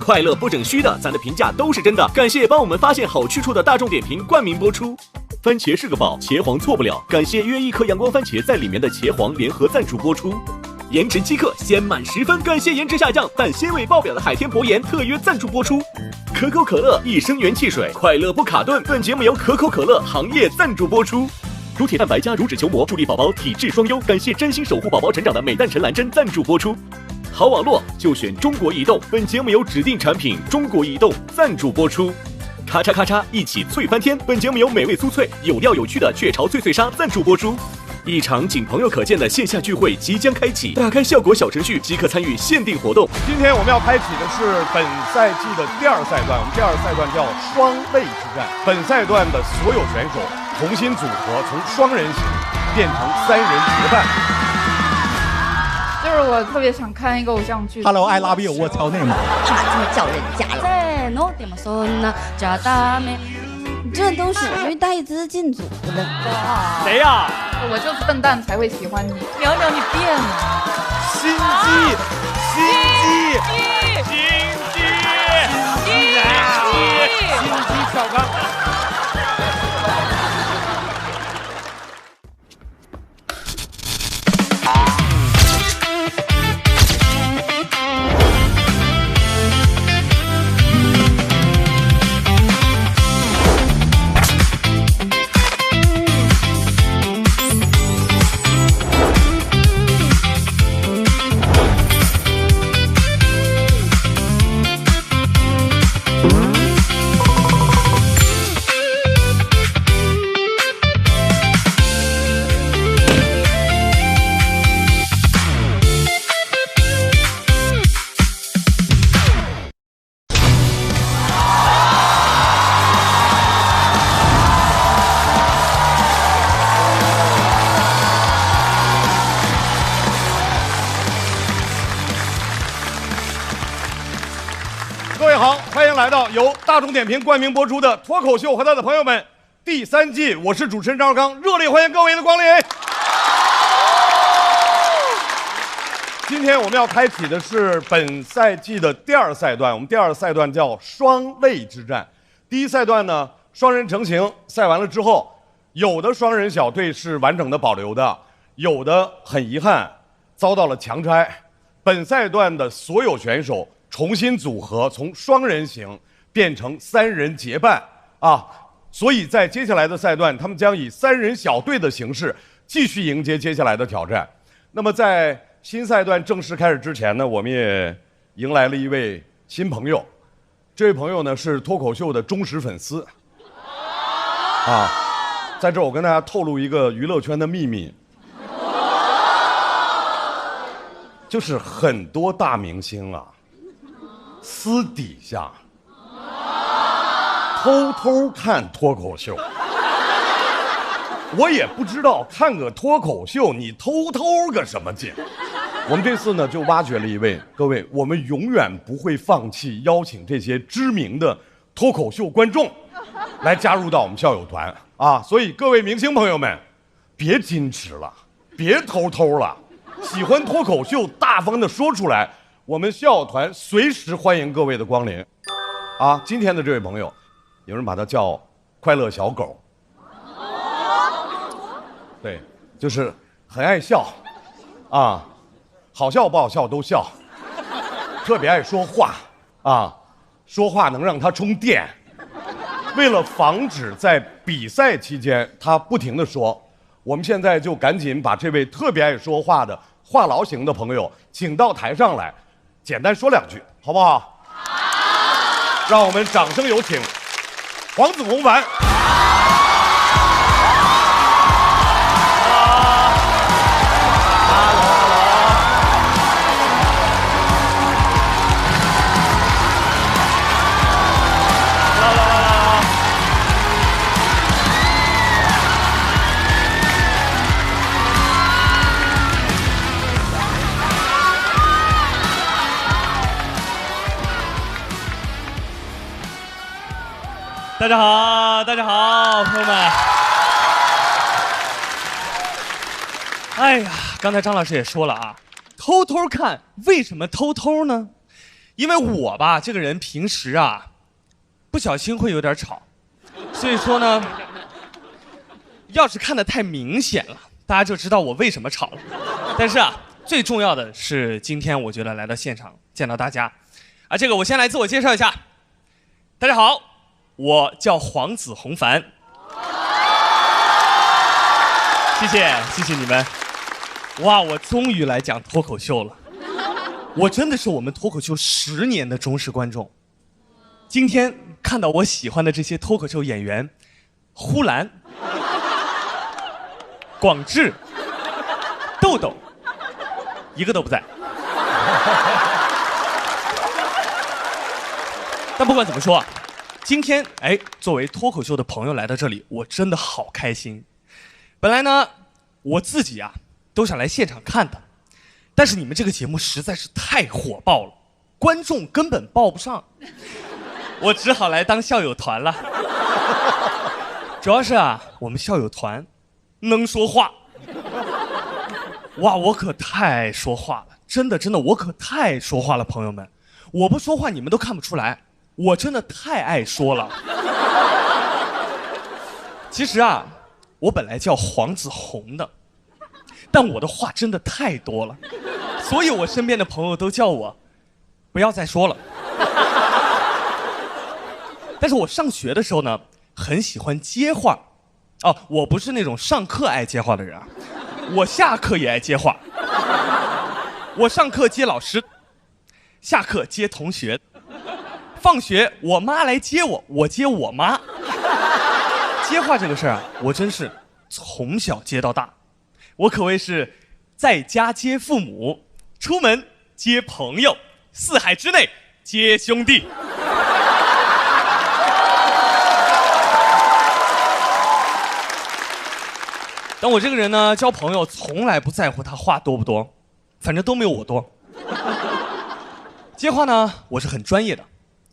快乐不整虚的，咱的评价都是真的。感谢帮我们发现好去处的大众点评冠名播出。番茄是个宝，茄皇错不了。感谢约一颗阳光番茄在里面的茄皇联合赞助播出。颜值饥客鲜满10分，感谢颜值下降但鲜味爆表的海天博颜特约赞助播出。可口可乐一生元气水，快乐不卡顿。本节目由可口可乐行业赞助播出。乳铁蛋白加乳脂球膜，助力宝宝体质双优。感谢真心守护宝宝成长的美蛋陈兰珍赞助播出。好网络就选中国移动，本节目由指定产品中国移动赞助播出。咔嚓咔嚓，一起脆翻天！本节目由美味酥脆、有料有趣的雀巢脆脆鲨赞助播出。一场仅朋友可见的线下聚会即将开启，打开效果小程序即可参与限定活动。今天我们要开启的是本赛季的第2赛段，我们第2赛段叫双卫之战。本赛段的所有选手重新组合，从双人行变成3人结伴。就是我特别想看一个偶像剧。Hello, I love you. What's your name? 这么叫人家了。在喏，点么说呢？加大美，这都属于带资进组的。谁呀？我就是笨蛋才会喜欢你。苗苗，你变了。心机，心机，心机小刚。各位好，欢迎来到由大众点评冠名播出的脱口秀和他的朋友们第3季，我是主持人张绍刚，热烈欢迎各位的光临。今天我们要开启的是本赛季的第2赛段，我们第2赛段叫双卫之战。第1赛段呢，双人成行，赛完了之后，有的双人小队是完整的保留的，有的很遗憾遭到了强拆。本赛段的所有选手重新组合，从双人行变成3人结伴啊！所以在接下来的赛段，他们将以3人小队的形式继续迎接接下来的挑战。那么在新赛段正式开始之前呢，我们也迎来了一位新朋友。这位朋友呢是脱口秀的忠实粉丝啊！在这儿我跟大家透露一个娱乐圈的秘密，就是很多大明星啊，私底下偷偷看脱口秀。我也不知道看个脱口秀你偷偷个什么劲。我们这次呢就挖掘了一位，各位，我们永远不会放弃邀请这些知名的脱口秀观众来加入到我们校友团啊！所以各位明星朋友们，别矜持了，别偷偷了，喜欢脱口秀大方的说出来，我们校友团随时欢迎各位的光临啊！今天的这位朋友，有人把他叫快乐小狗，对，就是很爱笑啊，好笑不好笑都笑，特别爱说话啊，说话能让他充电。为了防止在比赛期间他不停地说，我们现在就赶紧把这位特别爱说话的话痨型的朋友请到台上来，简单说2句，好不好？让我们掌声有请黄子弘凡。大家好，大家好，朋友们。哎呀，刚才张老师也说了啊，偷偷看，为什么偷偷呢？因为我吧这个人平时啊，不小心会有点吵，所以说呢，要是看得太明显了，大家就知道我为什么吵了。但是啊，最重要的是今天我觉得来到现场见到大家，啊，这个我先来自我介绍一下。大家好，我叫黄子弘凡。谢谢你们。哇，我终于来讲脱口秀了。我真的是我们脱口秀10年的忠实观众。今天看到我喜欢的这些脱口秀演员，呼兰、广智、豆豆，一个都不在。但不管怎么说，今天作为脱口秀的朋友来到这里，我真的好开心。本来呢，我自己啊都想来现场看的，但是你们这个节目实在是太火爆了，观众根本报不上，我只好来当校友团了。主要是啊，我们校友团能说话。哇，我可太说话了，真的，我可太说话了，朋友们，我不说话你们都看不出来，我真的太爱说了。其实啊，我本来叫黄子弘的，但我的话真的太多了，所以我身边的朋友都叫我不要再说了。但是我上学的时候呢，很喜欢接话。哦，我不是那种上课爱接话的人啊，我下课也爱接话。我上课接老师，下课接同学，放学我妈来接我，我接我妈。接话这个事儿啊，我真是从小接到大，我可谓是在家接父母，出门接朋友，四海之内接兄弟。但我这个人呢，交朋友从来不在乎他话多不多，反正都没有我多。接话呢，我是很专业的，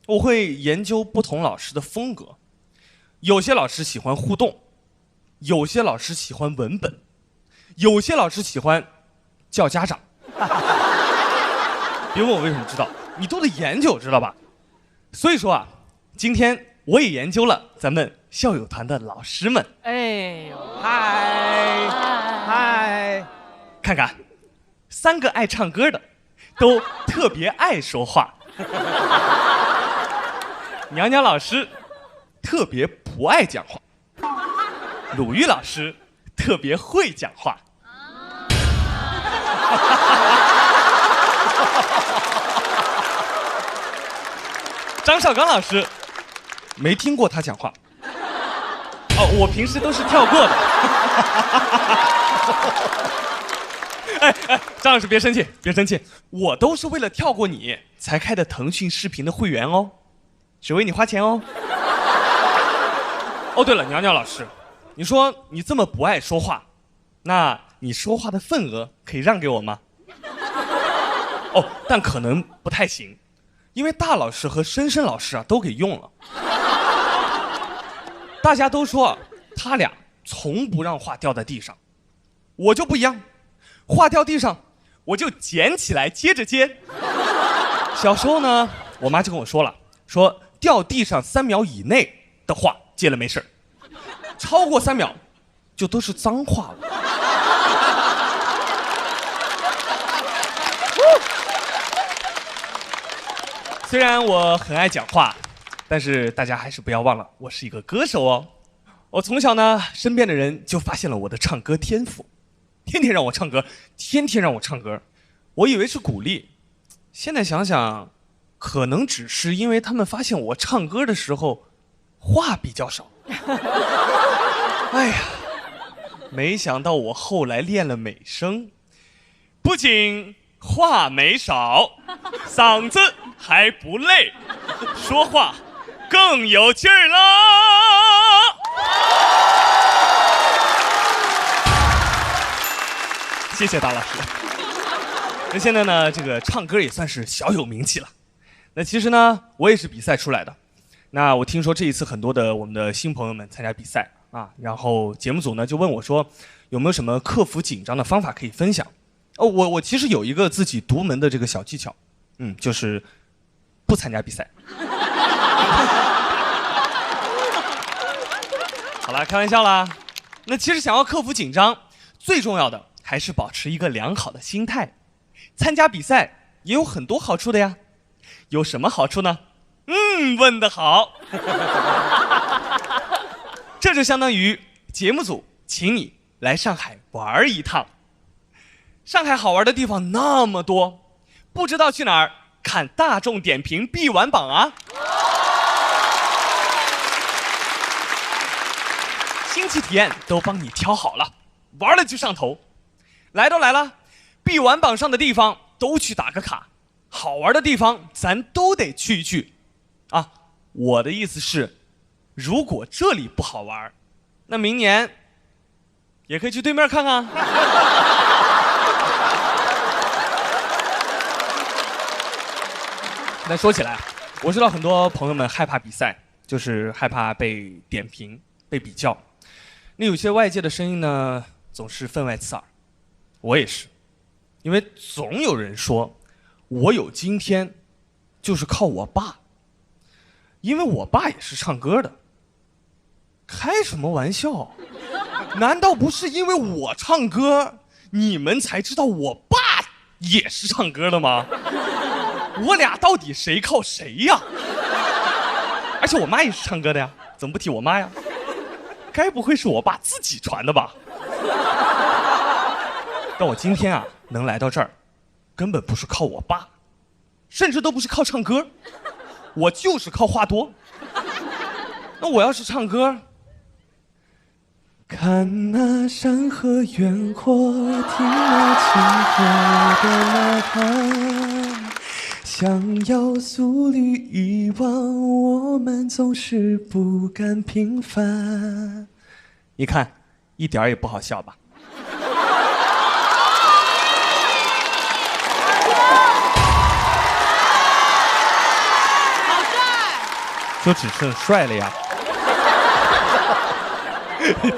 我会研究不同老师的风格。有些老师喜欢互动，有些老师喜欢文本，有些老师喜欢叫家长。别问我为什么知道，你都得研究，知道吧？所以说啊，今天我也研究了咱们校友团的老师们。哎呦，嗨，看看，3个爱唱歌的，都特别爱说话。娘娘老师特别不爱讲话，鲁豫老师特别会讲话。张绍刚老师没听过他讲话。哦，我平时都是跳过的。张老师别生气，别生气，我都是为了跳过你才开的腾讯视频的会员哦，只为你花钱哦。哦，对了，娘娘老师，你说你这么不爱说话，那你说话的份额可以让给我吗？哦，但可能不太行，因为大老师和深深老师啊都给用了。大家都说他俩从不让话掉在地上，我就不一样，话掉地上我就捡起来接着接。小时候呢，我妈就跟我说了，说掉地上3秒以内的话接了没事，超过3秒就都是脏话了。虽然我很爱讲话，但是大家还是不要忘了，我是一个歌手哦。我从小呢，身边的人就发现了我的唱歌天赋，天天让我唱歌，天天让我唱歌。我以为是鼓励，现在想想，可能只是因为他们发现我唱歌的时候话比较少。哎呀，没想到我后来练了美声，不仅话没少，嗓子还不累，说话更有劲儿啦！谢谢大老师。那现在呢，这个唱歌也算是小有名气了。那其实呢，我也是比赛出来的。那我听说这一次很多的我们的新朋友们参加比赛啊，然后节目组呢就问我说，有没有什么克服紧张的方法可以分享？哦，我其实有一个自己独门的这个小技巧，就是不参加比赛。好了，开玩笑啦。那其实想要克服紧张，最重要的还是保持一个良好的心态。参加比赛也有很多好处的呀。有什么好处呢？问得好。这就相当于节目组请你来上海玩一趟。上海好玩的地方那么多，不知道去哪儿？看大众点评必玩榜啊！新奇体验都帮你挑好了，玩了就上头。来都来了，必玩榜上的地方都去打个卡，好玩的地方咱都得去一去。啊，我的意思是，如果这里不好玩，那明年也可以去对面看看。但说起来，我知道很多朋友们害怕比赛，就是害怕被点评、被比较。那有些外界的声音呢，总是分外刺耳。我也是，因为总有人说我有今天，就是靠我爸。因为我爸也是唱歌的。开什么玩笑？难道不是因为我唱歌，你们才知道我爸也是唱歌的吗？我俩到底谁靠谁呀？而且我妈也是唱歌的呀，怎么不提我妈呀？该不会是我爸自己传的吧？但我今天啊能来到这儿，根本不是靠我爸，甚至都不是靠唱歌，我就是靠话多。那我要是唱歌，看那山河远阔，听那清河的呐喊，想要素履以往，我们总是不甘平凡。你看，一点也不好笑吧？好帅！就只剩帅了呀！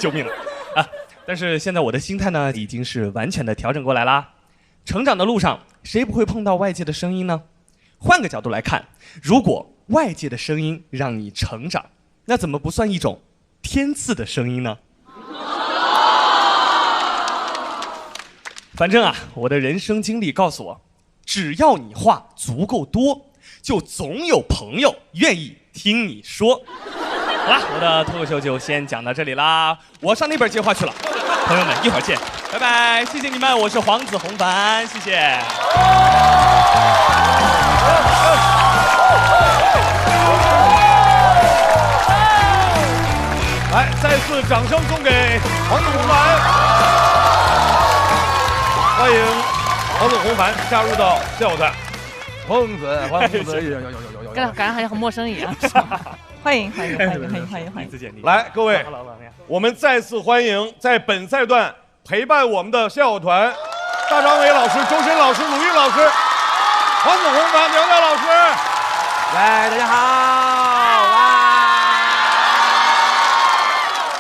救命了啊！但是现在我的心态呢，已经是完全的调整过来啦。成长的路上，谁不会碰到外界的声音呢？换个角度来看，如果外界的声音让你成长，那怎么不算一种天赐的声音呢？反正啊，我的人生经历告诉我，只要你话足够多，就总有朋友愿意听你说。好了，我的脱口秀就先讲到这里啦，我上那边接话去了。朋友们，一会儿见，拜拜，谢谢你们，我是黄子弘凡，谢谢。来，再次掌声送给黄子弘凡，欢迎黄子弘凡加入到笑团。黄子，感觉好像很陌生一样。欢迎！第一次见你。来，各位，我们再次欢迎在本赛段陪伴我们的校友团大张伟老师、周深老师、鲁豫老师、黄子弘凡、苗苗老师。来，大家好！哇！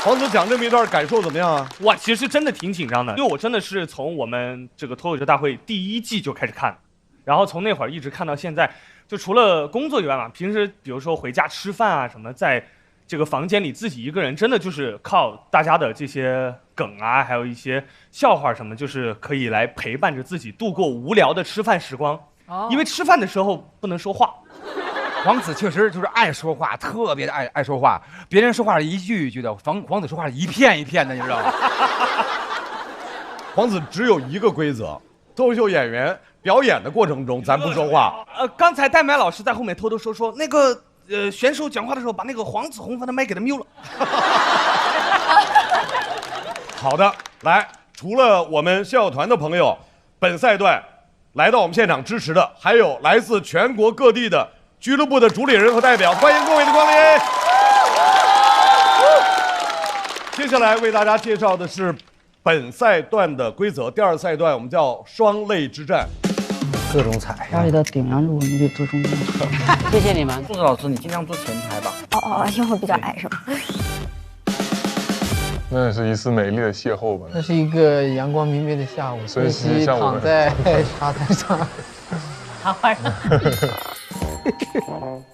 黄子讲这么一段，感受怎么样啊？哇，其实真的挺紧张的，因为我真的是从我们这个脱口秀大会第1季就开始看，然后从那会儿一直看到现在。就除了工作以外嘛，平时比如说回家吃饭啊什么，在这个房间里自己一个人，真的就是靠大家的这些梗啊，还有一些笑话什么，就是可以来陪伴着自己度过无聊的吃饭时光。因为吃饭的时候不能说话。黄子确实就是爱说话，特别的爱说话，别人说话是一句一句的，黄子说话是一片一片的，你知道吗？黄子只有一个规则，脱口秀演员表演的过程中，咱不说话。刚才戴麦老师在后面偷偷说那个选手讲话的时候，把那个黄子弘凡的麦给他 mute 了。好的，来，除了我们校友团的朋友，本赛段来到我们现场支持的，还有来自全国各地的俱乐部的主理人和代表，欢迎各位的光临。接下来为大家介绍的是本赛段的规则，第2赛段我们叫双泪之战。各种彩，家里的顶梁柱你得注重。谢谢你们。宋子老师，你尽量坐前排吧。因为我比较矮是吧？那也是一次美丽的邂逅吧。那是一个阳光明媚的下午，随时像我躺在沙滩上。好玩。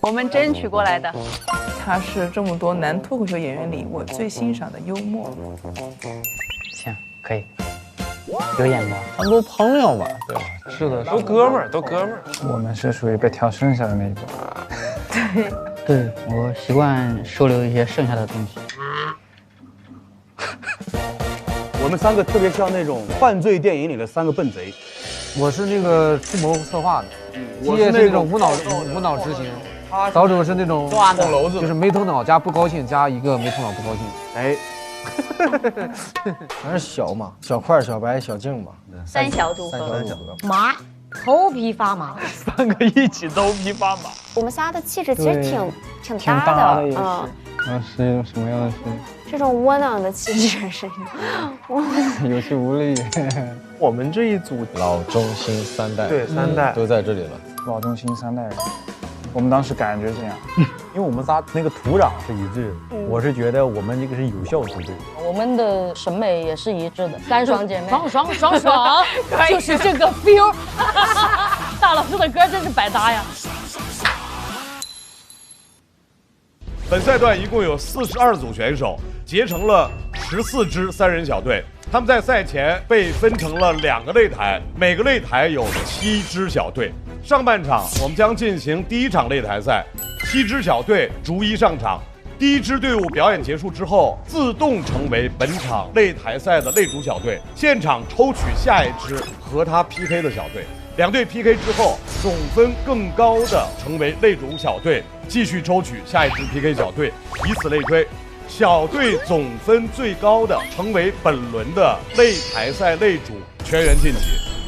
我们争取过来的。他是这么多男脱口秀演员里我最欣赏的幽默。行，可以，有眼光。他们都朋友嘛，对吧？是的，都哥们儿，都哥们儿。我们是属于被挑剩下的那一波。对，对我习惯收留一些剩下的东西。我们3个特别像那种犯罪电影里的3个笨贼。我是那个出谋策划的，我是那种无脑执行。岛主是那种撞篓子，就是没头脑加不高兴加一个没头脑不高兴。哎，反正小嘛，小块、小白、小静嘛，三小组合。麻，头皮发麻。3个一起头皮发麻。我们仨的气质其实挺搭的，嗯。是一种什么样的事？这种窝囊的气质是有气无力。我们这一组老中新3代，对，3代都在这里了。老中新3代人，我们当时感觉这样，因为我们仨那个土壤是一致的，我是觉得我们这个是有效组队。我们的审美也是一致的，干爽姐妹，爽，就是这个 feel。大老师的歌真是百搭呀。本赛段一共有42组选手，结成了14支3人小队。他们在赛前被分成了2个擂台，每个擂台有7支小队。上半场我们将进行第1场擂台赛，7支小队逐一上场。第1支队伍表演结束之后，自动成为本场擂台赛的擂主小队，现场抽取下一支和他 PK 的小队。2队 PK 之后，总分更高的成为擂主小队，继续抽取下一支 PK 小队，以此类推。小队总分最高的成为本轮的擂台赛擂主，全员晋级。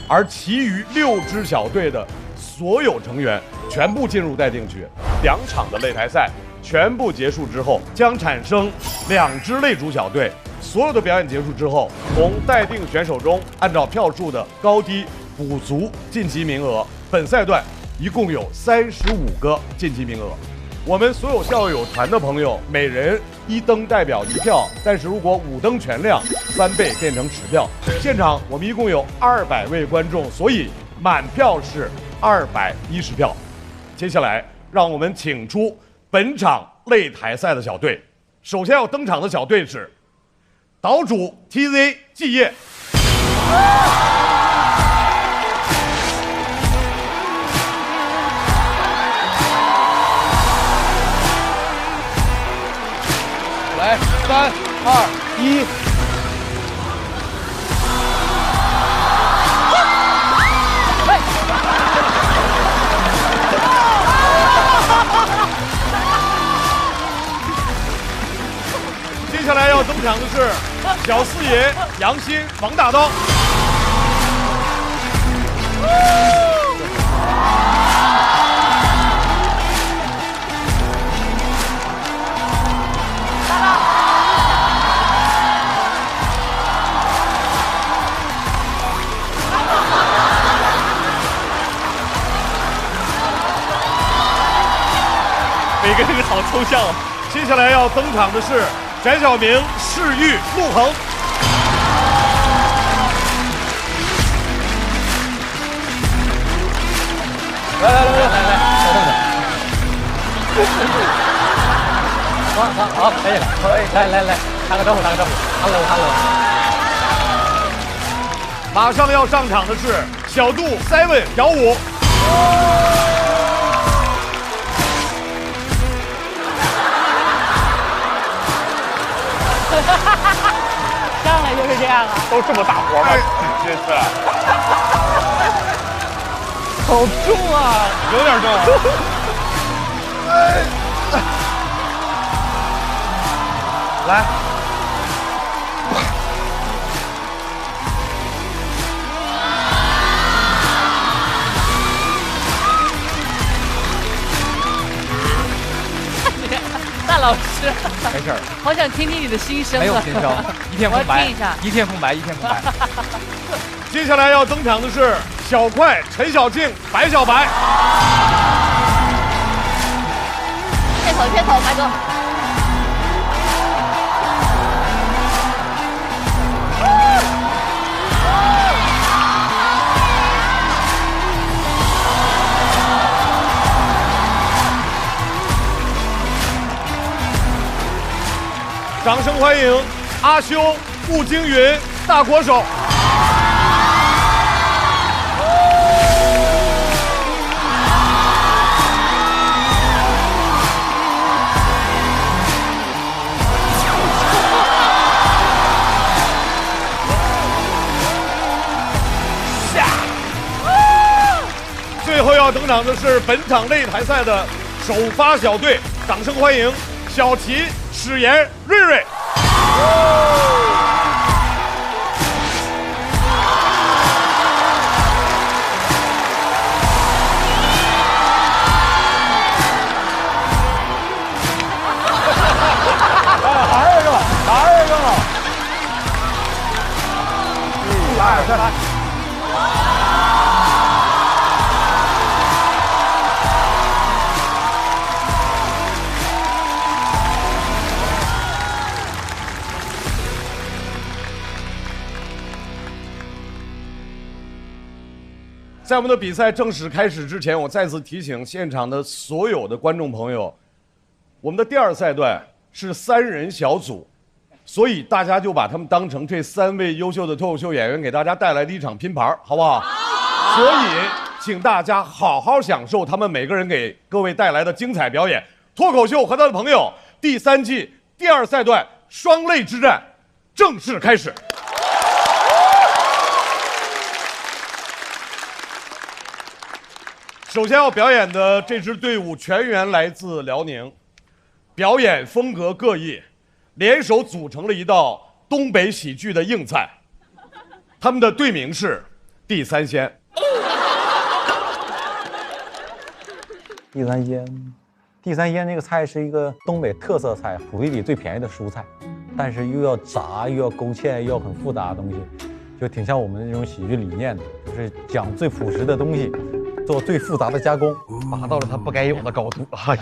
而其余6支小队的所有成员全部进入待定局。2场的擂台赛全部结束之后，将产生2支擂主小队。所有的表演结束之后，从待定选手中按照票数的高低补足晋级名额。本赛段一共有35个晋级名额。我们所有校友团的朋友，每人1灯代表1票，但是如果5灯全亮，3倍变成10票。现场我们一共有200位观众，所以满票是210票。接下来让我们请出本场擂台赛的小队。首先要登场的小队是岛主 TZ 季业。来，3、2、1。接下来要登场的是小四爷杨鑫、王大刀。每个人好抽象哦。接下来要登场的是翟晓明、世玉、陆恒。来，稍等等。好，可以了。来，打个招呼，Hello。马上要上场的是小杜、Seven、姚武。上来就是这样啊！都这么大活吗？这次好重啊！有点重啊。来，大老师，没事儿，好想听听你的心声啊！没有心声，一片空白，我要听一下，一片空白。接下来要登场的是小快、陈小静、白小白。片头，白哥。掌声欢迎阿修、顾京云、大国手。最后要登场的是本场擂台赛的首发小队，掌声欢迎小齐、史岩、瑞瑞。还是个，还是个。来。在我们的比赛正式开始之前，我再次提醒现场的所有的观众朋友，我们的第二赛段是3人小组，所以大家就把他们当成这3位优秀的脱口秀演员给大家带来的一场拼盘，好不好？所以，请大家好好享受他们每个人给各位带来的精彩表演。脱口秀和他的朋友第3季第2赛段双擂之战正式开始。首先要表演的这支队伍全员来自辽宁，表演风格各异，联手组成了一道东北喜剧的硬菜。他们的队名是地三鲜。地三鲜这个菜是一个东北特色菜，土地里最便宜的蔬菜，但是又要炸又要勾芡又要很复杂的东西，就挺像我们这种喜剧理念的，就是讲最朴实的东西。做最复杂的加工，达到了它不该有的高度。哎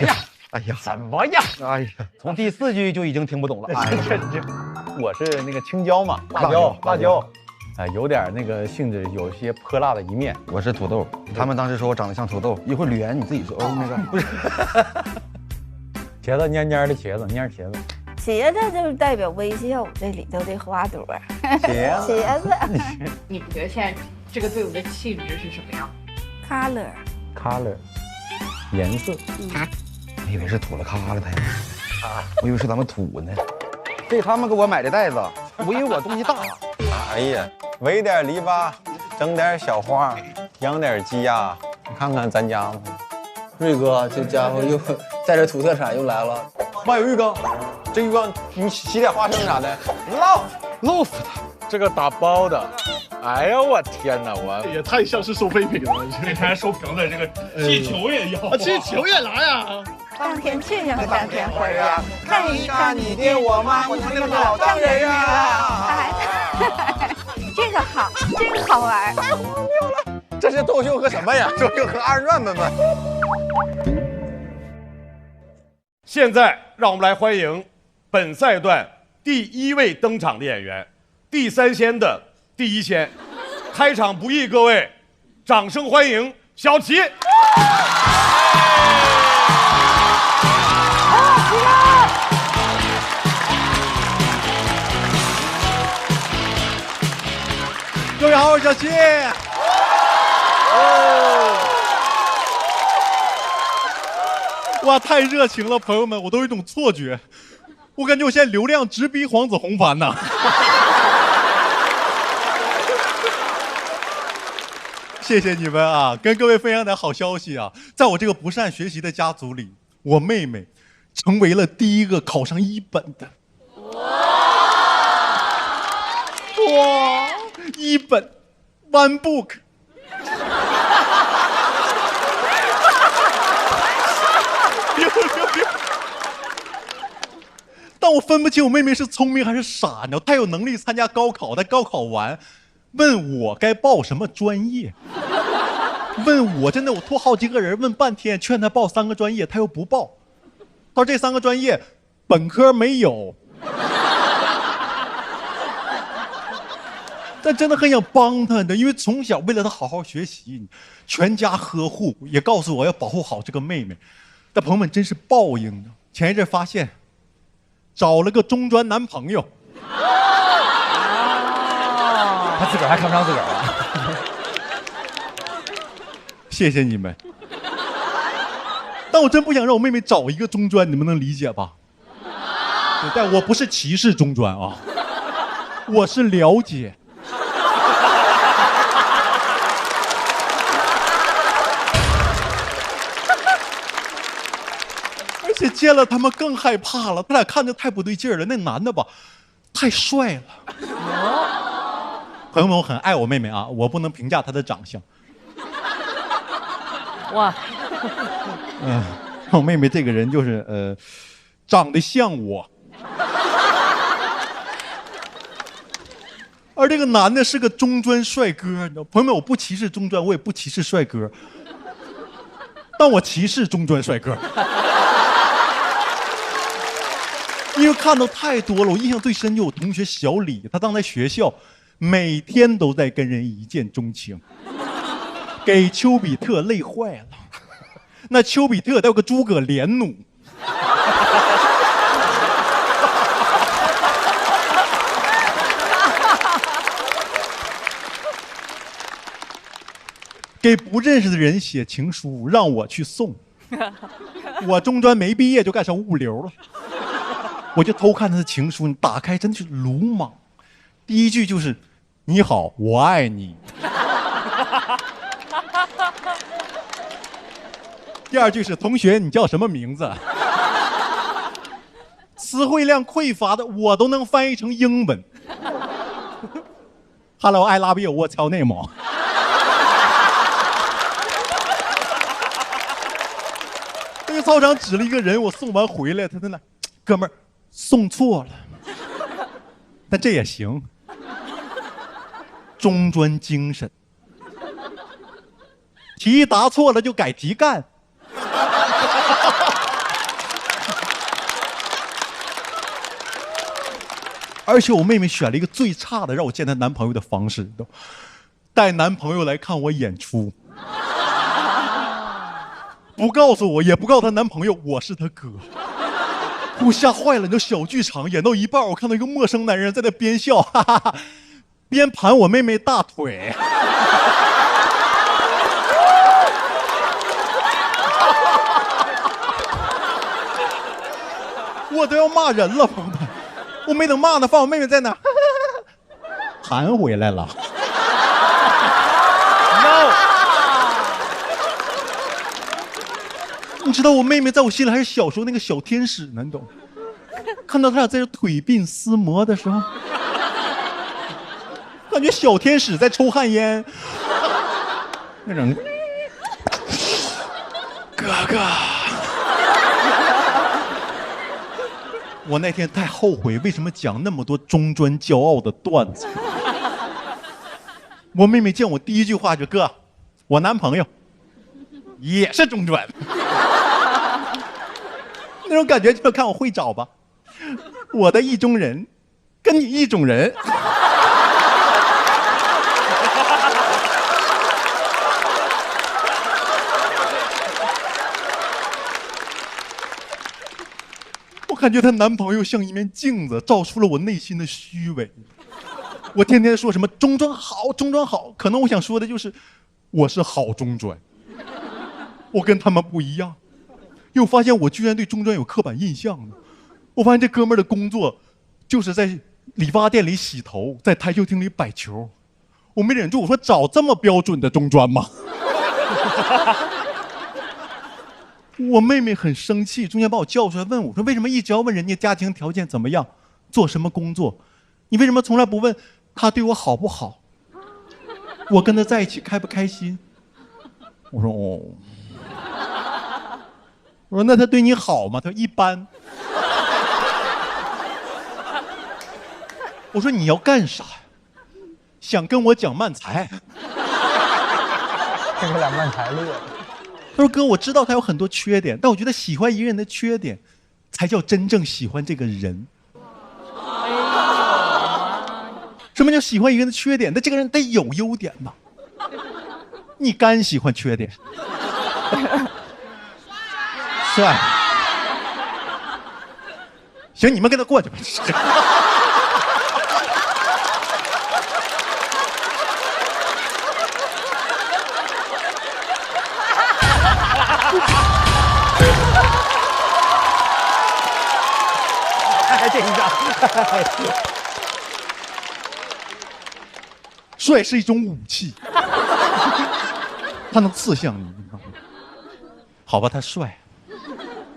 呀，什么呀？哎呀，从第4句就已经听不懂了。哎呀，我是那个青椒嘛，辣椒，有点那个性质，有些泼辣的一面。我是土豆，他们当时说我长得像土豆，一会儿吕岩你自己说哦，那个不是，茄子蔫蔫的茄子，蔫茄子。茄子就是代表微笑，这里头的花朵。茄子，你觉得现在这个队伍的气质是什么样？ color， 颜色。我以为是土了咔了他呀，我以为是咱们土呢。这他们给我买的袋子，我以为我东西大。哎呀，围点篱笆，整点小花，养点鸡鸭，你看看咱家。瑞哥，这家伙又带着土特产又来了。妈有浴缸，这浴缸你洗点花生啥的。loft， 这个打包的。 哎呀，我天哪！我也太像是收废品了。这还收瓶子，这个气球也要，气球也来呀！当天去呀，当天回呀，看一看你爹我妈，我那个老丈人呀！这个好，这个好玩，太荒谬了！这是脱口秀和什么呀？脱口秀和二人转们。现在让我们来欢迎本赛段第1位登场的演员，地三鲜的。 第1鲜，开场不易，各位，掌声欢迎小齐。各位好，我是小齐。哇，太热情了，朋友们，我都有一种错觉，我感觉我现在流量直逼黄子弘凡呐。谢谢你们啊！跟各位分享点好消息啊！在我这个不善学习的家族里，我妹妹成为了第1个考上1本的。哇！1本 ，one book。但我分不清我妹妹是聪明还是傻，你知道，她有能力参加高考，但高考完。 问我该报什么专业？问我真的，我托好几个人问半天，劝他报3个专业，他又不报。他说这3个专业，本科没有。但真的很想帮他的，因为从小为了他好好学习，全家呵护，也告诉我要保护好这个妹妹。但朋友们，真是报应呢。前一阵发现，找了个中专男朋友。他自个儿还看不上自个儿了。谢谢你们，但我真不想让我妹妹找一个中专，你们能理解吧？对，但我不是歧视中专啊，我是了解。而且见了他们更害怕了，他俩看着太不对劲儿了。那男的吧，太帅了。朋友们，我很爱我妹妹啊，我不能评价她的长相。哇，我妹妹这个人就是长得像我，而这个男的是个中专帅哥，你知道？朋友们，我不歧视中专，我也不歧视帅哥，但我歧视中专帅哥。因为看到太多了，我印象最深就有同学小李，他当在学校每天都在跟人一见钟情，给丘比特累坏了。那丘比特得有个诸葛连弩。给不认识的人写情书，让我去送。我中专没毕业就干上物流了。我就偷看他的情书，你打开真的是鲁莽。第一句就是“你好，我爱你”。第二句是“同学，你叫什么名字？”词汇量匮乏的我都能翻译成英文。Hello, I love you. What's your name? 那个操场指了一个人，我送完回来，他在那，哥们儿。送错了，但这也行。中专精神，题答错了就改题干。而且我妹妹选了一个最差的让我见她男朋友的方式，带男朋友来看我演出，不告诉我，也不告诉她男朋友我是她哥。我吓坏了！你知道小剧场演到一半，我看到一个陌生男人在那边笑，哈哈哈，边盘我妹妹大腿。我都要骂人了，朋友们！我没等骂呢，放我妹妹在哪？盘回来了。你知道我妹妹在我心里还是小时候那个小天使呢，你懂？看到他俩在这腿鬓厮磨的时候，感觉小天使在抽旱烟，那种哥哥。我那天太后悔，为什么讲那么多中专骄傲的段子？我妹妹见我第一句话就哥，我男朋友也是中专。那种感觉就看我会找吧，我的意中人，跟你意中人。我感觉她男朋友像一面镜子，照出了我内心的虚伪。我天天说什么中专好，中专好，可能我想说的就是，我是好中专，我跟他们不一样。因为我发现我居然对中专有刻板印象呢。我发现这哥们儿的工作就是在理发店里洗头，在台球厅里摆球。我没忍住，我说找这么标准的中专吗？我妹妹很生气，中间把我叫出来问我说：“为什么一直要问人家家庭条件怎么样，做什么工作？你为什么从来不问他对我好不好？我跟他在一起开不开心？”我说：“哦。”我说：“那他对你好吗？”他说：“一般。”我说：“你要干啥？想跟我讲漫才？”跟我俩漫才乐。他说：“哥，我知道他有很多缺点，但我觉得喜欢一个人的缺点，才叫真正喜欢这个人。什么叫喜欢一个人的缺点？那这个人得有优点吧？你干喜欢缺点？帅。行，你们跟他过去吧。太紧张。帅是一种武器，他能刺向你。好吧，他帅，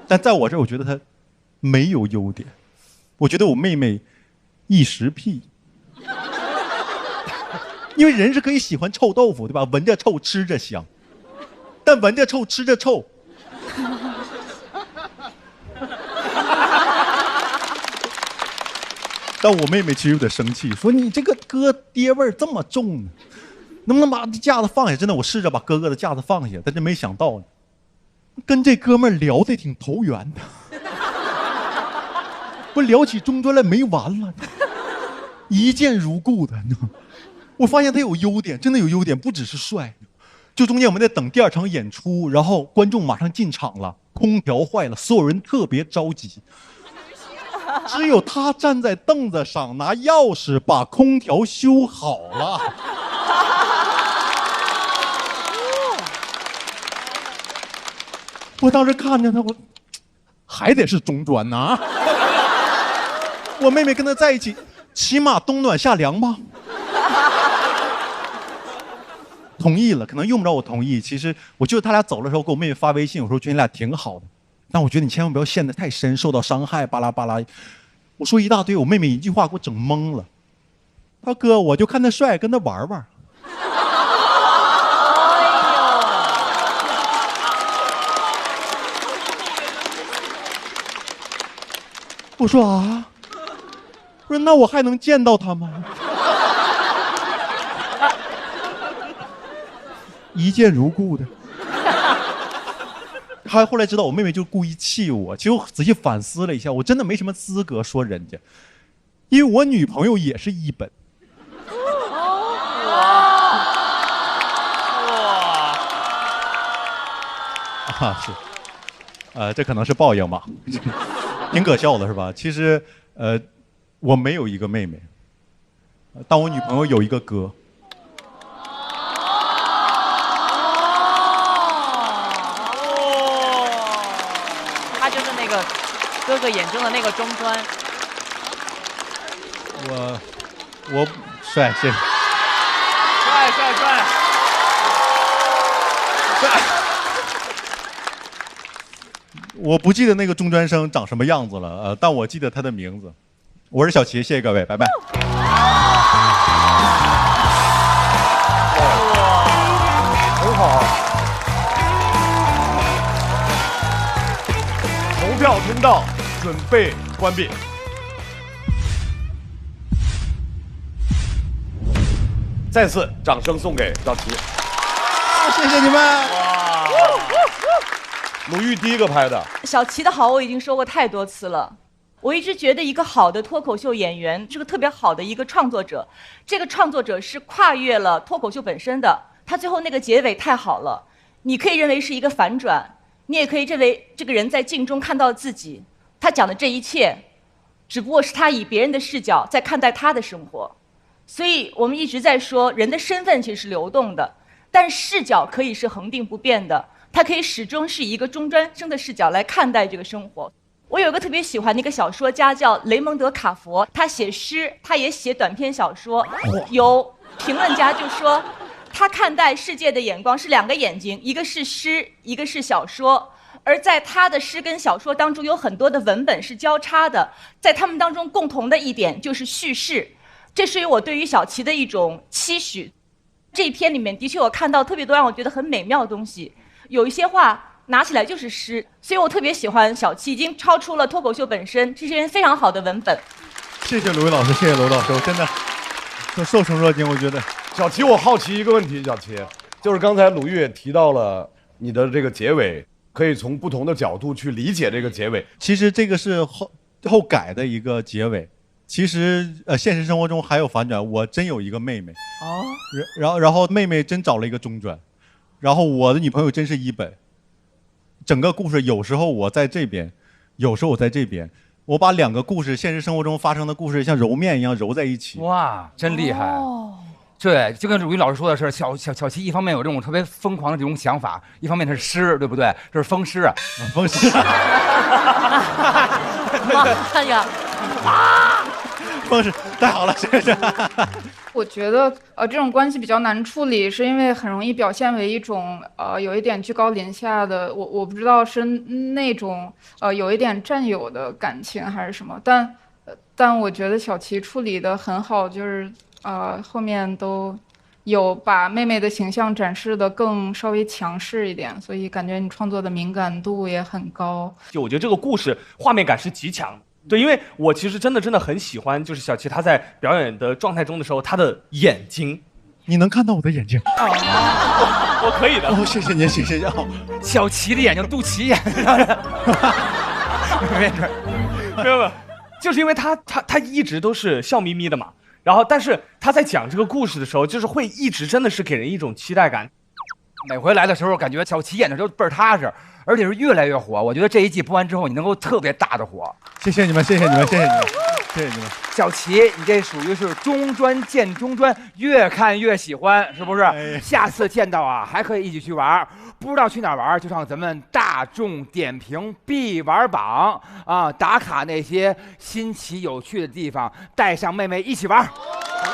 但在我这儿，我觉得他没有优点。我觉得我妹妹一时屁，因为人是可以喜欢臭豆腐，对吧？闻着臭，吃着香，但闻着臭，吃着臭。但我妹妹其实有点生气，说你这个哥爹味儿这么重呢，能不能把架子放下？真的，我试着把哥哥的架子放下，但是没想到，跟这哥们儿聊得挺投缘的，不聊起中专来没完了，一见如故的。我发现他有优点，真的有优点，不只是帅。就中间我们在等第2场演出，然后观众马上进场了，空调坏了，所有人特别着急。只有他站在凳子上拿钥匙把空调修好了。我当时看着他，我还得是中专呐。我妹妹跟他在一起，起码冬暖夏凉吧。同意了，可能用不着我同意。其实我记得他俩走的时候给我妹妹发微信，我说觉得你俩挺好的。但我觉得你千万不要陷得太深，受到伤害，巴拉巴拉。我说一大堆，我妹妹一句话给我整懵了。他哥，我就看他帅，跟他玩玩。我说啊，我说那我还能见到他吗？一见如故的。他后来知道我妹妹就故意气我，其实我仔细反思了一下，我真的没什么资格说人家，因为我女朋友也是一本。啊，是，这可能是报应吧，挺可笑的是吧？其实，我没有一个妹妹，但我女朋友有一个哥。哥哥眼中的那个中专，我帅，谢谢。帅！我不记得那个中专生长什么样子了，但我记得他的名字。我是小齐，谢谢各位，拜拜。很好。投票通道准备关闭。再次掌声送给小齐。谢谢你们。鲁豫第一个拍的。小齐的好我已经说过太多次了。我一直觉得一个好的脱口秀演员是个特别好的一个创作者，这个创作者是跨越了脱口秀本身的。他最后那个结尾太好了，你可以认为是一个反转，你也可以认为这个人在镜中看到自己。他讲的这一切，只不过是他以别人的视角在看待他的生活。所以我们一直在说，人的身份其实是流动的，但视角可以是恒定不变的。他可以始终是以一个中专生的视角来看待这个生活。我有一个特别喜欢的一个小说家叫雷蒙德·卡佛，他写诗，他也写短篇小说。有评论家就说，他看待世界的眼光是两个眼睛，一个是诗，一个是小说。而在他的诗跟小说当中，有很多的文本是交叉的，在他们当中共同的一点就是叙事。这是我对于小齐的一种期许。这一篇里面的确我看到特别多让我觉得很美妙的东西，有一些话拿起来就是诗，所以我特别喜欢小齐，已经超出了脱口秀本身，这是一篇非常好的文本。谢谢鲁豫老师，谢谢罗老师，我真的受宠若惊。我觉得小齐，我好奇一个问题，小齐，就是刚才鲁豫也提到了你的这个结尾，可以从不同的角度去理解这个结尾。其实这个是后改的一个结尾。其实现实生活中还有反转，我真有一个妹妹哦，然后妹妹真找了一个中专，然后我的女朋友真是一本。整个故事有时候我在这边，有时候我在这边，我把2个故事，现实生活中发生的故事，像揉面一样揉在一起。哇，真厉害！哦，对，就跟鲁豫老师说的是，小齐一方面有这种特别疯狂的这种想法，一方面他是诗，对不对？这是风诗啊，风诗。妈呀！风诗太好了，谢谢。我觉得这种关系比较难处理，是因为很容易表现为一种有一点居高临下的，我不知道是那种有一点占有的感情还是什么，但我觉得小齐处理得很好，就是后面都有把妹妹的形象展示得更稍微强势一点，所以感觉你创作的敏感度也很高。就我觉得这个故事画面感是极强的。对，因为我其实真的很喜欢，就是小齐他在表演的状态中的时候，他的眼睛，你能看到我的眼睛？我可以的。哦，谢谢您，谢谢。小齐的眼睛，肚脐眼。没有，就是因为他一直都是笑眯眯的嘛，然后但是他在讲这个故事的时候，就是会一直真的是给人一种期待感。每回来的时候，感觉小齐演的都倍儿踏实，而且是越来越火。我觉得这一季播完之后，你能够特别大的火。谢谢你们，谢谢你们，谢谢你们，谢谢你们。小齐，你这属于是中专见中专，越看越喜欢，是不是？下次见到啊，还可以一起去玩。不知道去哪儿玩，就上咱们大众点评必玩榜啊，打卡那些新奇有趣的地方，带上妹妹一起玩。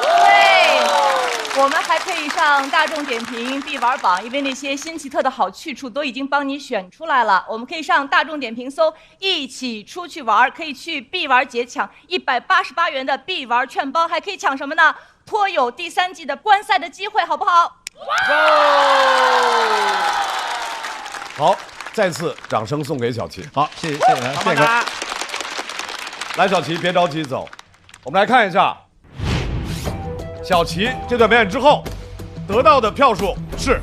对，我们还可以上大众点评必玩榜，因为那些新奇特的好去处都已经帮你选出来了。我们可以上大众点评搜一起出去玩，可以去必玩节抢188元的必玩券包，还可以抢什么呢？颇有第3季的观赛的机会，好不好？好，再次掌声送给小齐。好，谢谢谢谢哥。来，小齐别着急走，我们来看一下小齐这段表演之后得到的票数是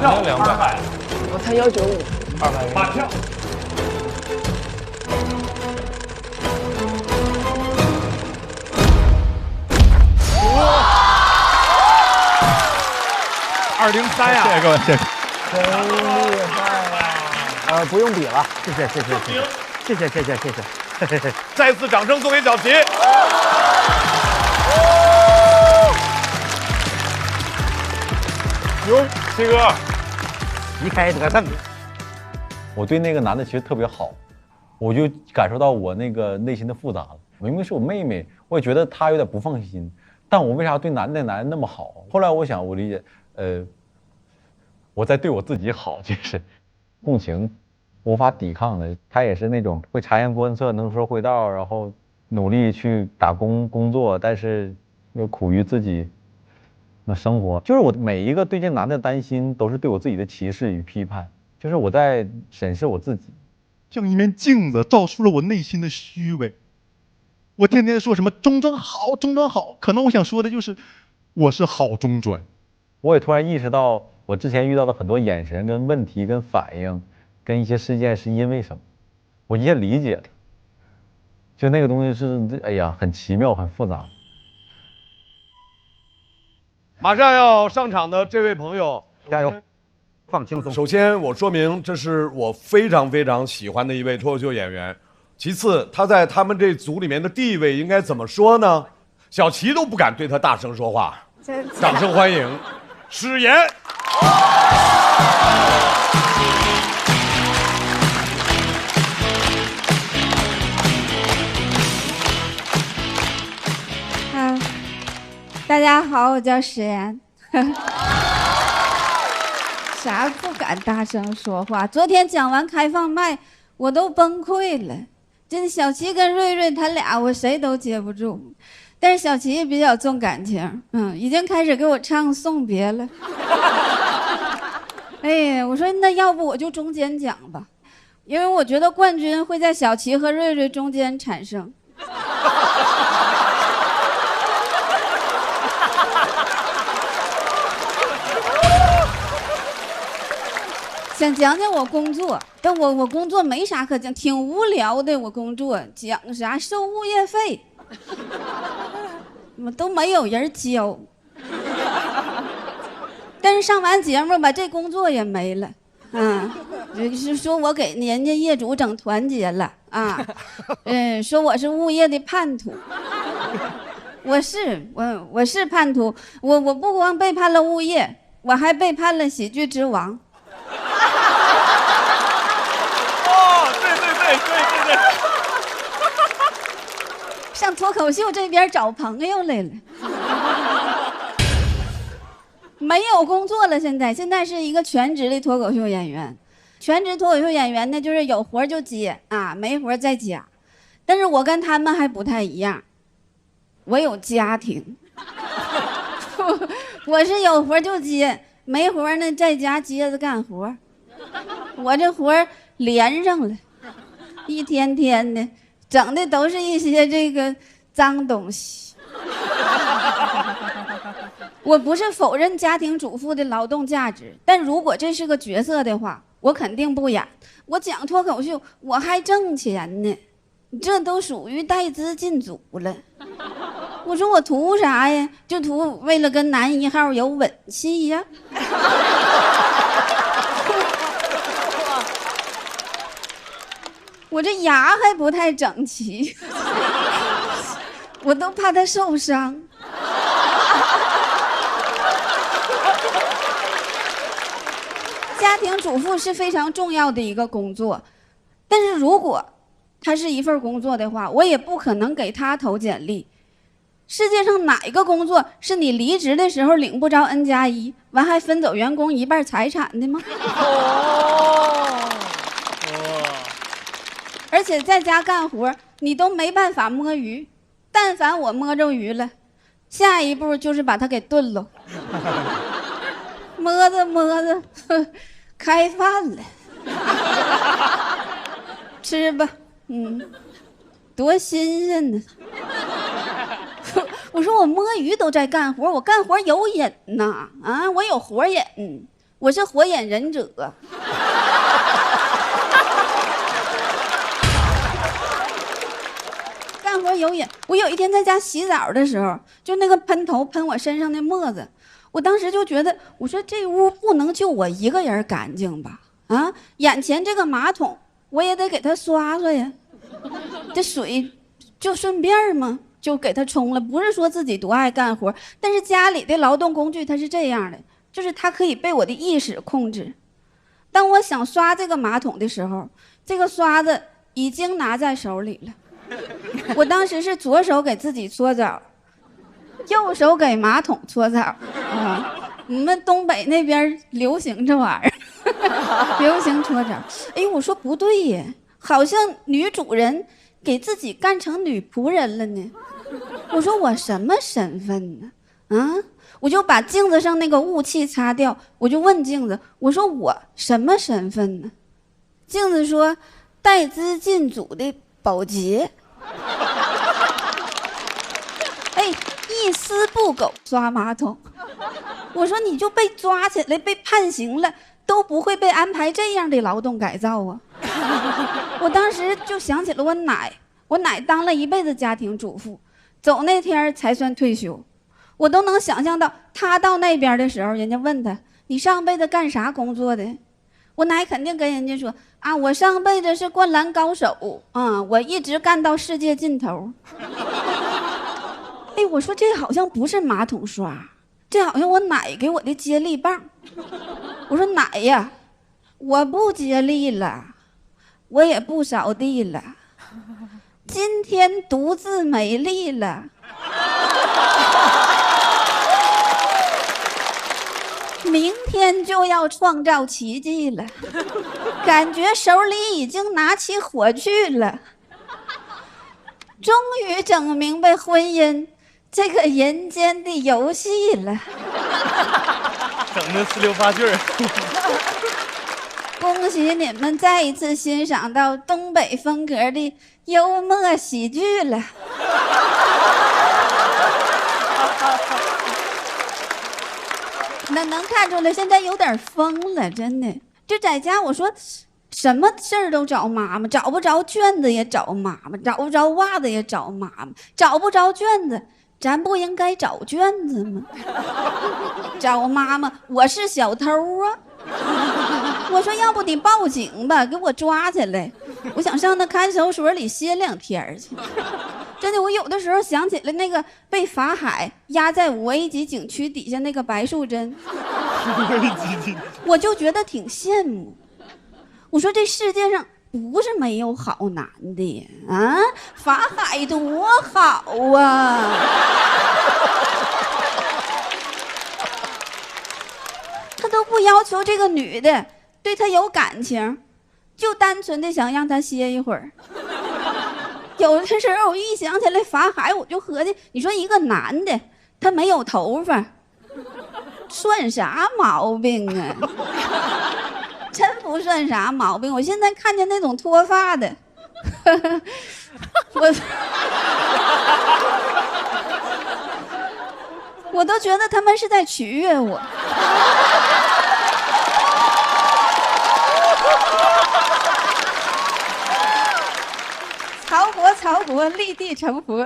200，我猜195，200满票。203呀！谢谢各位，谢谢。真厉害呀！不用比了，谢谢谢谢谢谢谢谢谢谢谢。再次掌声送给小齐。哟，齐哥，旗开得胜。我对那个男的其实特别好，我就感受到我那个内心的复杂了。明明是我妹妹，我也觉得她有点不放心，但我为啥对男的那么好？后来我想，我理解，我在对我自己好，就是共情，无法抵抗的。他也是那种会察言观色，能说会道，然后努力去打工工作，但是又苦于自己那生活。就是我每一个对这男的担心，都是对我自己的歧视与批判，就是我在审视我自己，像一面镜子照出了我内心的虚伪。我天天说什么中专好，中专好，可能我想说的就是我是好中专。我也突然意识到，我之前遇到的很多眼神跟问题跟反应跟一些事件是因为什么，我一下理解了。就那个东西是，哎呀，很奇妙很复杂。马上要上场的这位朋友，加油，放轻松。首先我说明，这是我非常非常喜欢的一位脱口秀演员。其次，他在他们这组里面的地位应该怎么说呢？小齐都不敢对他大声说话。掌声欢迎史岩。大家好，我叫史岩。啥不敢大声说话？昨天讲完开放麦，我都崩溃了。真小齐跟瑞瑞他俩，我谁都接不住。但是小齐比较重感情，已经开始给我唱送别了。哎呀，我说那要不我就中间讲吧，因为我觉得冠军会在小齐和瑞瑞中间产生。想讲讲我工作，但我工作没啥可讲，挺无聊的。我工作讲啥收物业费，都没有人交。但是上完节目吧，这工作也没了。是说我给人家业主整团结了啊，说我是物业的叛徒。我是叛徒，我不光背叛了物业，我还背叛了喜剧之王。哦，对，上脱口秀这边找朋友来了。没有工作了，现在是一个全职的脱口秀演员。全职脱口秀演员呢，就是有活就接啊，没活在家。但是我跟他们还不太一样。我有家庭，我是有活就接，没活呢在家接着干活。我这活连上了，一天天的，整的都是一些这个脏东西。我不是否认家庭主妇的劳动价值，但如果这是个角色的话，我肯定不演。我讲脱口秀，我还挣钱呢，这都属于带资进组了。我说我图啥呀？就图为了跟男一号有吻戏呀。我这牙还不太整齐，我都怕他受伤。家庭主妇是非常重要的一个工作，但是如果它是一份工作的话，我也不可能给他投简历。世界上哪一个工作是你离职的时候领不着 N+1，完还分走员工一半财产的吗？而且在家干活，你都没办法摸鱼，但凡我摸着鱼了，下一步就是把它给炖了。摸着，开饭了，吃吧，多新鲜呢！我说我摸鱼都在干活，我干活有瘾呐，啊，我有火瘾，我是火眼忍者。干活有瘾。我有一天在家洗澡的时候，就那个喷头喷我身上的沫子，我当时就觉得，我说这屋不能就我一个人干净吧？啊，眼前这个马桶我也得给它刷刷呀，这水就顺便嘛。就给他冲了，不是说自己多爱干活，但是家里的劳动工具它是这样的，就是它可以被我的意识控制。当我想刷这个马桶的时候，这个刷子已经拿在手里了。我当时是左手给自己搓澡，右手给马桶搓澡啊。我们东北那边流行这玩意儿，流行搓澡。哎，我说不对耶，好像女主人给自己干成女仆人了呢。我说我什么身份呢？啊，我就把镜子上那个雾气擦掉，我就问镜子，我说我什么身份呢？镜子说带资进组的保洁。哎，一丝不苟刷马桶。我说你就被抓起来被判刑了，都不会被安排这样的劳动改造啊。我当时就想起了我奶当了一辈子家庭主妇，走那天才算退休。我都能想象到她到那边的时候，人家问她你上辈子干啥工作的，我奶肯定跟人家说啊，我上辈子是灌篮高手啊，我一直干到世界尽头。哎，我说这好像不是马桶刷，这好像我奶给我的接力棒。我说奶呀，我不接力了，我也不扫地了，今天独自美丽了。明天就要创造奇迹了，感觉手里已经拿起火去了。终于整明白婚姻这个人间的游戏了。整的四六八句儿。恭喜你们再一次欣赏到东北风格的幽默喜剧了。能看出来现在有点疯了，真的。就在家我说什么事儿都找妈妈，找不着卷子也找妈妈，找不着袜子也找妈妈，找不着卷子咱不应该找卷子吗？找妈妈，我是小偷啊。我说要不你报警吧，给我抓起来。我想上那看守所里歇2天去。真的，我有的时候想起来那个被法海压在5A级景区底下那个白素贞，我就觉得挺羡慕。我说这世界上不是没有好男的呀，啊，法海多好啊！他都不要求这个女的对他有感情，就单纯的想让他歇一会儿。有的时候我一想起来法海，我就合计，你说一个男的他没有头发，算啥毛病啊？真不算啥毛病。我现在看见那种脱发的，我都觉得他们是在取悦我。曹国立地成佛。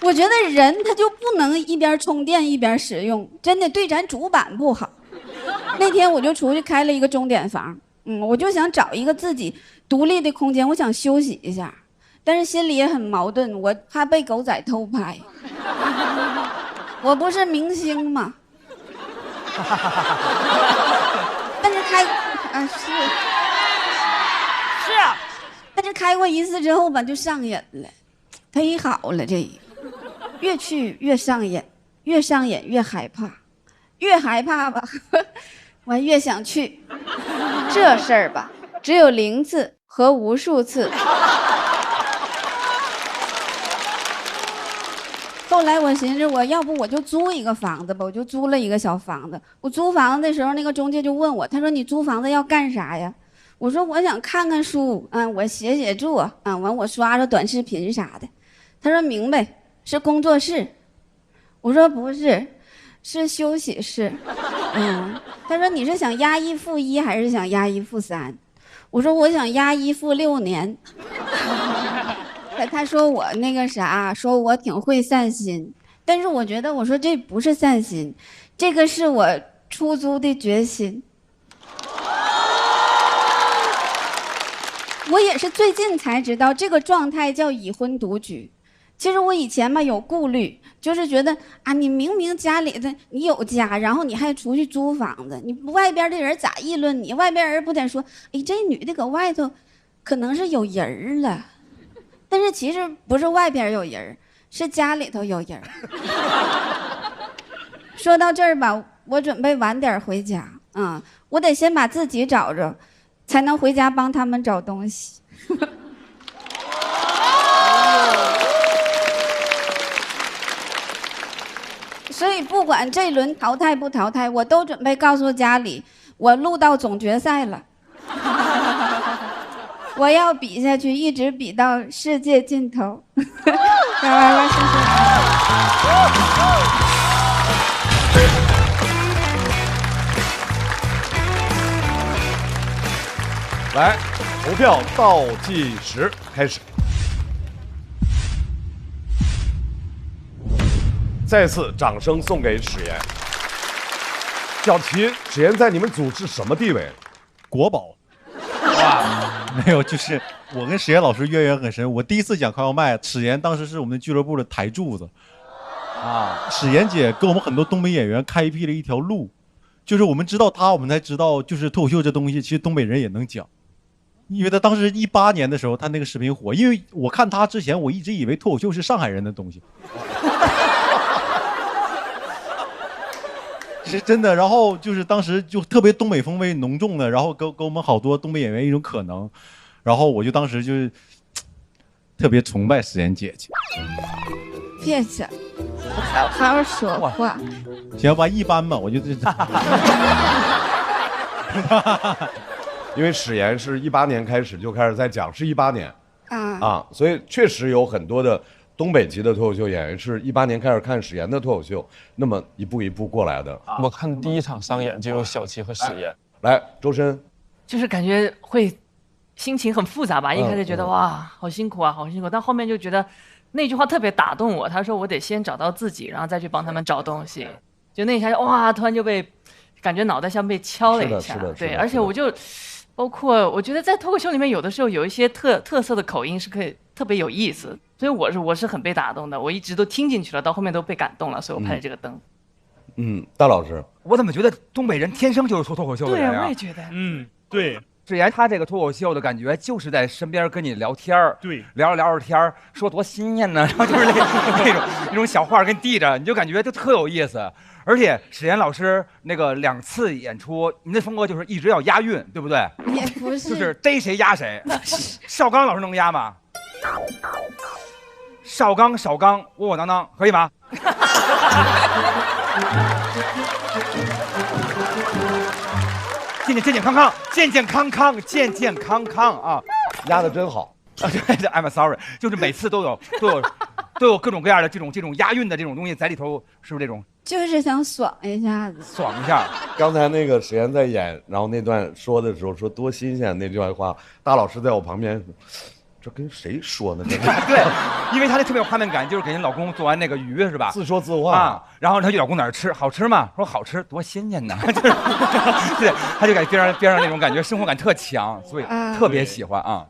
我觉得人他就不能一边充电一边使用，真的对咱主板不好。那天我就出去开了一个钟点房，我就想找一个自己独立的空间，我想休息一下，但是心里也很矛盾，我怕被狗仔偷拍。我不是明星嘛。但是但是开过一次之后吧，就上瘾了，忒好了，这越去越上瘾，越上瘾越害怕，越害怕吧，我越想去。这事儿吧，只有0次和无数次。后来我寻思，我要不我就租一个房子吧，我就租了一个小房子。我租房子的时候，那个中介就问我，他说你租房子要干啥呀？我说我想看看书，我写作，完我刷刷短视频啥的。他说明白，是工作室。我说不是，是休息室。他说你是想押1付1还是想押1付3？我说我想押1付6年。他说我那个啥，说我挺会散心，但是我觉得我说这不是散心，这个是我出租的决心。我也是最近才知道这个状态叫已婚独居。其实我以前嘛有顾虑，就是觉得啊，你明明家里的你有家，然后你还出去租房子，你外边的人咋议论你？外边人不得说，哎，这女的搁外头可能是有人了。但是其实不是外边有人，是家里头有人。说到这儿吧，我准备晚点回家，我得先把自己找着，才能回家帮他们找东西。所以不管这轮淘汰不淘汰，我都准备告诉家里，我录到总决赛了。我要比下去，一直比到世界尽头。讲完了，谢谢。来，投票倒计时开始。再次掌声送给史岩。小齐，史岩在你们组是什么地位？国宝。没有，就是我跟史岩老师渊源很深。我第一次讲康要麦，史岩当时是我们俱乐部的台柱子，史岩姐跟我们很多东北演员开辟了一条路，就是我们知道她，我们才知道就是脱口秀这东西，其实东北人也能讲。因为他当时18年的时候，他那个视频火，因为我看他之前，我一直以为脱口秀是上海人的东西。是真的，然后就是当时就特别东北风味浓重的，然后给我们好多东北演员一种可能，然后我就当时就是特别崇拜史岩姐姐。别讲，好好说话。行吧，一般吧，我就因为史岩是18年开始就开始在讲，是18年所以确实有很多的东北籍的脱口秀演员是18年开始看史岩的脱口秀，那么一步一步过来的。我看第一场商演就有小齐和史岩。来，周深，就是感觉会心情很复杂吧。一开始觉得哇，好辛苦啊，好辛苦，但后面就觉得那句话特别打动我。他说我得先找到自己，然后再去帮他们找东西。就那一下，哇，突然就被感觉脑袋像被敲了一下。对，而且我就包括我觉得在脱口秀里面，有的时候有一些特色的口音是可以特别有意思，所以我是很被打动的，我一直都听进去了，到后面都被感动了，所以我拍了这个灯。大老师，我怎么觉得东北人天生就是说脱口秀的人啊？对，我也觉得。对。志妍他这个脱口秀的感觉就是在身边跟你聊天儿，对，聊着天儿，说多新鲜呢，然后就是那种小话跟递着，你就感觉就特有意思。而且史岩老师那个2次演出，你那风格就是一直要押韵，对不对？也不是，就是逮谁压谁。邵刚老师能压吗？邵刚，窝当当，可以吗？健健康康啊！压得真好啊！对 ，I'm sorry， 就是每次都有各种各样的这种押韵的这种东西在里头，是不是这种？就是想爽一下子，爽一下。刚才那个史岩在演，然后那段说的时候说多新鲜那句话，大老师在我旁边，这跟谁说呢？对，因为他那特别有画面感，就是给人老公做完那个鱼是吧？自说自话啊，然后他就老公哪儿吃好吃吗？说好吃，多新鲜呢！就是对，他就感觉边上那种感觉，生活感特强，所以特别喜欢啊。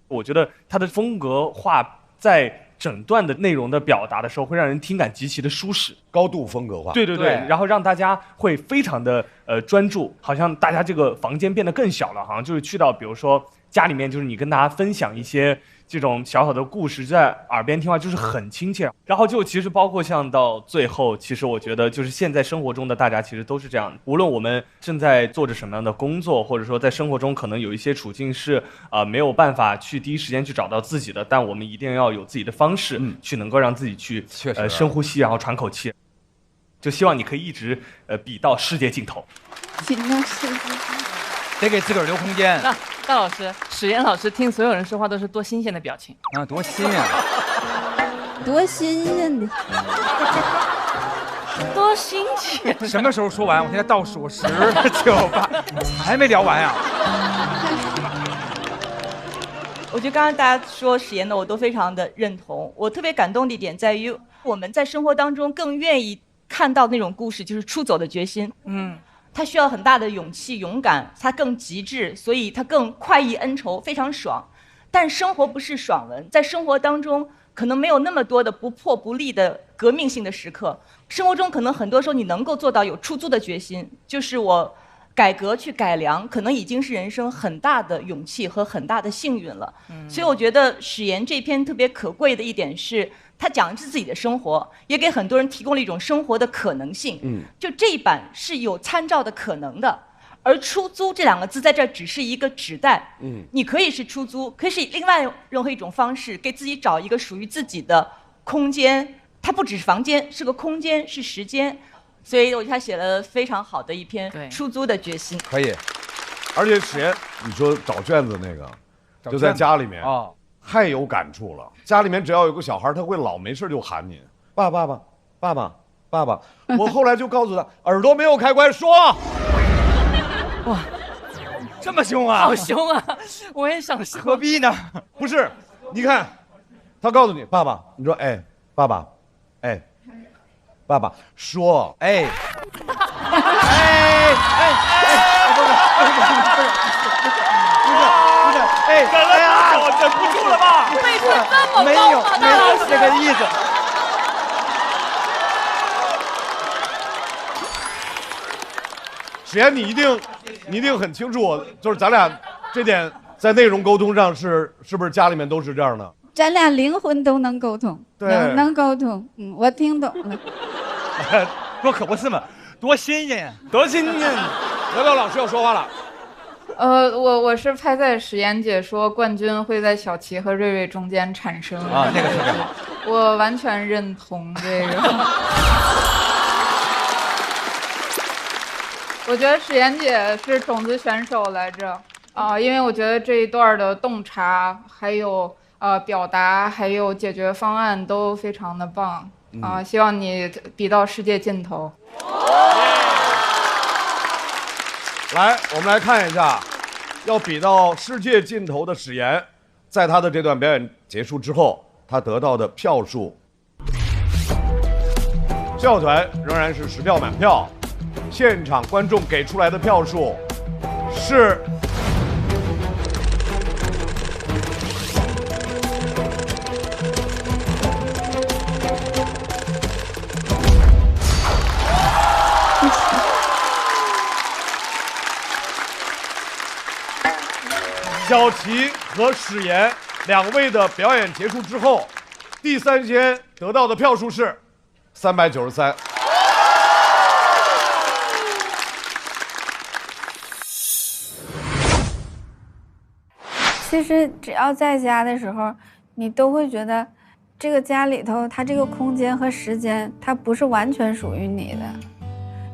我觉得他的风格化在整段的内容的表达的时候，会让人听感极其的舒适，高度风格化。对，然后让大家会非常的专注，好像大家这个房间变得更小了，好像就是去到比如说家里面，就是你跟大家分享一些这种小小的故事，在耳边听话就是很亲切。然后就其实包括像到最后，其实我觉得就是现在生活中的大家其实都是这样，无论我们正在做着什么样的工作，或者说在生活中可能有一些处境是没有办法去第一时间去找到自己的，但我们一定要有自己的方式去能够让自己去深呼吸，然后喘口气。就希望你可以一直比到世界尽头。比到世界尽头。得给自个儿留空间。那大老师，史岩老师听所有人说话都是多新鲜的表情啊，多新鲜，多新鲜的，多新鲜。什么时候说完？我现在倒数10、9、8，还没聊完呀。我觉得刚刚大家说史岩的，我都非常的认同。我特别感动的一点在于，我们在生活当中更愿意看到那种故事，就是出走的决心。他需要很大的勇气、勇敢，他更极致，所以他更快意恩仇，非常爽。但生活不是爽文，在生活当中可能没有那么多的不破不立的革命性的时刻。生活中可能很多时候你能够做到有出租的决心，就是我改革去改良，可能已经是人生很大的勇气和很大的幸运了。所以我觉得史岩这篇特别可贵的一点是，他讲的是自己的生活，也给很多人提供了一种生活的可能性。就这一版是有参照的可能的，而出租这2个字在这只是一个指代。你可以是出租，可以是另外任何一种方式，给自己找一个属于自己的空间。它不只是房间，是个空间，是时间。所以我觉得他写了非常好的一篇出租的决心。可以，而且史岩，你说找卷子那个，就在家里面啊。太有感触了，家里面只要有个小孩，他会老没事就喊你爸爸爸爸爸爸爸。我后来就告诉他，耳朵没有开关，说。哇，这么凶啊！好凶啊！我也想说，何必呢？不是，你看，他告诉你爸爸，你说哎，爸爸，哎，爸爸说，哎，哎，哎呀，我忍不住了吧？辈分这么高吗？大老师，这个意思。史岩，你一定很清楚，我就是咱俩这点在内容沟通上是不是家里面都是这样的？咱俩灵魂都能沟通，能沟通。我听懂了。说可不是嘛，多新鲜呀，多新鲜！刘刘老师要说话了。我是拍在史岩姐说冠军会在小齐和瑞瑞中间产生啊，那个特别好，我完全认同这个。我觉得史岩姐是种子选手来着啊，因为我觉得这一段的洞察还有表达还有解决方案都非常的棒啊，希望你比到世界尽头。来，我们来看一下，要比到世界尽头的史岩，在他的这段表演结束之后，他得到的票数，校团仍然是10票满票，现场观众给出来的票数是小齐和史岩2位的表演结束之后，第3间得到的票数是393。其实只要在家的时候，你都会觉得这个家里头，它这个空间和时间，它不是完全属于你的。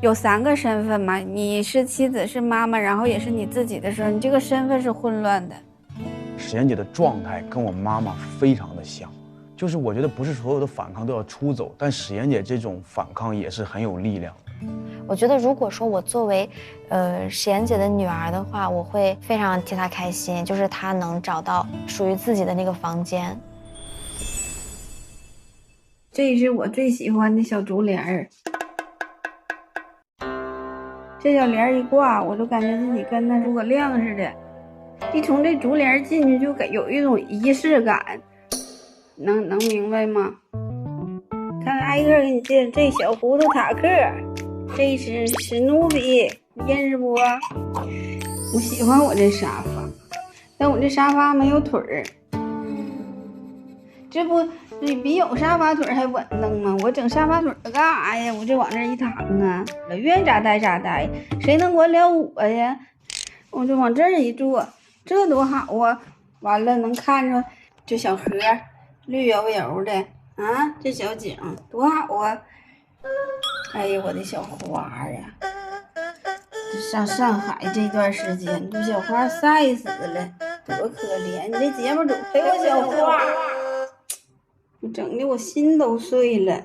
有3个身份嘛，你是妻子，是妈妈，然后也是你自己的时候，你这个身份是混乱的。史岩姐的状态跟我妈妈非常的像，就是我觉得不是所有的反抗都要出走，但史岩姐这种反抗也是很有力量的。我觉得如果说我作为史岩姐的女儿的话，我会非常替她开心，就是她能找到属于自己的那个房间。这是我最喜欢的小竹帘儿，这小帘儿一挂，我就感觉自己跟那诸葛亮似的，一从这竹帘进去就有一种仪式感，能明白吗？看挨个给你介绍，这小糊涂塔克，这是史努比，你认识不？我喜欢我这沙发，但我这沙发没有腿儿，这不比有沙发腿还稳当吗？我整沙发腿干啥呀？我这往这一躺啊，愿意咋待咋待，谁能管了我呀？我就往这儿一坐，这多好啊！完了能看着这小河绿油油的啊，这小景多好啊！哎呀，我的小花啊！上海这段时间，这小花晒死了，多可怜！你这节目怎么陪我小花？我整的我心都碎了。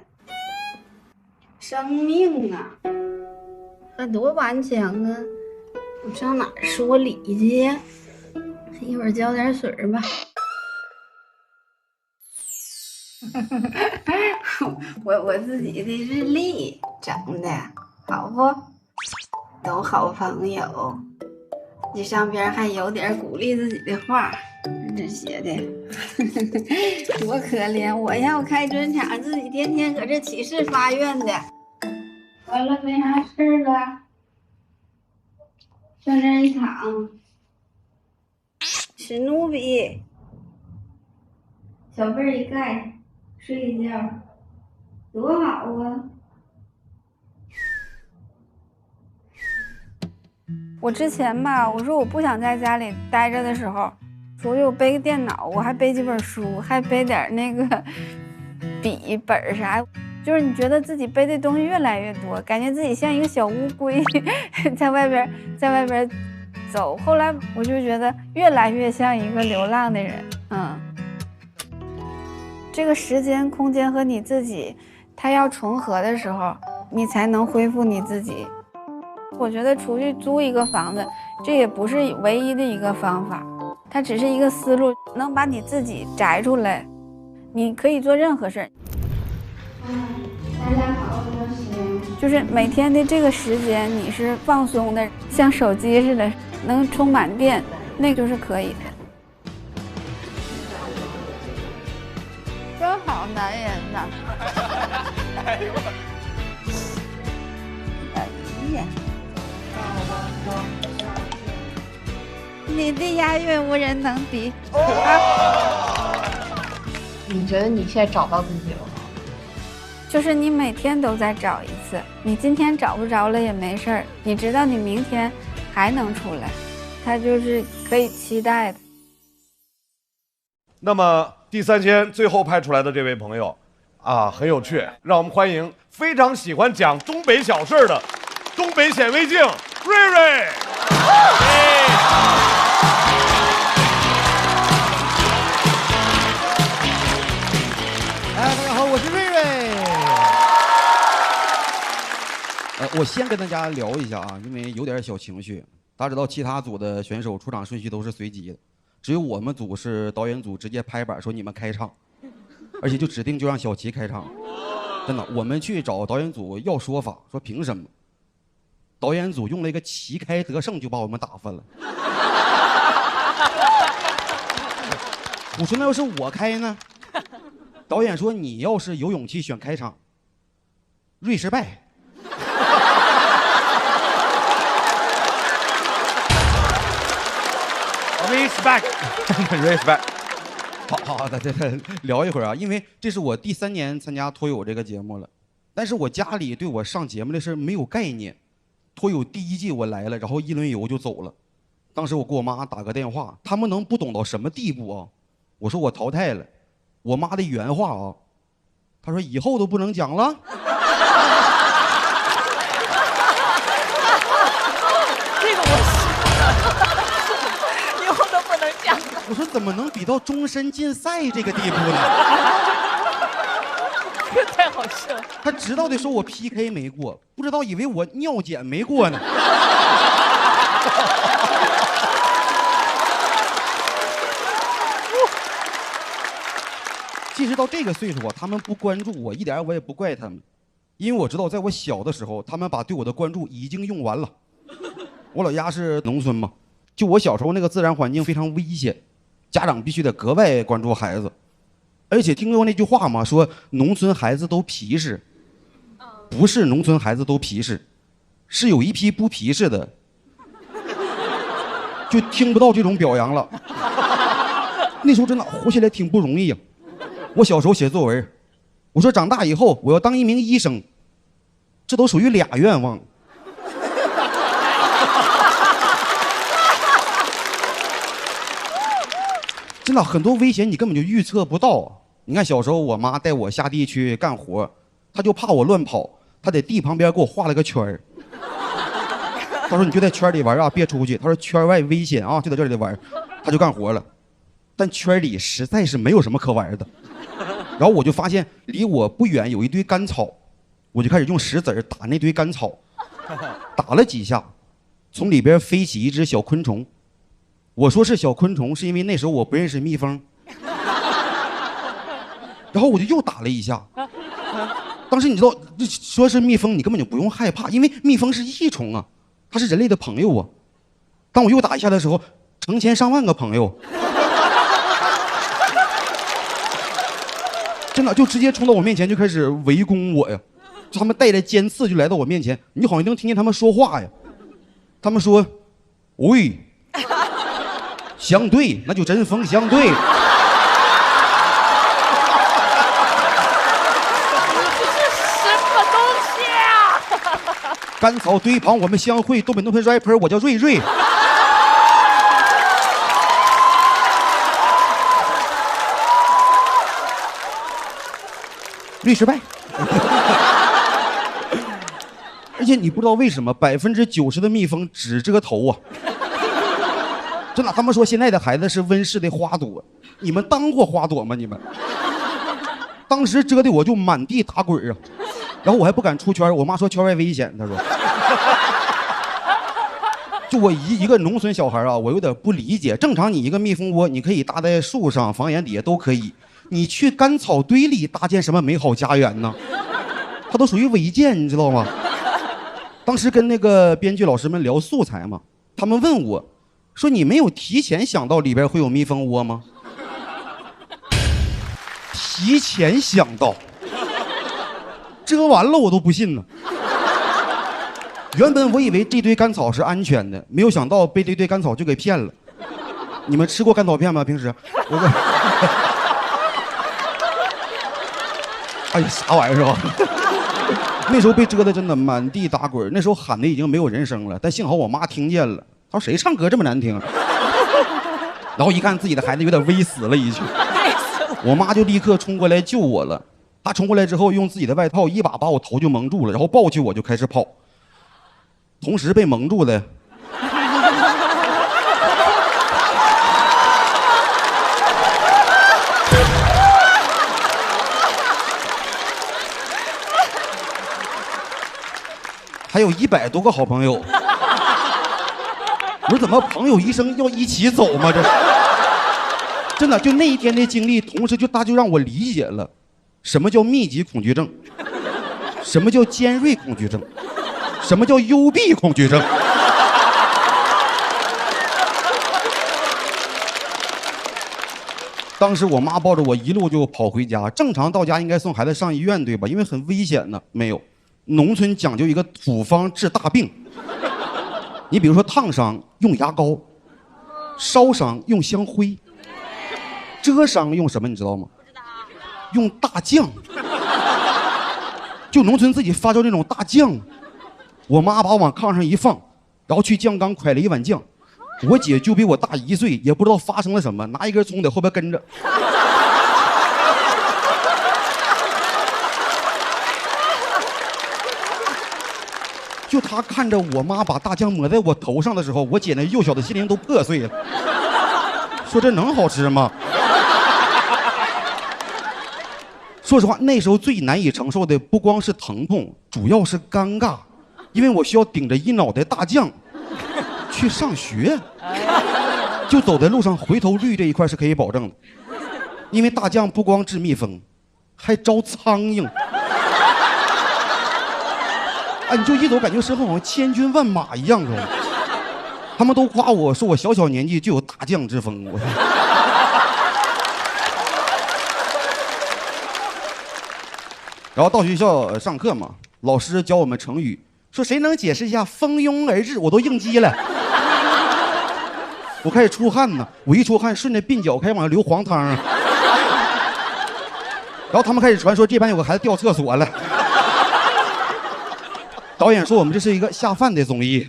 生命啊，还多顽强啊！我上哪儿说理去呀？一会儿浇点水吧。我自己的日历整的好不？都好朋友，这上边还有点鼓励自己的话，这写的多可怜！我要开专场，自己天天搁这起誓发愿的，完了没啥事了，上这一躺，史努比，小被儿一盖，睡一觉，多好啊！我之前吧，我说我不想在家里待着的时候，所以我背个电脑，我还背几本书，还背点那个笔本啥，就是你觉得自己背的东西越来越多，感觉自己像一个小乌龟在外边走。后来我就觉得越来越像一个流浪的人。这个时间空间和你自己它要重合的时候，你才能恢复你自己。我觉得出去租一个房子，这也不是唯一的一个方法，它只是一个思路，能把你自己摘出来，你可以做任何事儿。大家好，我是就是每天的这个时间你是放松的，像手机似的能充满电，那就是可以的。真好男人呐！哎呀！你的押韵无人能敌。你觉得你现在找到自己了吗？就是你每天都在找一次，你今天找不着了也没事儿，你知道你明天还能出来，它就是可以期待的。那么第3间最后派出来的这位朋友啊，很有趣，让我们欢迎非常喜欢讲东北小事的东北显微镜瑞瑞。大家好，我是瑞瑞。我先跟大家聊一下啊，因为有点小情绪。大家知道其他组的选手出场顺序都是随机的，只有我们组是导演组直接拍板说你们开场，而且就指定就让小齐开场。真的，我们去找导演组要说法，说凭什么？导演组用了一个旗开得胜就把我们打翻了。我说那要是我开呢？导演说你要是有勇气选开场，瑞士败。respect。好的，聊一会儿啊，因为这是我第3年参加脱友这个节目了，但是我家里对我上节目的事没有概念。脱友第1季我来了，然后1轮游就走了。当时我给我妈打个电话，他们能不懂到什么地步啊？我说我淘汰了，我妈的原话啊，她说以后都不能讲了。这个以后都不能讲了。我说怎么能比到终身禁赛这个地步呢？这太好笑了。他知道的说我 PK 没过，不知道以为我尿检没过呢。其实到这个岁数啊，他们不关注我，一点我也不怪他们，因为我知道在我小的时候，他们把对我的关注已经用完了。我老家是农村嘛，就我小时候那个自然环境非常危险，家长必须得格外关注孩子。而且听过那句话吗？说农村孩子都皮实，不是农村孩子都皮实，是有一批不皮实的，就听不到这种表扬了。那时候真的活起来挺不容易呀。我小时候写作文，我说长大以后我要当一名医生，这都属于俩愿望。真的很多危险你根本就预测不到。你看小时候我妈带我下地去干活，她就怕我乱跑，她在地旁边给我画了个圈儿。她说你就在圈里玩啊，别出去。她说圈外危险啊，就在这里玩。她就干活了，但圈里实在是没有什么可玩的。然后我就发现离我不远有一堆干草，我就开始用石子打那堆干草，打了几下，从里边飞起一只小昆虫。我说是小昆虫，是因为那时候我不认识蜜蜂。然后我就又打了一下。当时你知道，说是蜜蜂，你根本就不用害怕，因为蜜蜂是益虫啊，它是人类的朋友啊。当我又打一下的时候，成千上万个朋友，真的就直接冲到我面前，就开始围攻我呀。他们带着尖刺就来到我面前，你好像能听见他们说话呀。他们说：“喂。”相对，那就针锋相对。这是什么东西啊？甘草堆旁我们相会，东北农村 rapper 我叫瑞瑞。瑞士败。而且你不知道为什么90%的蜜蜂只这个头啊。真的，他们说现在的孩子是温室的花朵，你们当过花朵吗？你们当时蛰的我就满地打滚啊，然后我还不敢出圈，我妈说圈外危险，她说。就我一个农村小孩啊，我有点不理解，正常你一个蜜蜂窝你可以搭在树上、房檐底下都可以，你去干草堆里搭建什么美好家园呢？它都属于违建，你知道吗？当时跟那个编剧老师们聊素材嘛，他们问我。说你没有提前想到里边会有蜜蜂窝吗？提前想到，蛰完了我都不信呢。原本我以为这堆干草是安全的，没有想到被这堆干草就给骗了。你们吃过干草片吗？平时？哎呀，啥玩意儿是吧？那时候被蛰的真的满地打滚，那时候喊的已经没有人声了，但幸好我妈听见了。他说谁唱歌这么难听？然后一看自己的孩子有点微死了一句，我妈就立刻冲过来救我了。她冲过来之后，用自己的外套一把把我头就蒙住了，然后抱起我就开始跑。同时被蒙住的还有100多个好朋友。我说怎么朋友一生要一起走吗？这是真的，就那一天的经历，同时他就让我理解了什么叫密集恐惧症，什么叫尖锐恐惧症，什么叫幽闭恐惧症。当时我妈抱着我一路就跑回家，正常到家应该送孩子上医院对吧？因为很危险呢。没有，农村讲究一个土方治大病。你比如说烫伤用牙膏，烧伤用香灰，蛰伤用什么你知道吗？用大酱。就农村自己发酵那种大酱。我妈把我往炕上一放，然后去酱缸蒯了一碗酱。我姐就比我大1岁，也不知道发生了什么，拿一根葱在后边跟着。就她看着我妈把大酱抹在我头上的时候，我姐那幼小的心灵都破碎了，说这能好吃吗？说实话，那时候最难以承受的不光是疼痛，主要是尴尬，因为我需要顶着一脑袋大酱去上学，就走在路上回头率这一块是可以保证的，因为大酱不光治蜜蜂，还招苍蝇。啊，你就一走感觉身后好像千军万马一样，知道吗？他们都夸我说我小小年纪就有大将之风，我。然后到学校上课嘛，老师教我们成语，说谁能解释一下蜂拥而至，我都应激了。我开始出汗呢，我一出汗，顺着鬓角开始往下流黄汤啊。然后他们开始传说这班有个孩子掉厕所了。导演说我们这是一个下饭的综艺。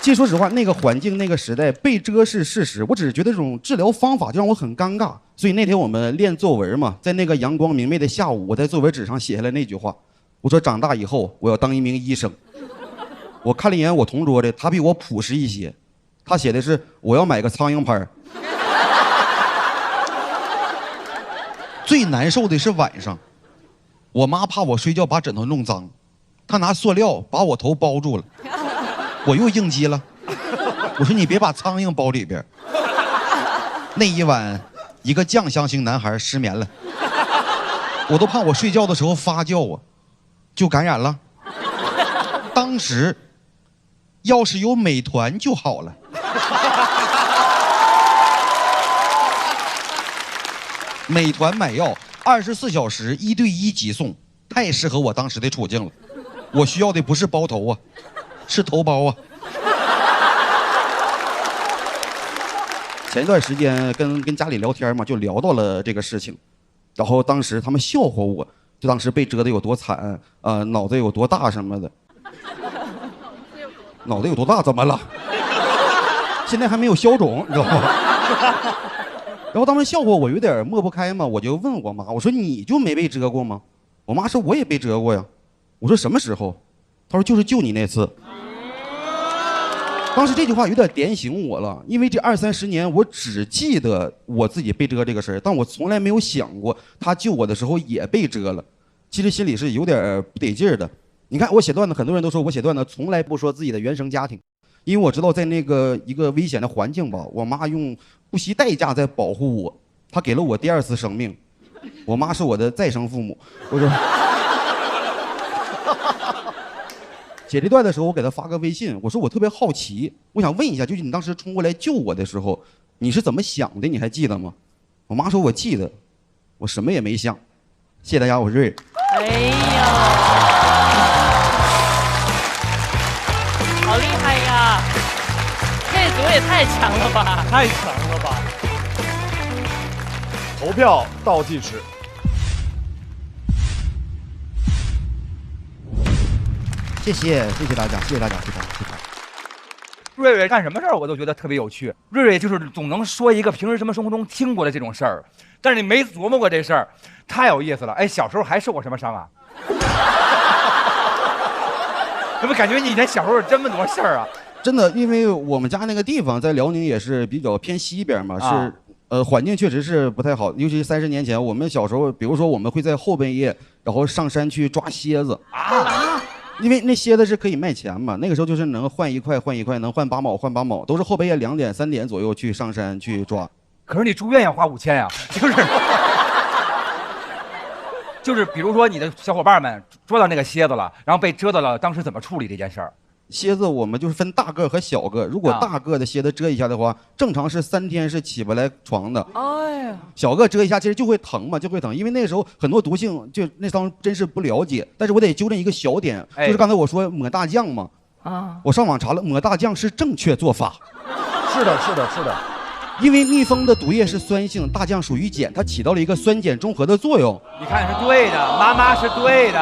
其实说实话，那个环境、那个时代，被蛰是事实。我只是觉得这种治疗方法就让我很尴尬。所以那天我们练作文嘛，在那个阳光明媚的下午，我在作文纸上写下来那句话。我说长大以后我要当一名医生。我看了一眼我同桌的，他比我朴实一些，他写的是我要买个苍蝇拍。最难受的是晚上，我妈怕我睡觉把枕头弄脏，她拿塑料把我头包住了，我又应激了，我说你别把苍蝇包里边。那一晚，一个酱香型男孩失眠了，我都怕我睡觉的时候发酵啊，就感染了。当时，要是有美团就好了。美团买药24小时1对1急送，太适合我当时的处境了。我需要的不是包头啊，是头包啊。前一段时间跟家里聊天嘛，就聊到了这个事情，然后当时他们笑话我，就当时被蛰得有多惨，脑袋有多大什么的。脑袋有多大怎么了？现在还没有消肿，你知道吗？然后他们笑话我有点抹不开嘛，我就问我妈，我说你就没被蛰过吗？我妈说我也被蛰过呀。我说什么时候？她说就是救你那次。当时这句话有点点醒我了，因为这20-30年我只记得我自己被蛰这个事儿，但我从来没有想过他救我的时候也被蛰了。其实心里是有点不得劲儿的。你看我写段子，很多人都说我写段子从来不说自己的原生家庭，因为我知道在那个一个危险的环境吧，我妈用不惜代价在保护我，她给了我第2次生命。我妈是我的再生父母。我说写这段的时候，我给她发个微信，我说我特别好奇，我想问一下，就是你当时冲过来救我的时候，你是怎么想的？你还记得吗？我妈说我记得，我什么也没想。谢谢大家，我是瑞。哎呦，好厉害呀！这组也太强了吧！太强了吧！投票倒计时。谢谢大家，谢谢大家，谢谢大家。瑞瑞干什么事儿我都觉得特别有趣。瑞瑞就是总能说一个平时什么生活中听过的这种事儿，但是你没琢磨过这事儿，太有意思了。哎，小时候还受过什么伤啊？怎么感觉你以前小时候有这么多事儿啊？真的，因为我们家那个地方在辽宁也是比较偏西边嘛，是环境确实是不太好，尤其是30年前，我们小时候，比如说我们会在后半夜，然后上山去抓蝎子啊，因为那蝎子是可以卖钱嘛，那个时候就是能换1块换1块，能换8毛换8毛，都是后半夜2点3点左右去上山去抓。可是你住院要花5000呀，就是比如说你的小伙伴们捉到那个蝎子了，然后被蛰到了，当时怎么处理这件事儿？蝎子我们就是分大个和小个，如果大个的蝎子蛰一下的话，正常是3天是起不来床的。哎呀，小个蛰一下其实就会疼嘛，就会疼，因为那个时候很多毒性就那当真是不了解。但是我得纠正一个小点，就是刚才我说抹大酱嘛，我上网查了，抹大酱是正确做法。是的，是的，是的。因为蜜蜂的毒液是酸性，大酱属于碱，它起到了一个酸碱中和的作用。你看是对的，妈妈是对的。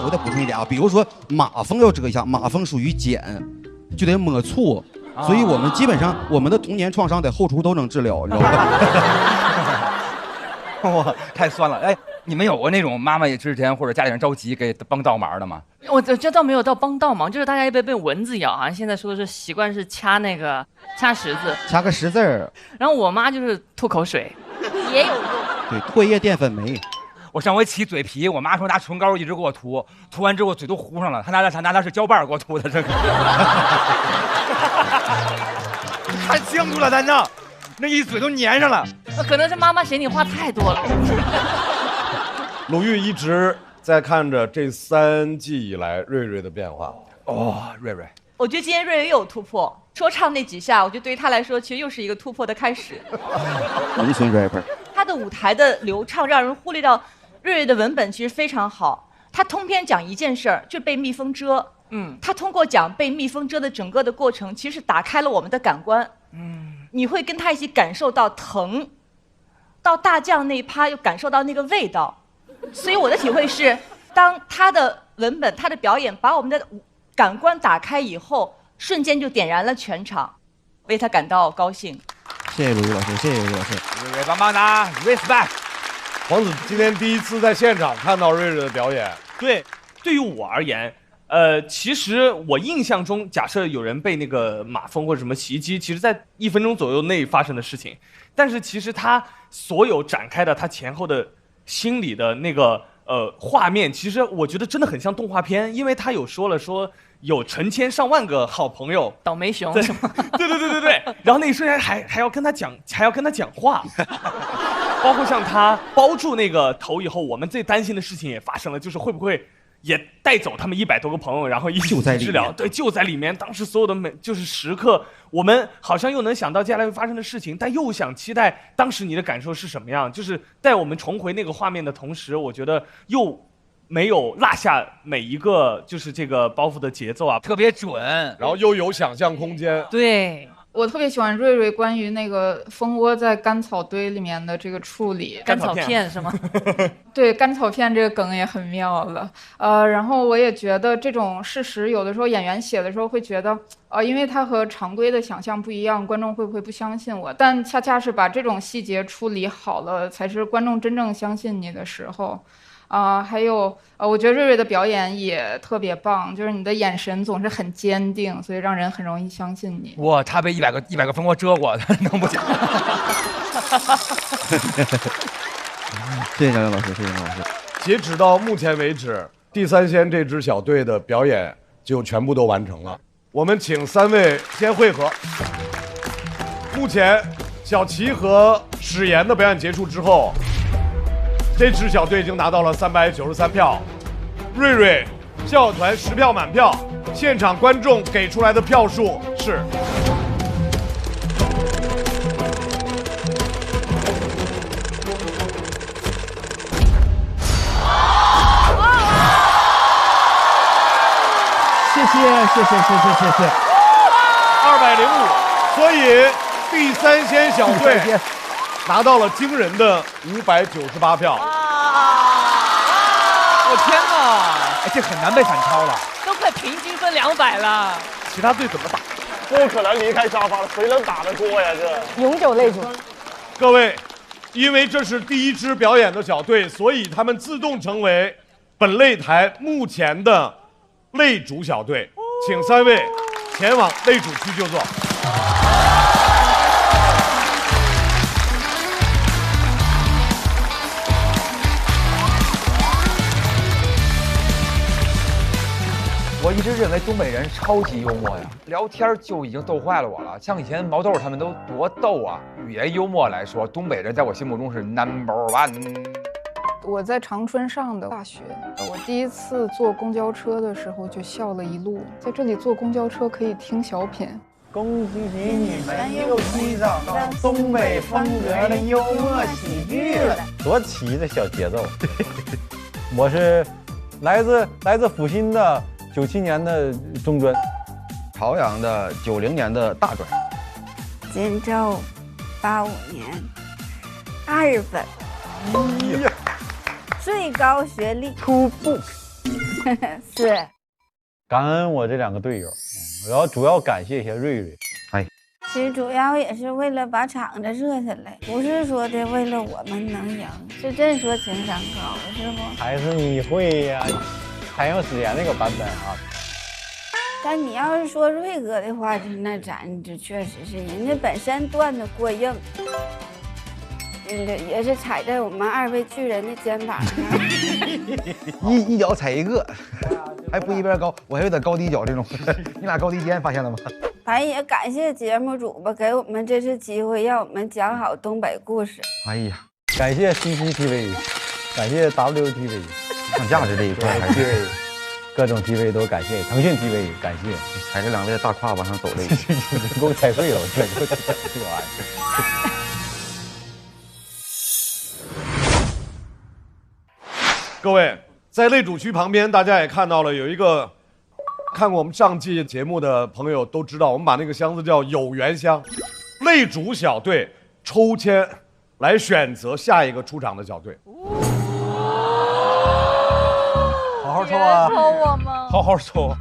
我再补充一点啊，比如说马蜂要蛰一下，马蜂属于碱，就得抹醋，所以我们基本上我们的童年创伤在后厨都能治疗，你知道吗？哇，太酸了！哎，你们有过那种妈妈之前或者家里人着急给帮倒忙的吗？我这倒没有到帮倒忙，就是大家被蚊子咬，好像现在说的是习惯是掐十字，掐个10字儿。然后我妈就是吐口水，也有用。对，唾液淀粉酶。我上回起嘴皮，我妈说拿唇膏一直给我涂，涂完之后嘴都糊上了，她拿的是胶瓣给我涂的这个。太清楚了，咱这那一嘴都粘上了。那可能是妈妈嫌你话太多了。鲁豫一直在看着这3季以来瑞瑞的变化。哦，瑞瑞，我觉得今天瑞瑞又有突破，说唱那几下，我觉得对于他来说，其实又是一个突破的开始。农村 rapper， 他的舞台的流畅让人忽略到瑞瑞的文本其实非常好。他通篇讲一件事儿，就被蜜蜂蛰。他通过讲被蜜蜂蛰的整个的过程，其实打开了我们的感官。你会跟他一起感受到疼，到大酱那一趴又感受到那个味道。所以我的体会是，当他的文本、他的表演把我们的感官打开以后，瞬间就点燃了全场，为他感到高兴。谢谢鲁豫老师，谢谢鲁豫老师。瑞瑞棒棒哒 ，respect。黄子今天第一次在现场看到瑞瑞的表演。对于我而言，其实我印象中，假设有人被那个马蜂或者什么袭击，其实在1分钟左右内发生的事情，但是其实他所有展开的他前后的心理的那个画面，其实我觉得真的很像动画片，因为他有说有成千上万个好朋友，倒霉熊，对，然后那一瞬间还要跟他讲话，包括像他包住那个头以后，我们最担心的事情也发生了，就是会不会也带走他们100多个朋友，然后一起治疗。对，就在里面。当时所有的就是时刻，我们好像又能想到接下来会发生的事情，但又想期待当时你的感受是什么样。就是带我们重回那个画面的同时，我觉得又没有落下每一个就是这个包袱的节奏啊，特别准，然后又有想象空间。对。我特别喜欢瑞瑞关于那个蜂窝在干草堆里面的这个处理，干草片是吗？对，干草片这个梗也很妙了。然后我也觉得这种事实，有的时候演员写的时候会觉得，因为它和常规的想象不一样，观众会不会不相信我？但恰恰是把这种细节处理好了，才是观众真正相信你的时候。还有我觉得瑞瑞的表演也特别棒，就是你的眼神总是很坚定，所以让人很容易相信你。哇，他被100个蜂窝蛰过，他能不讲？谢谢小杨老师，谢谢杨老师。截止到目前为止，地三鲜这支小队的表演就全部都完成了。我们请3位先会合。目前小齐和史岩的表演结束之后，这支小队已经拿到了393票，瑞瑞笑傲团10票满票，现场观众给出来的票数是谢205，所以地三鲜小队拿到了惊人的598票。我天哪！这很难被反超了，都快平均分200了。其他队怎么打？不可能离开沙发了，谁能打得过呀？这永久擂主。各位，因为这是第一支表演的小队，所以他们自动成为本擂台目前的擂主小队，请3位前往擂主区就坐。直认为东北人超级幽默呀，聊天就已经逗坏了我了。像以前毛豆他们都多逗啊！语言幽默来说，东北人在我心目中是 No.1。我在长春上的大学，我第一次坐公交车的时候就笑了一路。在这里坐公交车可以听小品。恭喜你们又欣赏到东北风格的幽默喜剧了，多奇的小节奏。我是来自阜新的97年的中专，朝阳的90年的大专，锦州85年2本，最高学历初步。是。感恩我这2个队友，我要主要感谢一下瑞瑞。其实主要也是为了把场子热下来，不是说的为了我们能赢，是真说情商高，是不？还是你会呀、还有史岩那个版本啊。但你要是说瑞哥的话，那咱这确实是人家本身段子过硬，也是踩在我们2位巨人的肩膀上，一脚踩一个，还不一边高，我还有点高低脚这种，你俩高低肩发现了吗？反正也感谢节目组吧，给我们这次机会，让我们讲好东北故事。哎呀，感谢 CCTV， 感谢 WTV， 上价值这一块还是 TV， 各种 TV 都感谢，腾讯 TV 感谢，踩着2位的大胯往上走这个，给我踩碎了，我这玩意儿。各位在类主区旁边，大家也看到了有一个。看过我们上季节目的朋友都知道，我们把那个箱子叫有缘箱，类主小队抽签来选择下一个出场的小队。好好抽啊！抽我吗？好好抽。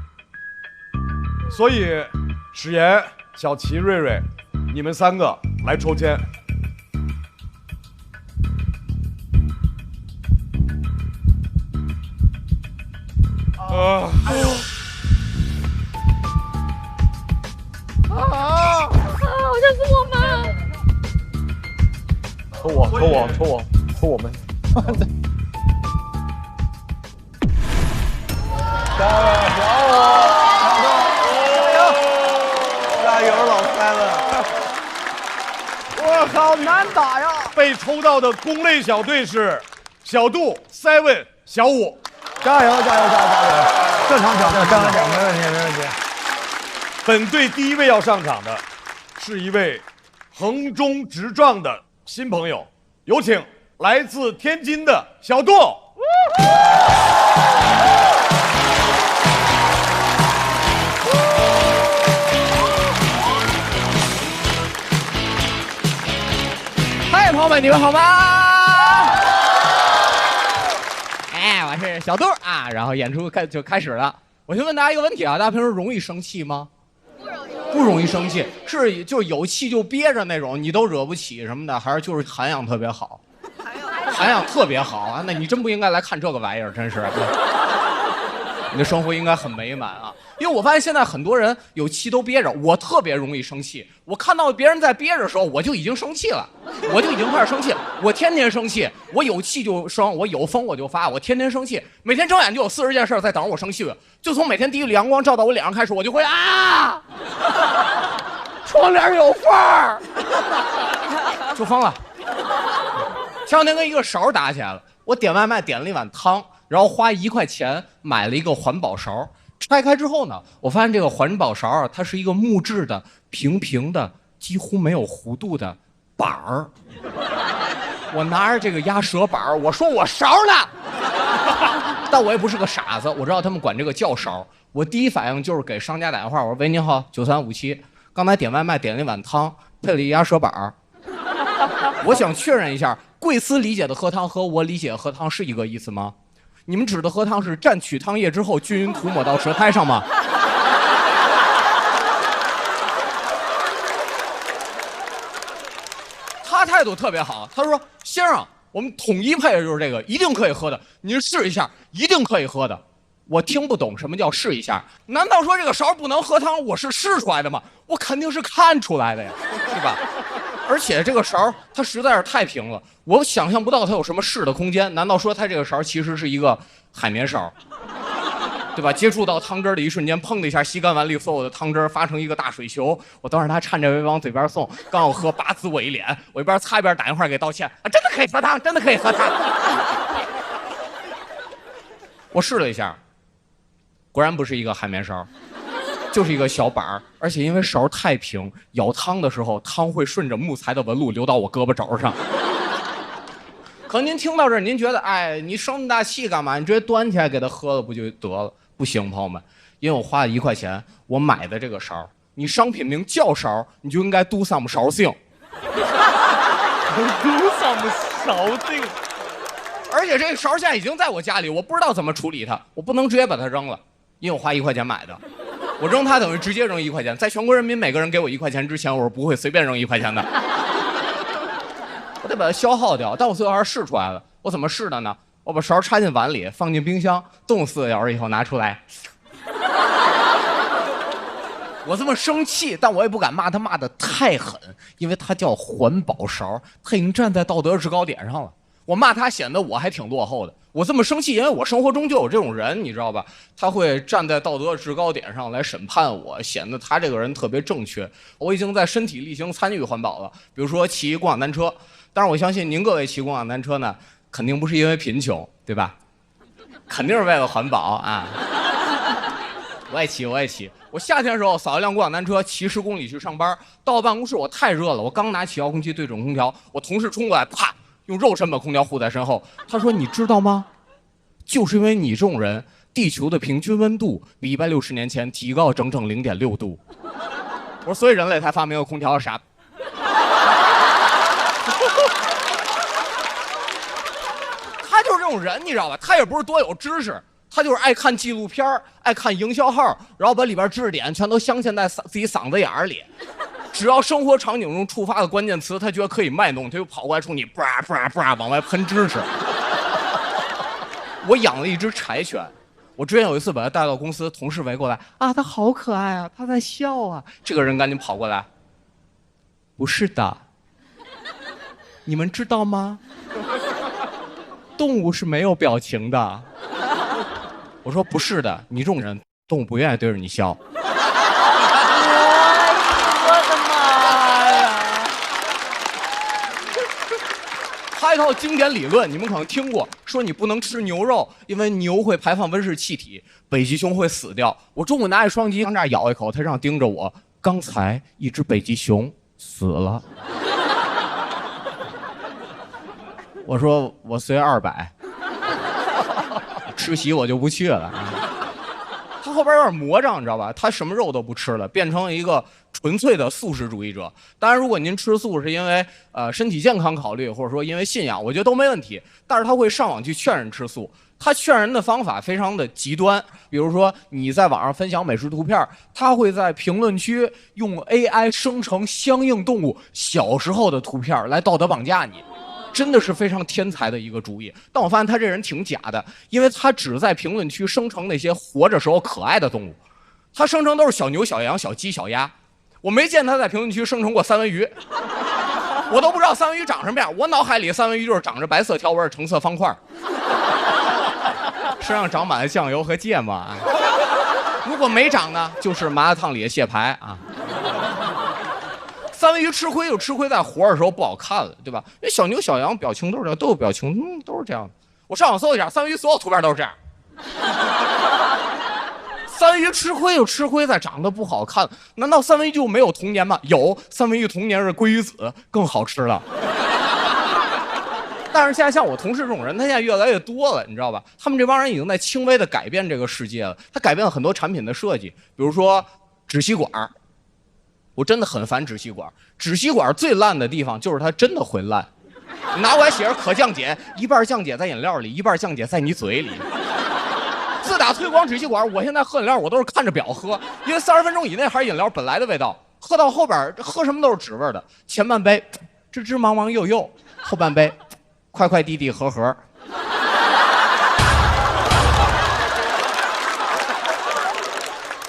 所以，史岩、小齐、瑞瑞，你们3个来抽签。好像是我们。抽我们。加油，老三了！我好难打呀！被抽到的公类小队是小杜、Seven、小五。加油！正常挑战，没问题。本队第一位要上场的是一位横冲直撞的新朋友，有请来自天津的小杜。嗨，朋友们，你们好吗？哎，我是小杜啊，然后演出就开始了。我先问大家一个问题啊，大家平时容易生气吗？不容易生气，是就是有气就憋着那种，你都惹不起什么的，还是就是涵养特别好？涵养特别好啊，那你真不应该来看这个玩意儿，真是。你的生活应该很美满啊，因为我发现现在很多人有气都憋着，我特别容易生气。我看到别人在憋着的时候，我就已经生气了，我就已经开始生气了。我天天生气，我有气就生，我有风我就发，我天天生气，每天睁眼就有40件事在等着我生气。就从每天第一缕阳光照到我脸上开始，我就会啊，窗帘有缝儿，就疯了。前两天跟一个勺打起来了，我点外卖点了一碗汤，然后花1块钱买了一个环保勺。拆开之后呢，我发现这个环保勺啊，它是一个木质的、平平的、几乎没有弧度的板儿。我拿着这个压舌板儿，我说我勺呢，但我也不是个傻子，我知道他们管这个叫勺。我第一反应就是给商家打电话，我说喂，您好，9357，刚才点外卖点了一碗汤，配了一压舌板儿。我想确认一下，贵司理解的喝汤和我理解的喝汤是一个意思吗？你们指的喝汤是蘸取汤液之后均匀涂抹到舌苔上吗？他态度特别好，他说：“先生，我们统一配的就是这个，一定可以喝的，您试一下，一定可以喝的。”我听不懂什么叫试一下，难道说这个勺不能喝汤？我是试出来的吗？我肯定是看出来的呀，是吧？而且这个勺它实在是太平了，我想象不到它有什么试的空间。难道说它这个勺其实是一个海绵勺？对吧？接触到汤汁的一瞬间，砰的一下吸干碗里所有的汤汁，发成一个大水球。我当时他颤颤巍巍往嘴边送，刚要喝，叭呲我一脸，我一边擦一边打电话给道歉啊，真的可以喝汤，真的可以喝汤。我试了一下，果然不是一个海绵勺，就是一个小板儿，而且因为勺太平，舀汤的时候汤会顺着木材的纹路流到我胳膊肘上。可能您听到这儿，您觉得，哎，你生那么大气干嘛？你直接端起来给他喝了不就得了？不行，朋友们，因为我花了1块钱，我买的这个勺，你商品名叫勺，你就应该 do some 勺性。do some 勺性。而且这个勺现在已经在我家里，我不知道怎么处理它，我不能直接把它扔了，因为我花1块钱买的，我扔它等于直接扔1块钱。在全国人民每个人给我1块钱之前，我是不会随便扔1块钱的。我得把它消耗掉，但我最后还是试出来了。我怎么试的呢？我把勺插进碗里，放进冰箱，冻4个小时以后拿出来。我这么生气，但我也不敢骂他骂得太狠，因为他叫环保勺，他已经站在道德制高点上了。我骂他显得我还挺落后的。我这么生气，因为我生活中就有这种人，你知道吧？他会站在道德制高点上来审判我，显得他这个人特别正确。我已经在身体力行参与环保了，比如说骑共享单车。但是我相信您各位骑共享单车呢，肯定不是因为贫穷，对吧？肯定是为了环保啊！我也骑。我夏天的时候扫一辆共享单车，骑10公里去上班。到办公室我太热了，我刚拿起遥控器对准空调，我同事冲过来，啪，用肉身把空调护在身后。他说：“你知道吗？就是因为你这种人，地球的平均温度比160年前提高整整0.6度。”我说：“所以人类才发明了空调啥？”他就是这种人，你知道吧？他也不是多有知识，他就是爱看纪录片，爱看营销号，然后把里边知识点全都镶嵌在自己嗓子眼里。只要生活场景中触发的关键词，他觉得可以卖弄，他就跑过来冲你叭叭叭往外喷知识。我养了一只柴犬，我之前有一次把它带到公司，同事围过来啊，它好可爱啊，它在笑啊。这个人赶紧跑过来，不是的，你们知道吗？动物是没有表情的。我说不是的，你这种人，动物不愿意对着你笑。还有一套经典理论，你们可能听过，说你不能吃牛肉，因为牛会排放温室气体，北极熊会死掉。我中午拿着双击往这儿咬一口，它这样盯着我。刚才一只北极熊死了。我说我随200，吃席我就不去了。他后边有点魔障，你知道吧？他什么肉都不吃了，变成一个纯粹的素食主义者。当然，如果您吃素是因为身体健康考虑，或者说因为信仰，我觉得都没问题。但是他会上网去劝人吃素，他劝人的方法非常的极端。比如说你在网上分享美食图片，他会在评论区用 AI 生成相应动物小时候的图片来道德绑架你。真的是非常天才的一个主意，但我发现他这人挺假的，因为他只在评论区生成那些活着时候可爱的动物，他生成都是小牛、小羊、小鸡、小鸭，我没见他在评论区生成过三文鱼，我都不知道三文鱼长什么样，我脑海里三文鱼就是长着白色条纹、橙色方块，身上长满了酱油和芥末啊，如果没长呢，就是麻辣烫里的蟹排啊。三文鱼吃亏就吃亏在活着的时候不好看了，对吧？因为小牛、小羊表情都是这样，都有表情，都是这样的。我上网搜一下，三文鱼所有图片都是这样。三文鱼吃亏就吃亏在长得不好看，难道三文鱼就没有童年吗？有，三文鱼童年是鲑鱼子，更好吃了。但是现在像我同事这种人，他现在越来越多了，你知道吧？他们这帮人已经在轻微的改变这个世界了。他改变了很多产品的设计，比如说纸吸管。我真的很烦纸吸管，纸吸管最烂的地方就是它真的会烂。你拿过来写着可降解，一半降解在饮料里，一半降解在你嘴里。自打推广纸吸管，我现在喝饮料我都是看着表喝，因为30分钟以内还是饮料本来的味道，喝到后边喝什么都是纸味的。前半杯芝芝忙忙幼幼，后半杯快快滴滴和和。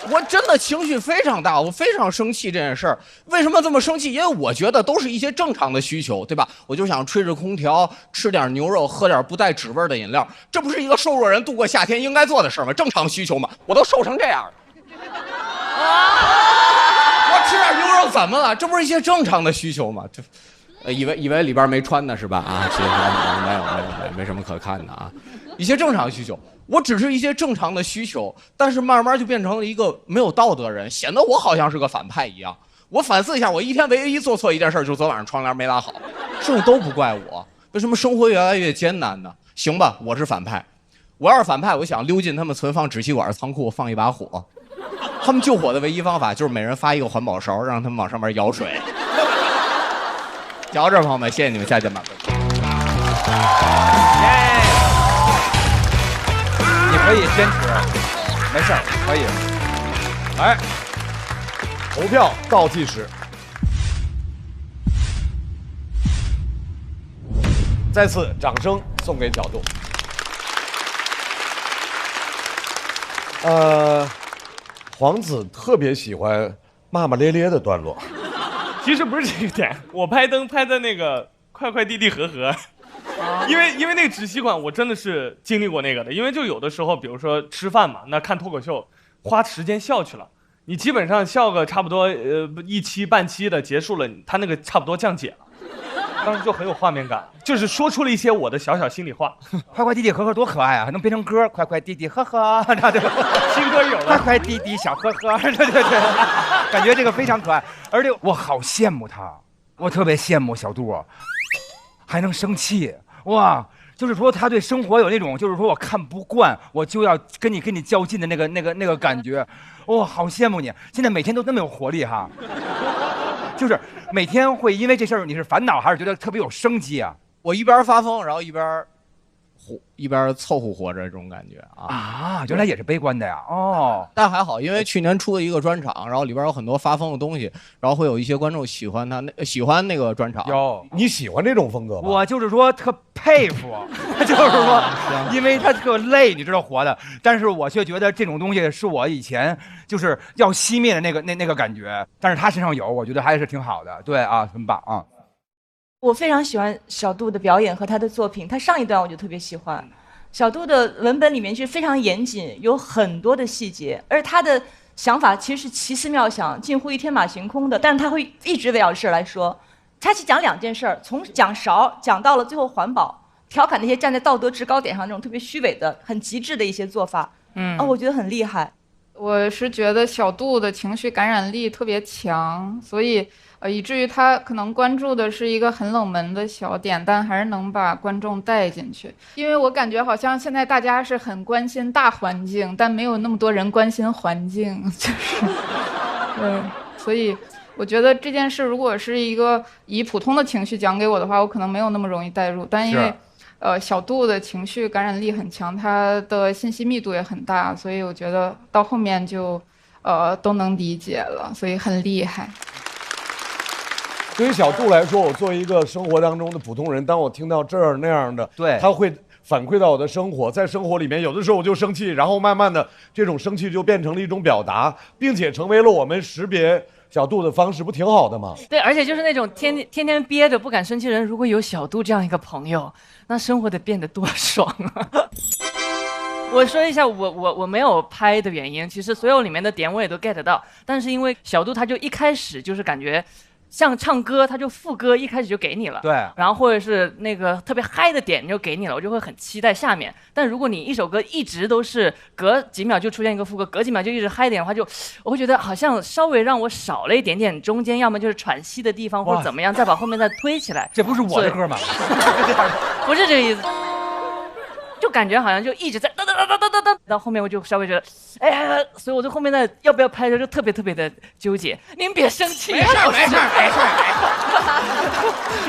我真的的情绪非常大，我非常生气这件事儿。为什么这么生气？因为我觉得都是一些正常的需求，对吧？我就想吹着空调，吃点牛肉，喝点不带纸味的饮料，这不是一个瘦弱人度过夏天应该做的事儿吗？正常需求嘛。我都瘦成这样了，我吃点牛肉怎么了？这不是一些正常的需求吗？以为里边没穿呢是吧？啊，其实没什么可看的啊，一些正常需求。我只是一些正常的需求，但是慢慢就变成了一个没有道德人，显得我好像是个反派一样。我反思一下，我一天唯一做错一件事，就是昨晚上窗帘没拉好，剩下都不怪我。为什么生活越来越艰难呢？行吧，我是反派，我要是反派，我想溜进他们存放纸吸管的仓库放一把火。他们救火的唯一方法就是每人发一个环保勺，让他们往上面舀水。讲到这儿，朋友们，谢谢你们，下见吧。你可以坚持，没事儿，可以。来，投票倒计时。再次掌声送给角度。黄子特别喜欢骂骂咧咧的段落。其实不是这个点，我拍灯拍的那个快快递递和和。因为那个纸吸管，我真的是经历过那个的。因为就有的时候，比如说吃饭嘛，那看脱口秀，花时间笑去了，你基本上笑个差不多一期半期的结束了，他那个差不多降解了。当时就很有画面感，就是说出了一些我的小小心里话。快快递递呵呵多可爱啊，还能变成歌，快快递递呵呵，对吧？新歌有了，快快递递小呵呵，对，感觉这个非常可爱，而且我好羡慕他，我特别羡慕小杜，还能生气，哇！就是说他对生活有那种，就是说我看不惯，我就要跟你较劲的那个感觉，哇，好羡慕你！现在每天都那么有活力哈。就是每天会因为这事儿你是烦恼还是觉得特别有生机啊？我一边发疯，然后一边凑合活着这种感觉啊，原来也是悲观的呀。哦，但还好，因为去年出了一个专场，然后里边有很多发疯的东西，然后会有一些观众喜欢那个专场。有，你喜欢这种风格吗？我就是说特佩服，就是说，因为他特累，你知道活的，但是我却觉得这种东西是我以前就是要熄灭的那个感觉，但是他身上有，我觉得还是挺好的。对啊，很棒啊。我非常喜欢小杜的表演和他的作品，他上一段我就特别喜欢。小杜的文本里面是非常严谨，有很多的细节，而他的想法其实是奇思妙想，近乎于天马行空的，但是他会一直围绕事儿来说。他是讲两件事儿，从讲勺讲到了最后环保，调侃那些站在道德制高点上那种特别虚伪的、很极致的一些做法。我觉得很厉害。我是觉得小杜的情绪感染力特别强，所以以至于他可能关注的是一个很冷门的小点，但还是能把观众带进去。因为我感觉好像现在大家是很关心大环境，但没有那么多人关心环境，就是所以我觉得这件事如果是一个以普通的情绪讲给我的话，我可能没有那么容易带入，但因为小杜的情绪感染力很强，他的信息密度也很大，所以我觉得到后面就都能理解了，所以很厉害。对于小杜来说，我作为一个生活当中的普通人，当我听到这儿那样的，对，他会反馈到我的生活，在生活里面，有的时候我就生气，然后慢慢的这种生气就变成了一种表达，并且成为了我们识别小杜的方式，不挺好的吗？对，而且就是那种天天憋着不敢生气的人，如果有小杜这样一个朋友，那生活得变得多爽啊！我说一下我没有拍的原因，其实所有里面的点我也都 get 到，但是因为小杜他就一开始就是感觉像唱歌，他就副歌一开始就给你了，对，然后或者是那个特别嗨的点就给你了，我就会很期待下面。但如果你一首歌一直都是隔几秒就出现一个副歌，隔几秒就一直嗨点的话，我会觉得好像稍微让我少了一点点中间，要么就是喘息的地方或者怎么样，再把后面再推起来。这不是我的歌吗？不是这个意思。就感觉好像就一直在哒，到后面我就稍微觉得，哎呀，所以我对后面的要不要拍的就特别的纠结。您别生气，没事，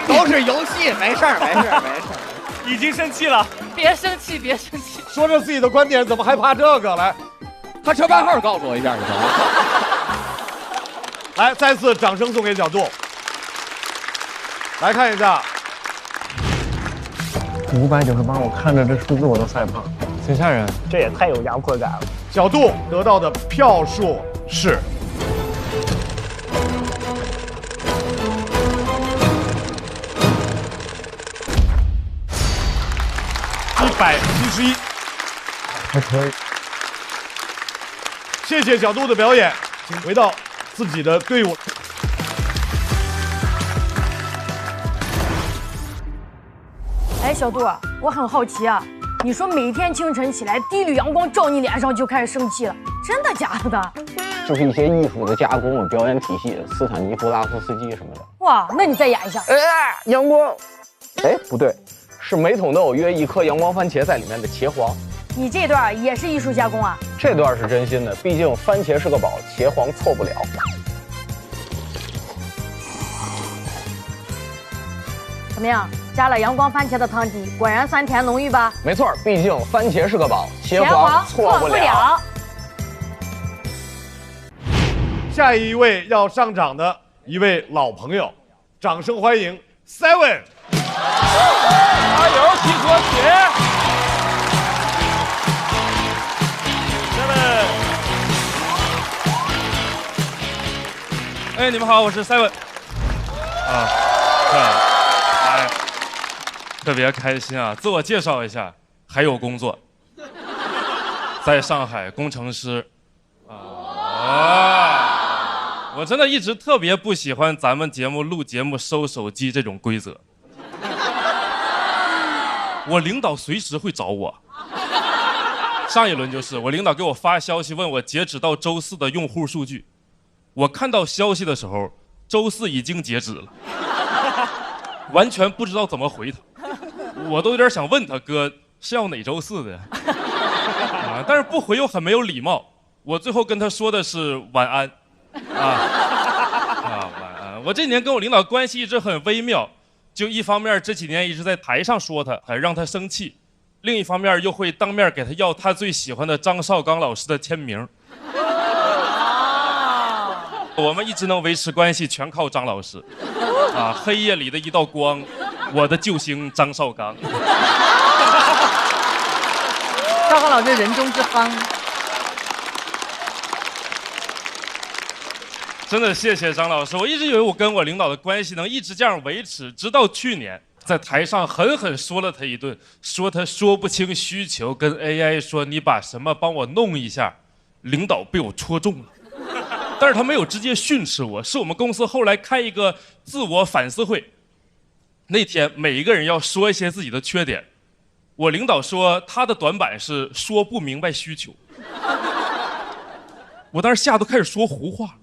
都是游戏，没事。已经生气了，别生气。说着自己的观点，怎么还怕这个？来，他车牌号告诉我一下就行了。来，再次掌声送给小杜。来看一下。598，我看着这数字我都害怕，挺吓人。这也太有压迫感了。小杜得到的票数是171，还可以。谢谢小杜的表演，请回到自己的队伍。哎，小杜，我很好奇啊，你说每天清晨起来，第一缕阳光照你脸上就开始生气了，真的假的？就是一些艺术的加工、表演体系，斯坦尼夫拉夫斯基什么的。哇，那你再演一下。阳光，哎，不对，是每桶都有约1颗阳光番茄在里面的茄皇。你这段也是艺术加工啊？这段是真心的，毕竟番茄是个宝，茄皇错不了。怎么样？加了阳光番茄的汤底，果然酸甜浓郁吧？没错，毕竟番茄是个宝，茄皇错不了。下一位要上场的一位老朋友，掌声欢迎 Seven。加油，齐和谐。Seven。哎，你们好，我是 Seven。哎，特别开心啊！自我介绍一下，还有工作，在上海工程师。我真的一直特别不喜欢咱们节目录节目收手机这种规则。我领导随时会找我。上一轮就是我领导给我发消息问我截止到周4的用户数据，我看到消息的时候，周4已经截止了，完全不知道怎么回他，我都有点想问他哥是要哪周4的但是不回又很没有礼貌，我最后跟他说的是晚安。晚安。我这几年跟我领导关系一直很微妙，就一方面这几年一直在台上说他，还让他生气，另一方面又会当面给他要他最喜欢的张绍刚老师的签名。我们一直能维持关系，全靠张老师。黑夜里的一道光，我的救星张绍刚。绍刚老师人中之芳。真的谢谢张老师，我一直以为我跟我领导的关系能一直这样维持，直到去年在台上狠狠说了他一顿，说他说不清需求，跟 AI 说你把什么帮我弄一下，领导被我戳中了。但是他没有直接训斥我，是我们公司后来开一个自我反思会，那天每一个人要说一些自己的缺点，我领导说他的短板是说不明白需求，我当时吓得开始说胡话。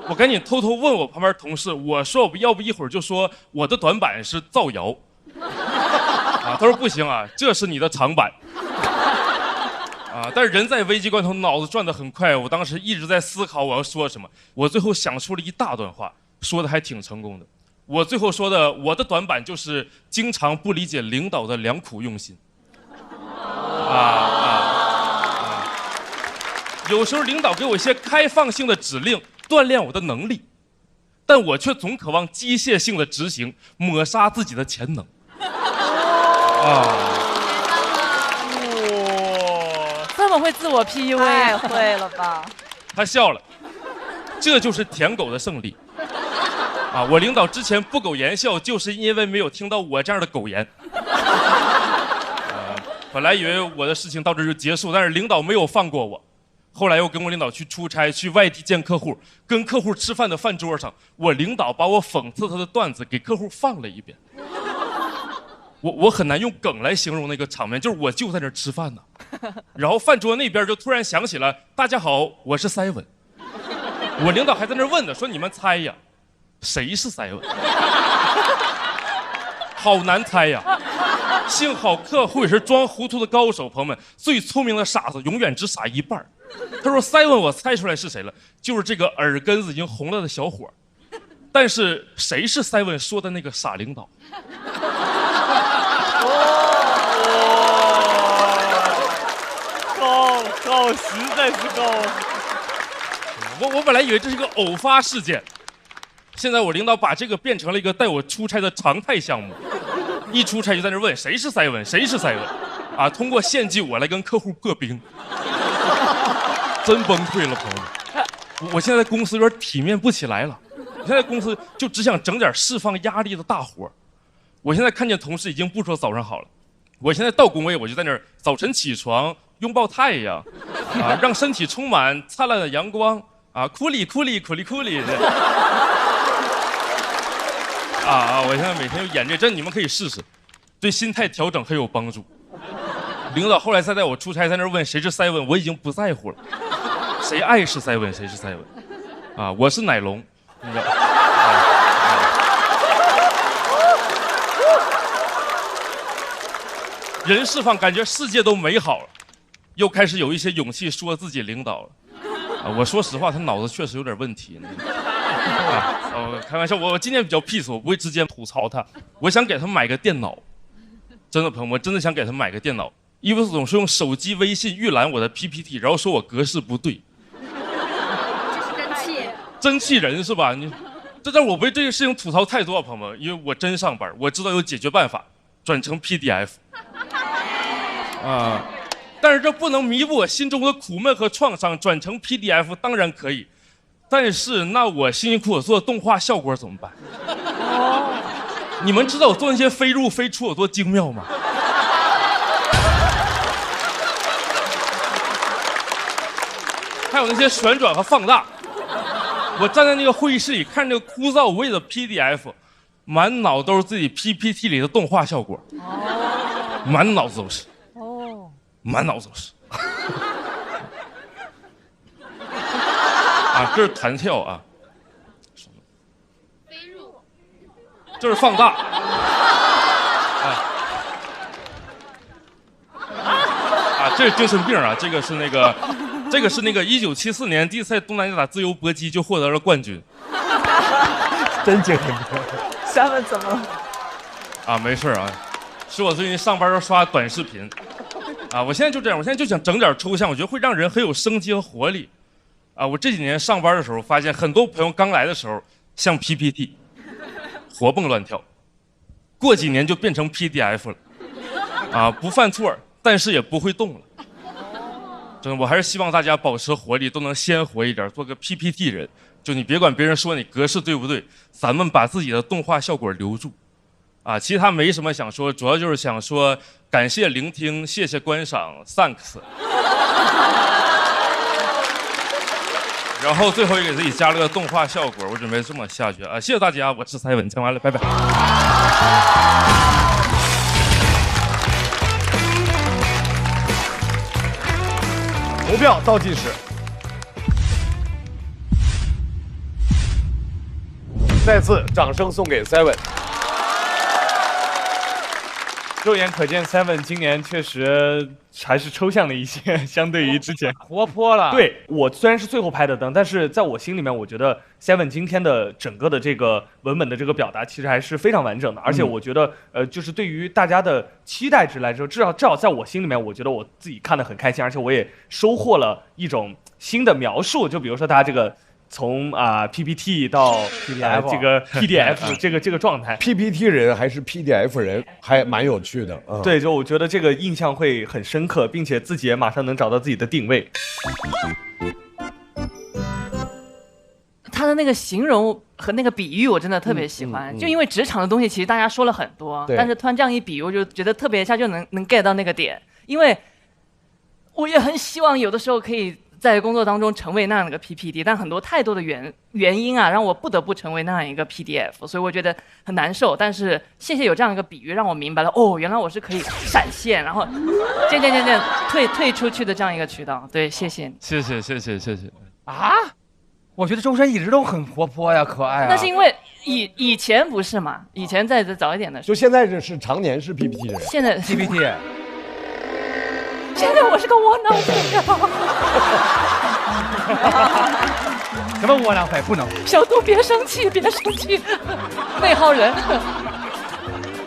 我赶紧偷偷问我旁边同事，我说我要不一会儿就说我的短板是造谣他说不行啊，这是你的长板但是人在危机关头脑子转得很快，我当时一直在思考我要说什么，我最后想出了一大段话，说的还挺成功的。我最后说的我的短板就是经常不理解领导的良苦用心有时候领导给我一些开放性的指令锻炼我的能力，但我却总渴望机械性的执行，抹杀自己的潜能。这么会自我 PUA， 太会了吧？他笑了，这就是舔狗的胜利。我领导之前不苟言笑，就是因为没有听到我这样的苟言。本来以为我的事情到这就结束，但是领导没有放过我。后来又跟我领导去出差，去外地见客户，跟客户吃饭的饭桌上，我领导把我讽刺他的段子给客户放了一遍。我很难用梗来形容那个场面，就是我就在那儿吃饭呢，然后饭桌那边就突然响起了大家好，我是 Seven。我领导还在那儿问呢，说你们猜呀，谁是 Seven？ 好难猜呀。幸好客户也是装糊涂的高手，朋友们，最聪明的傻子永远只傻一半。他说 Seven 我猜出来是谁了，就是这个耳根子已经红了的小伙。但是谁是 Seven 说的那个傻领导？高，实在是高。我本来以为这是个偶发事件，现在我领导把这个变成了一个带我出差的常态项目。一出差就在那问谁是 Seven， 谁是 Seven， 通过献祭我来跟客户破冰，真崩溃了，朋友们。我现在公司有点体面不起来了，我现在公司就只想整点释放压力的大活。我现在看见同事已经不说早上好了，我现在到工位我就在那儿早晨起床拥抱太阳，啊，让身体充满灿烂的阳光，啊，库里库里库里库里的。我现在每天就演这阵，你们可以试试，对心态调整很有帮助。领导后来再带我出差，在那儿问谁是7，我已经不在乎了，谁爱是7，谁是7，啊，我是奶龙，你知道。人释放，感觉世界都美好了，又开始有一些勇气说自己领导了。我说实话，他脑子确实有点问题。开玩笑，我今天比较 peace， 我不会直接吐槽他。我想给他买个电脑，真的朋友们，我真的想给他买个电脑。因为总是用手机微信预览我的 PPT， 然后说我格式不对。这是真气，真气人是吧？但我为这个事情吐槽太多了，朋友们，因为我真上班，我知道有解决办法，转成 PDF。但是这不能弥补我心中的苦闷和创伤，转成 PDF 当然可以，但是那我辛辛苦苦做动画效果怎么办？你们知道我做那些飞入飞出有多精妙吗？还有那些旋转和放大，我站在那个会议室里看这个枯燥无味的 PDF， 满脑都是自己 PPT 里的动画效果，满脑子都是，满脑子都是。这是弹跳啊，这是放大，这是精神病啊，这个是那个1974年第一次东南亚打自由搏击就获得了冠军，真精神病。7怎么了？没事啊，是我最近上班刷短视频，我现在就这样，我现在就想整点抽象，我觉得会让人很有生机和活力。我这几年上班的时候发现，很多朋友刚来的时候像 PPT， 活蹦乱跳，过几年就变成 PDF 了，不犯错，但是也不会动了。真的，我还是希望大家保持活力，都能鲜活一点，做个 PPT 人。就你别管别人说你格式对不对，咱们把自己的动画效果留住。其他没什么想说，主要就是想说感谢聆听，谢谢观赏 ，thanks。然后最后也给自己加了个动画效果，我准备这么下去谢谢大家，我是7，讲完了，拜拜。投票倒计时，再次掌声送给7。肉眼可见，7今年确实还是抽象了一些，相对于之前活泼了。对，我虽然是最后拍的灯，但是在我心里面，我觉得7今天的整个的这个文本的这个表达，其实还是非常完整的。而且我觉得，就是对于大家的期待值来说，至少在我心里面，我觉得我自己看得很开心，而且我也收获了一种新的描述。就比如说大家这个。从PPT 到这个 PDF 这个状态 ，PPT 人还是 PDF 人，还蛮有趣的。对，就我觉得这个印象会很深刻，并且自己也马上能找到自己的定位。他的那个形容和那个比喻，我真的特别喜欢。就因为职场的东西，其实大家说了很多，但是突然这样一比，我就觉得特别一下就能 get 到那个点。因为我也很希望有的时候可以。在工作当中成为那样的一个 PPT， 但很多太多的原因让我不得不成为那样一个 PDF， 所以我觉得很难受。但是谢谢有这样一个比喻，让我明白了原来我是可以闪现，然后渐退出去的这样一个渠道。对，谢谢你，谢谢。我觉得周深一直都很活泼呀，可爱啊。那是因为以前不是嘛？以前在早一点的时候，就现在是常年是 PPT 人，现在 PPT。现在我是个窝囊废什么窝囊废不能？小杜别生气，内耗人。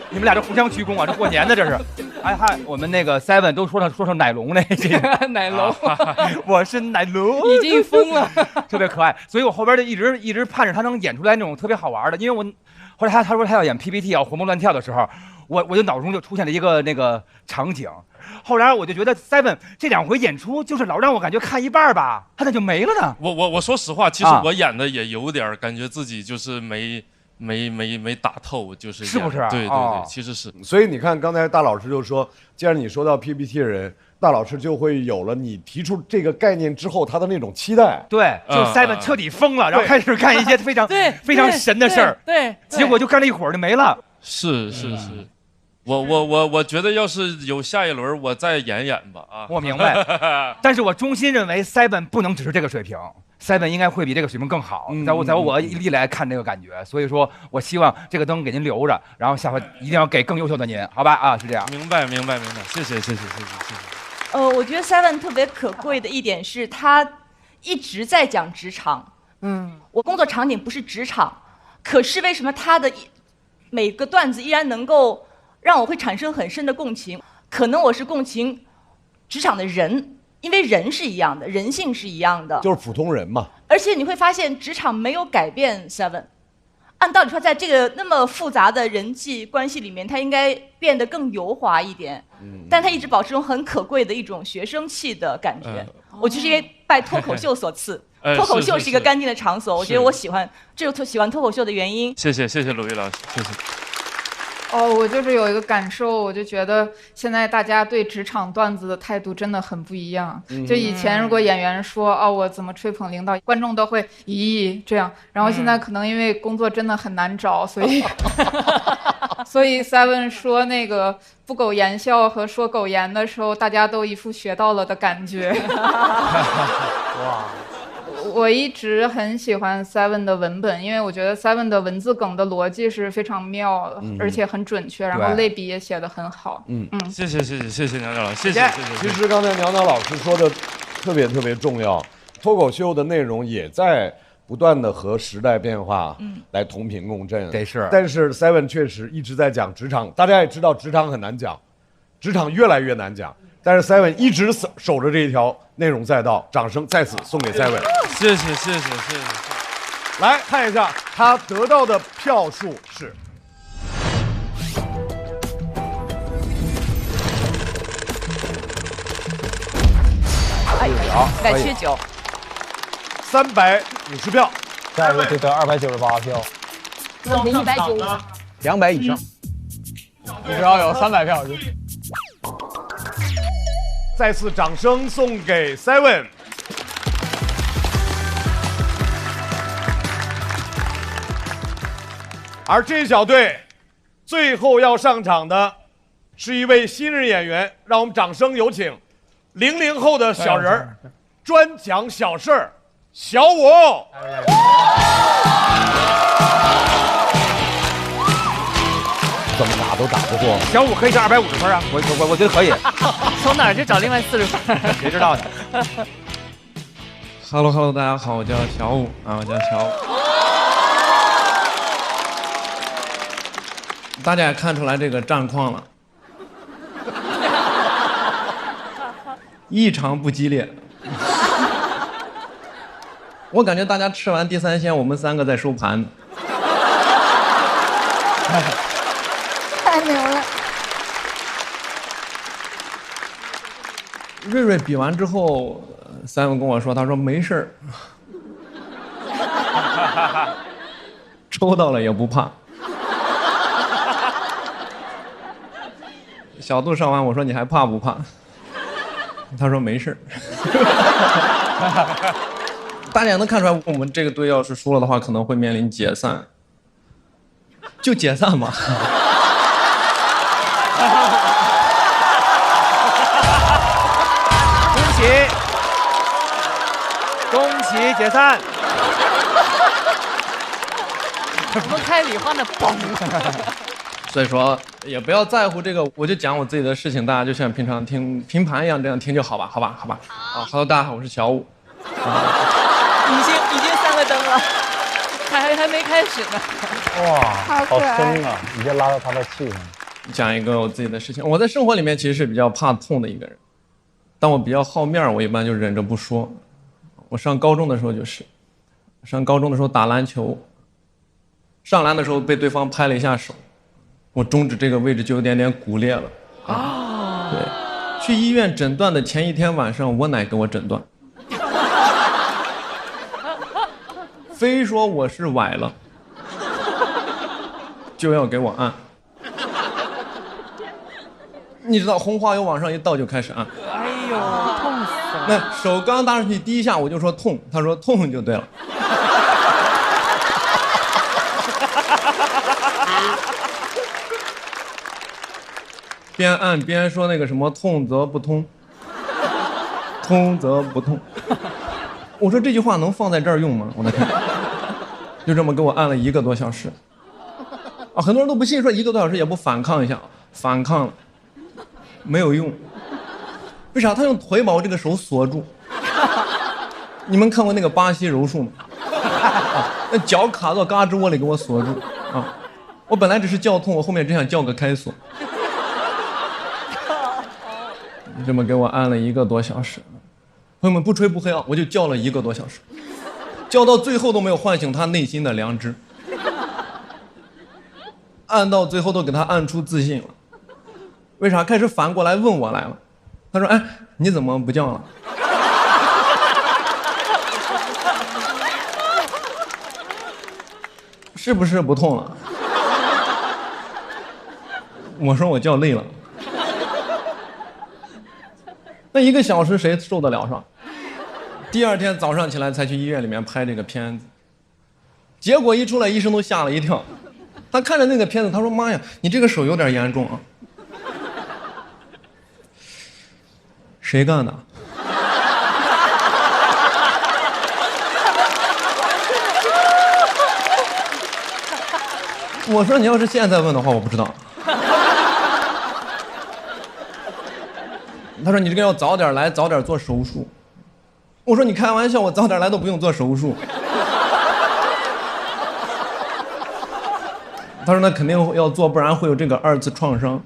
你们俩这互相鞠躬啊，这过年的这是。嗨，我们那个7都说上奶龙那些奶龙，我是奶龙，已经疯了，特别可爱。所以我后边就一直盼着他能演出来那种特别好玩的，因为我后来他说他要演 PPT 要活蹦乱跳的时候。我就脑中就出现了一个那个场景。后来我就觉得 Seven 这2回演出就是老让我感觉看一半吧，他咋就没了呢？我说实话，其实我演的也有点感觉自己就是没打透，就是是不是？对对对，其实是。所以你看，刚才大老师就说，既然你说到 PPT 的人，大老师就会有了你提出这个概念之后他的那种期待。对，就 Seven 彻底疯了，然后开始干一些非常非常神的事儿，对，结果就干了一会儿就没了。是，我觉得要是有下一轮，我再演演吧啊。我明白，但是我衷心认为 Seven 不能只是这个水平。Seven 应该会比这个水平更好，在我历来看这个感觉，所以说我希望这个灯给您留着，然后下回一定要给更优秀的您，好吧？啊，是这样。明白，谢谢。我觉得 Seven 特别可贵的一点是他一直在讲职场。我工作场景不是职场，可是为什么他的每个段子依然能够让我会产生很深的共情？可能我是共情职场的人。因为人是一样的，人性是一样的，就是普通人嘛。而且你会发现，职场没有改变 Seven。按道理说，在这个那么复杂的人际关系里面，他应该变得更油滑一点。但他一直保持一种很可贵的一种学生气的感觉。我就是因为拜脱口秀所赐，脱口秀是一个干净的场所，我觉得我喜欢，这是喜欢脱口秀的原因。谢谢鲁豫老师，谢谢。我就是有一个感受，我就觉得现在大家对职场段子的态度真的很不一样。就以前如果演员说我怎么吹捧领导，观众都会咦这样，然后现在可能因为工作真的很难找，所以Seven 说那个不苟言笑和说苟言的时候，大家都一副学到了的感觉。哇！我一直很喜欢 Seven 的文本，因为我觉得 Seven 的文字梗的逻辑是非常妙的，而且很准确，然后类比也写得很好。谢谢鸟鸟老师，谢谢。其实刚才鸟鸟老师说的特别重要，脱口秀的内容也在不断的和时代变化来同频共振。得是，但是 Seven 确实一直在讲职场，大家也知道职场很难讲，职场越来越难讲。但是 Seven 一直守着这一条内容赛道，掌声在此送给 Seven。谢谢。来看一下他得到的票数是179， 350票。下一个就得298票。我得190。200以上。你只要有300票就。再次掌声送给 Seven。而这一小队最后要上场的是一位新人演员，让我们掌声有请00后的小人儿，专讲小事儿，小五。怎么打都打不过。小五可以上250分啊，我觉得可以。从哪儿去找另外40分？谁知道呢？Hello， 大家好，我叫小五啊，我叫小五。大家也看出来这个战况了，异常不激烈。我感觉大家吃完第3鲜，我们3个在收盘。太牛了！瑞瑞比完之后，Seven跟我说，他说没事儿，抽到了也不怕。小杜上完，我说你还怕不怕？他说没事儿。大家也能看出来，我们这个队要是输了的话，可能会面临解散。就解散吧。恭喜解散。我们开礼花呢，嘣。所以说也不要在乎这个，我就讲我自己的事情，大家就像平常听拼盘一样这样听就好吧，好吧。Hello， 大家好，我是小五。已经3个灯了，还没开始呢。哇，好深啊！你先拉到他的气上。讲一个我自己的事情，我在生活里面其实是比较怕痛的一个人，但我比较好面，我一般就忍着不说。我上高中的时候上高中的时候打篮球，上篮的时候被对方拍了一下手，我中指这个位置就有点骨裂了。啊，对，去医院诊断的前一天晚上，我奶给我诊断，非说我是崴了，就要给我按。你知道红花油往上一倒就开始按。哎呦，痛死了！那手刚搭上去第一下我就说痛，他说痛就对了。边按边说那个什么痛则不通，通则不痛。我说这句话能放在这儿用吗？我的天！就这么给我按了1个多小时。啊，很多人都不信，说1个多小时也不反抗一下，反抗了，没有用。为啥？他用腿把我这个手锁住。你们看过那个巴西柔术吗？啊，那脚卡到胳肢窝里给我锁住啊！我本来只是叫痛，我后面只想叫个开锁。这么给我按了1个多小时，朋友们不吹不黑啊，我就叫了1个多小时，叫到最后都没有唤醒他内心的良知，按到最后都给他按出自信了。为啥？开始反过来问我来了，他说：“哎，你怎么不叫了？”是不是不痛了？我说我叫累了。那1个小时谁受得了是吧？第2天早上起来才去医院里面拍这个片子，结果一出来医生都吓了一跳。他看着那个片子，他说：“妈呀，你这个手有点严重啊。”谁干的？我说你要是现在问的话，我不知道。他说你这个要早点来，早点做手术。我说你开玩笑，我早点来都不用做手术。他说那肯定要做，不然会有这个2次创伤。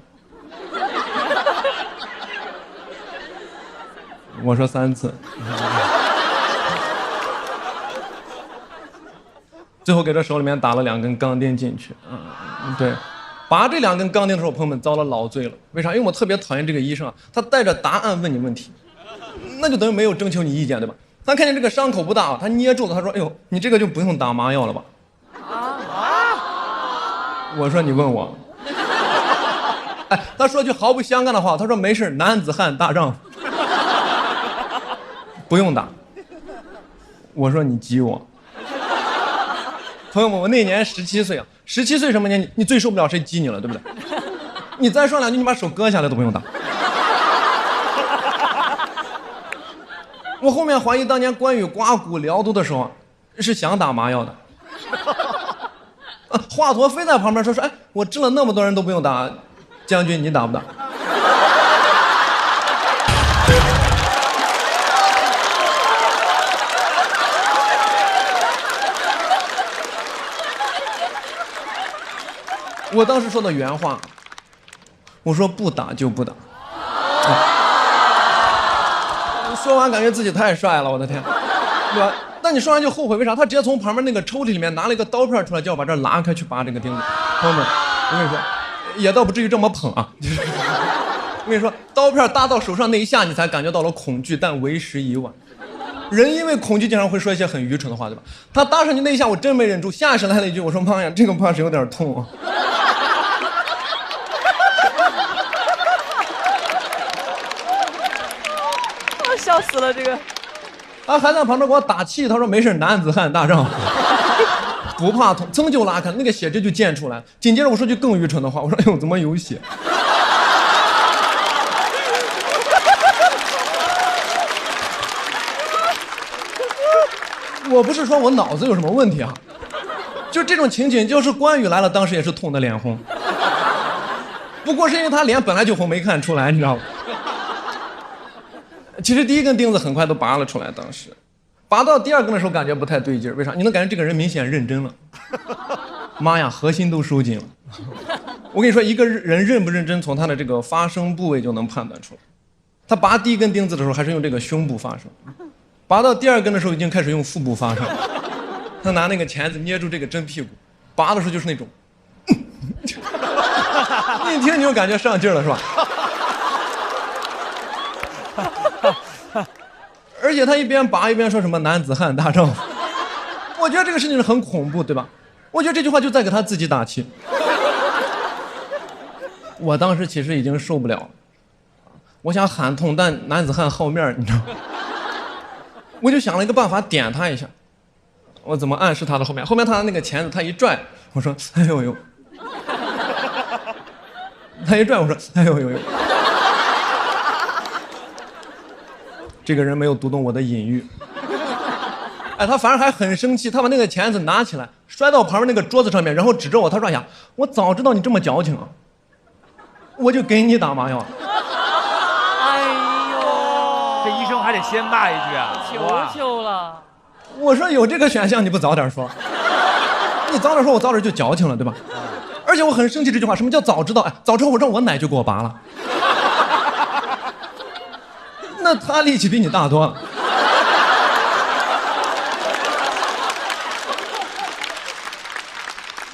我说3次。最后给这手里面打了2根钢钉进去。对。拔这2根钢钉的时候，朋友们遭了老罪了。为啥？因为我特别讨厌这个医生啊，他带着答案问你问题，那就等于没有征求你意见，对吧？他看见这个伤口不大啊，他捏住了，他说：“哎呦，你这个就不用打麻药了吧？”我说：“你问我。”哎，他说句毫不相干的话，他说：“没事，男子汉大丈夫，不用打。”我说：“你急我。”朋友们，我那年17岁啊，17岁什么年？你最受不了谁激你了，对不对？你再说2句，你把手割下来都不用打。我后面怀疑当年关羽刮骨疗毒的时候，是想打麻药的。华佗非在旁边说：“哎，我治了那么多人都不用打，将军你打不打？”我当时说的原话，我说不打就不打。说完感觉自己太帅了，我的天，对吧？但你说完就后悔，为啥？他直接从旁边那个抽屉里面拿了一个刀片出来，叫我把这拉开去拔这个钉子。朋友们，我跟你说，也倒不至于这么捧啊。我跟你说，刀片搭到手上那一下，你才感觉到了恐惧，但为时已晚。人因为恐惧经常会说一些很愚蠢的话，对吧？他搭上去那一下，我真没忍住，下意识来了一句，我说：“妈呀，这个怕是有点痛啊。”笑死了这个。他还在旁边给我打气，他说：“没事，男子汉大丈夫，不怕痛。”噌就拉开，那个血汁就溅出来。紧接着我说句更愚蠢的话，我说：“哎呦，怎么有血？”我不是说我脑子有什么问题啊，就这种情景，就是关羽来了，当时也是痛得脸红。不过是因为他脸本来就红，没看出来，你知道吗？其实第1根钉子很快都拔了出来，当时拔到第2根的时候感觉不太对劲，为啥？你能感觉这个人明显认真了。妈呀，核心都收紧了。我跟你说，一个人认不认真，从他的这个发声部位就能判断出来。他拔第1根钉子的时候还是用这个胸部发声，拔到第2根的时候已经开始用腹部发声。他拿那个钳子捏住这个真屁股，拔的时候就是那种。一听你就感觉上劲了，是吧？而且他一边拔一边说什么男子汉大丈夫，我觉得这个事情很恐怖，对吧？我觉得这句话就在给他自己打气。我当时其实已经受不了了，我想喊痛，但男子汉好面，你知道吗？我就想了一个办法，点他一下。我怎么暗示他的后面？后面他的那个钳子，他一拽，我说哎呦呦。他一拽，我说哎呦呦呦。这个人没有读懂我的隐喻。哎，他反而还很生气，他把那个钳子拿起来，摔到旁边那个桌子上面，然后指着我，他说：“哎呀，我早知道你这么矫情啊，我就给你打麻药。”哎呦，这医生还得先骂一句啊！求求了。我说有这个选项，你不早点说？你早点说，我早点就矫情了，对吧？而且我很生气这句话，什么叫早知道？哎，早知道我让我奶就给我拔了。那他力气比你大多了。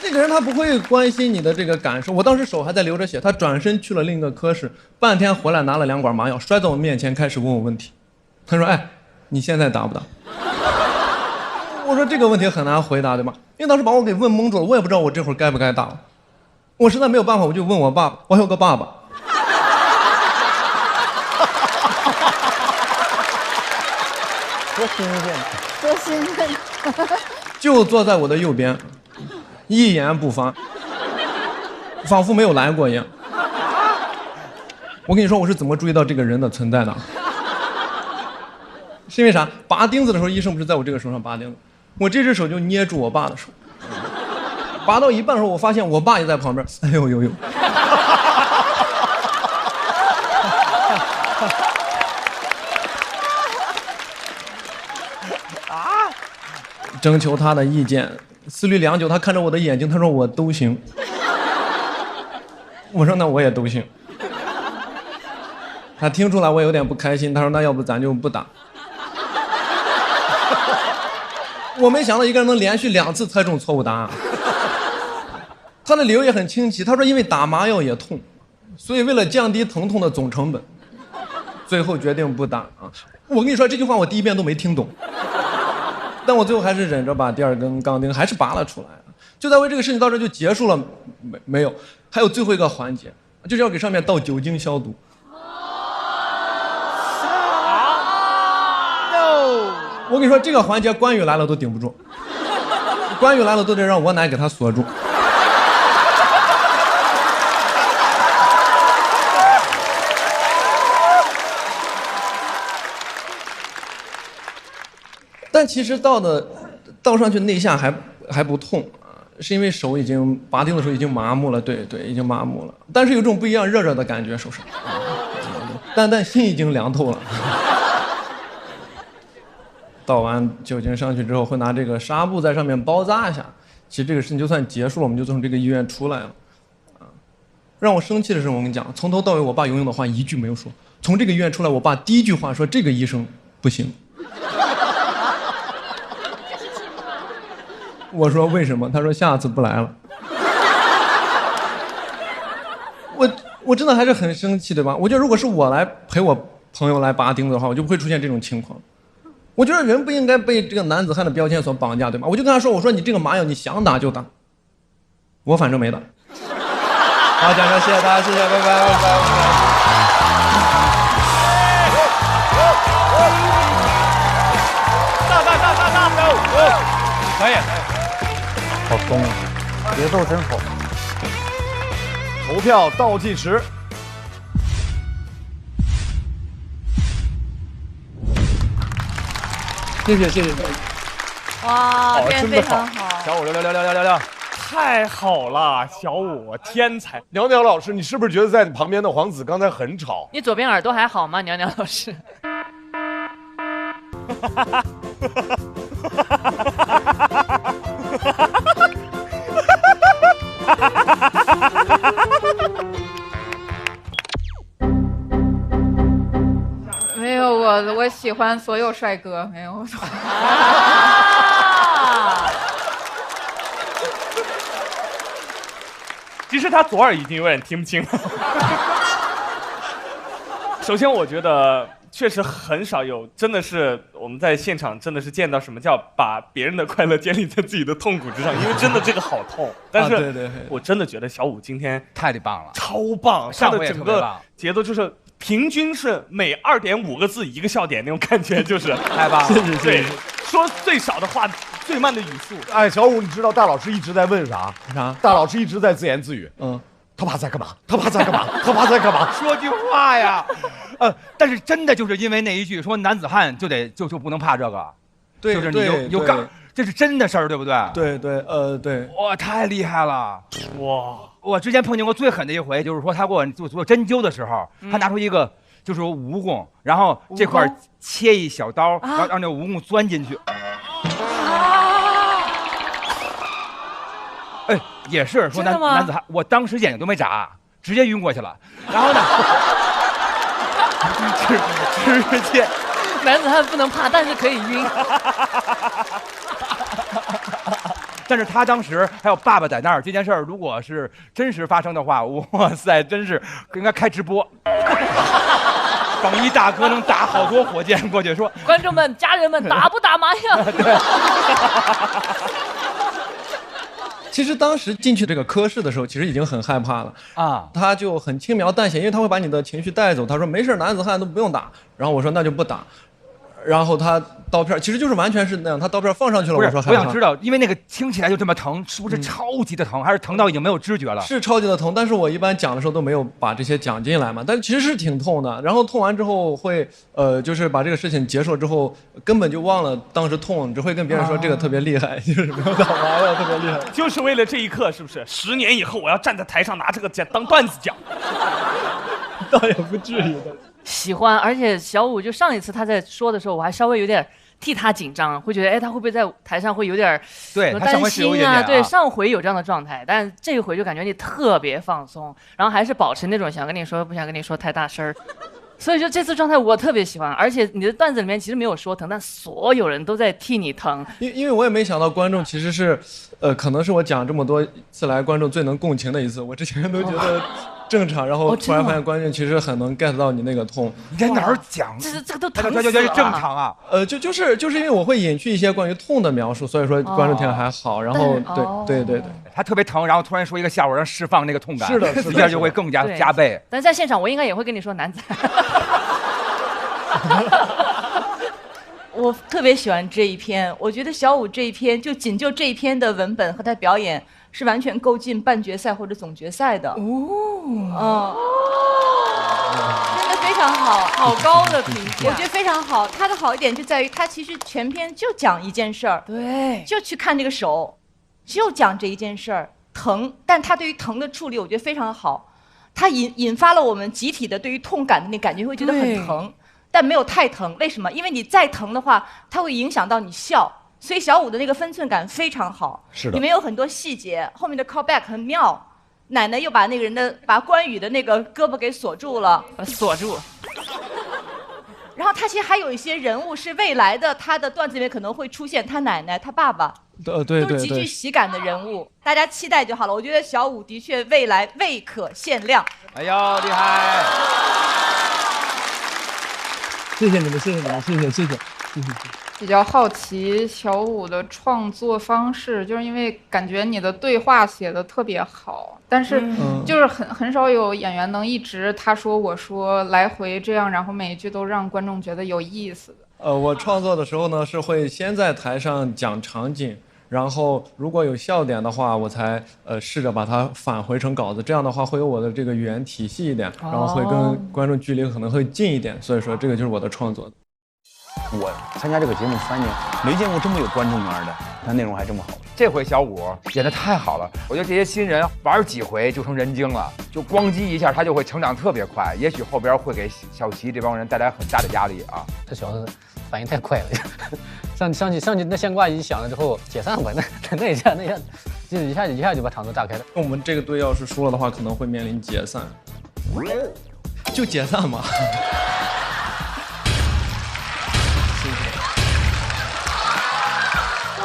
这个人他不会关心你的这个感受。我当时手还在流着血，他转身去了另一个科室，半天回来拿了2管麻药，摔在我面前开始问我问题。他说：“哎，你现在打不打？”我说这个问题很难回答，对吗？因为当时把我给问懵住了，我也不知道我这会儿该不该打了。我实在没有办法，我就问我爸爸，我还有个爸爸。多新鲜，多兴奋！就坐在我的右边，一言不发，仿佛没有来过一样。我跟你说，我是怎么注意到这个人的存在的？是因为啥？拔钉子的时候，医生不是在我这个手上拔钉子，我这只手就捏住我爸的手。拔到一半的时候，我发现我爸也在旁边。哎呦呦呦！征求他的意见，思虑良久，他看着我的眼睛，他说我都行。我说那我也都行。他听出来我有点不开心，他说那要不咱就不打。我没想到一个人能连续2次猜中错误答案。他的理由也很清晰，他说因为打麻药也痛，所以为了降低疼痛的总成本，最后决定不打啊。我跟你说这句话我第1遍都没听懂。但我最后还是忍着把第2根钢钉还是拔了出来。就在为这个事情到这就结束了，没有，还有最后一个环节，就是要给上面倒酒精消毒。我跟你说，这个环节关羽来了都顶不住，关羽来了都得让我奶给他锁住。但其实倒上去内下还不痛啊，是因为手已经拔钉的时候已经麻木了，对，已经麻木了。但是有种不一样热热的感觉手上，但心已经凉透了。倒完酒精上去之后，会拿这个纱布在上面包扎一下。其实这个事情就算结束了，我们就从这个医院出来了。让我生气的是，我跟你讲，从头到尾我爸永远的话一句没有说。从这个医院出来，我爸第1句话说这个医生不行。我说为什么？他说下次不来了。我真的还是很生气，对吧？我觉得如果是我来陪我朋友来拔钉子的话，我就不会出现这种情况。我觉得人不应该被这个男子汉的标签所绑架，对吧？我就跟他说，我说你这个麻药你想打就打，我反正没打。好，讲讲，谢谢大家，谢谢，拜拜，拜拜，拜拜。可以。好松，节奏真好。投票倒计时。谢谢。哇，表现非常好。小五6，太好了，小五天才。袅袅老师，你是不是觉得在你旁边的黄子刚才很吵？你左边耳朵还好吗，袅袅老师？没有我喜欢所有帅哥，没有。其实他左耳已经有点听不清了。首先，我觉得确实很少有，真的是我们在现场真的是见到什么叫把别人的快乐建立在自己的痛苦之上，因为真的这个好痛。但是，对，我真的觉得小武今天太棒了，超棒，他的整个节奏就是平均是每2.5个字一个笑点那种感觉，就是太棒了。对，说最少的话，最慢的语速。哎，小武，你知道大老师一直在问啥？大老师一直在自言自语。他爸在干嘛？他爸在干嘛？他爸在干嘛？说句话呀，但是真的就是因为那一句说男子汉就不能怕这个，对，就是你有杠，这是真的事儿，对不对？对，哇，太厉害了！哇，我之前碰见过最狠的一回，就是说他给我做针灸的时候，他拿出一个就是蜈蚣，然后这块切一小刀，然后让那蜈蚣钻进去。哎，也是说男子汉，我当时眼睛都没眨，直接晕过去了。然后呢，直接，男子汉不能怕，但是可以晕。但是他当时还有爸爸在那儿，这件事儿如果是真实发生的话，哇塞，真是应该开直播。榜一大哥能打好多火箭过去说，观众们、家人们，打不打麻将？其实当时进去这个科室的时候，其实已经很害怕了啊。他就很轻描淡写，因为他会把你的情绪带走。他说没事，男子汉都不用打。然后我说那就不打。然后他刀片其实就是完全是那样，他刀片放上去了。我说我想知道，因为那个听起来就这么疼，是不是超级的疼，还是疼到已经没有知觉了？是超级的疼，但是我一般讲的时候都没有把这些讲进来嘛。但其实是挺痛的。然后痛完之后会就是把这个事情结束之后，根本就忘了当时痛，只会跟别人说这个特别厉害，就是没有打麻药特别厉害，就是为了这一刻，是不是？10年以后我要站在台上拿这个讲当段子讲，倒也不至于的。喜欢，而且小武就上一次他在说的时候，我还稍微有点替他紧张，会觉得哎，他会不会在台上会有点担心啊？对，上回有这样的状态，但这一回就感觉你特别放松，然后还是保持那种想跟你说不想跟你说太大声儿，所以就这次状态我特别喜欢，而且你的段子里面其实没有说疼，但所有人都在替你疼。因为我也没想到观众其实是，可能是我讲这么多次来观众最能共情的一次，我之前都觉得。正常，然后突然发现观众其实很能 get 到你那个痛。你在哪儿讲？这个都疼死了。正常啊。就是因为我会隐去一些关于痛的描述，所以说观众听还好。然后对，他特别疼，然后突然说一个笑话，让释放那个痛感。是的，一下就会更加倍。但在现场我应该也会跟你说男子。我特别喜欢这一篇，我觉得小武这一篇就这一篇的文本和他表演。是完全够进半决赛或者总决赛的真的非常好，好高的评价，我觉得非常好。他的好一点就在于他其实全篇就讲一件事儿，对，就去看这个手，就讲这一件事儿，疼，但他对于疼的处理，我觉得非常好。他引发了我们集体的对于痛感的那感觉，会觉得很疼，但没有太疼。为什么？因为你再疼的话，它会影响到你笑。所以小武的那个分寸感非常好，是的，里面有很多细节，后面的 callback 很妙。奶奶又把那个人把关羽的那个胳膊给锁住了，锁住。然后他其实还有一些人物是未来的，他的段子里面可能会出现，他奶奶、他爸爸，对，都极具喜感的人物，大家期待就好了。我觉得小武的确未来未可限量。哎呦，厉害！谢谢你们，谢谢。比较好奇小武的创作方式，就是因为感觉你的对话写得特别好，但是就是很少有演员能一直他说我说来回这样，然后每一句都让观众觉得有意思的。我创作的时候呢，是会先在台上讲场景，然后如果有笑点的话，我才试着把它返回成稿子，这样的话会有我的这个语言体系一点，然后会跟观众距离可能会近一点，所以说这个就是我的创作。我参加这个节目3年，没见过这么有观众缘的，但内容还这么好。这回小武演得太好了，我觉得这些新人玩几回就成人精了，就咣叽一下他就会成长特别快，也许后边会给小齐这帮人带来很大的压力啊。这小子反应太快了，上去那现挂一响了之后解散吧，那一下就一下就把场子炸开了。我们这个队要是输了的话，可能会面临解散，就解散嘛。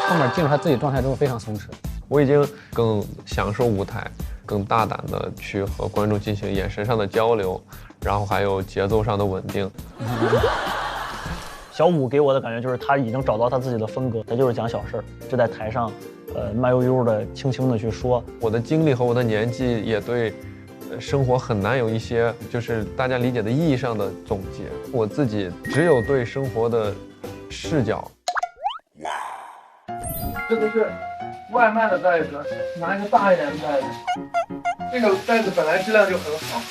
后面进入他自己状态之后非常松弛，我已经更享受舞台，更大胆的去和观众进行眼神上的交流，然后还有节奏上的稳定。小五给我的感觉就是他已经找到他自己的风格，他就是讲小事儿，就在台上，慢悠悠的、轻轻的去说。我的经历和我的年纪也对生活很难有一些就是大家理解的意义上的总结。我自己只有对生活的视角。这都是外卖的袋子，拿一个大一点的袋子。这个袋子本来质量就很好，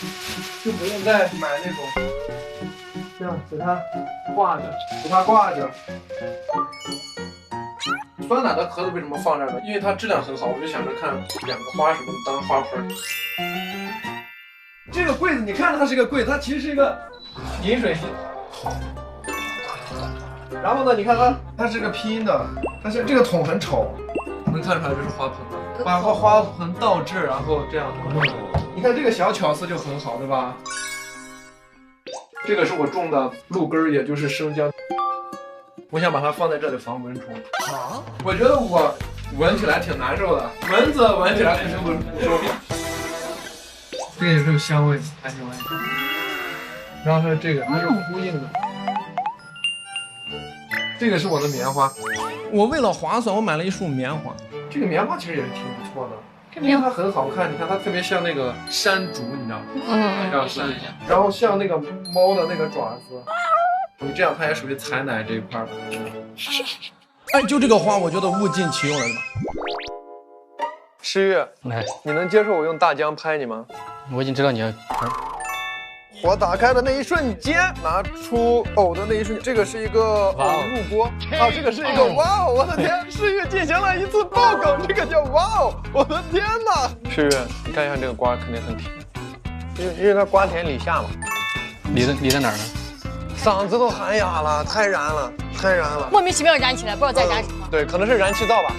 就不用再买那种这样给它挂着。酸奶的盒子为什么放这儿呢？因为它质量很好，我就想着看两个花什么的当花盆。这个柜子，你看着它是一个柜子，它其实是一个饮水机。然后呢，你看它是个拼音的，但是这个桶很丑，能看出来这是花盆吗？把花盆倒置，然后这样的。你看这个小巧思就很好，对吧？这个是我种的鹿根，也就是生姜。我想把它放在这里防蚊虫。啊？我觉得我闻起来挺难受的，蚊子闻起来肯定不受。这个也是有香味，还喜欢。然后还有这个，它是呼应的。这个是我的棉花，我为了划算，我买了一束棉花。这个棉花其实也是挺不错的，因为它很好看。你看它特别像那个山竹，你知道吗？像山竹。然后像那个猫的那个爪子，你这样它也属于采奶这一块的。哎，就这个花，我觉得物尽其用了，对吧？诗月，你能接受我用大疆拍你吗？我已经知道你要。我打开的那一瞬间，拿出藕的那一瞬间，这个是一个藕入锅啊，这个是一个哇哦！我的天，诗月进行了一次爆梗，这个叫哇哦！我的天哪！诗月，你看一下这个瓜肯定很甜，因为它瓜甜李下嘛。李在哪儿呢？嗓子都喊哑了，太燃了，太燃了，莫名其妙燃起来，不知道在燃什么。对，可能是燃气灶吧。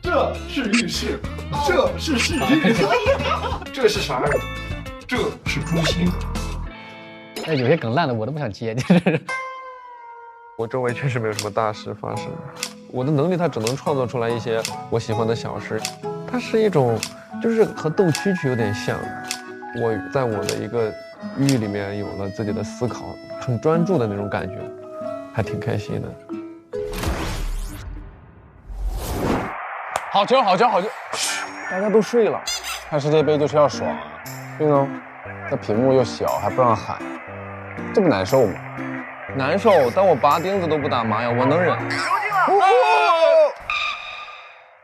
这是浴室，这是世界，这是啥人？这是诛心。哎，有些梗烂的我都不想接，就是。我周围确实没有什么大事发生，我的能力它只能创作出来一些我喜欢的小事，它是一种就是和斗蛐蛐有点像。我在我的一个域里面有了自己的思考，很专注的那种感觉，还挺开心的。好球，好球，好球！大家都睡了，看世界杯就是要爽啊！对吗？这屏幕又小，还不让喊，这不难受吗？难受，但我拔钉子都不打麻药，我能忍。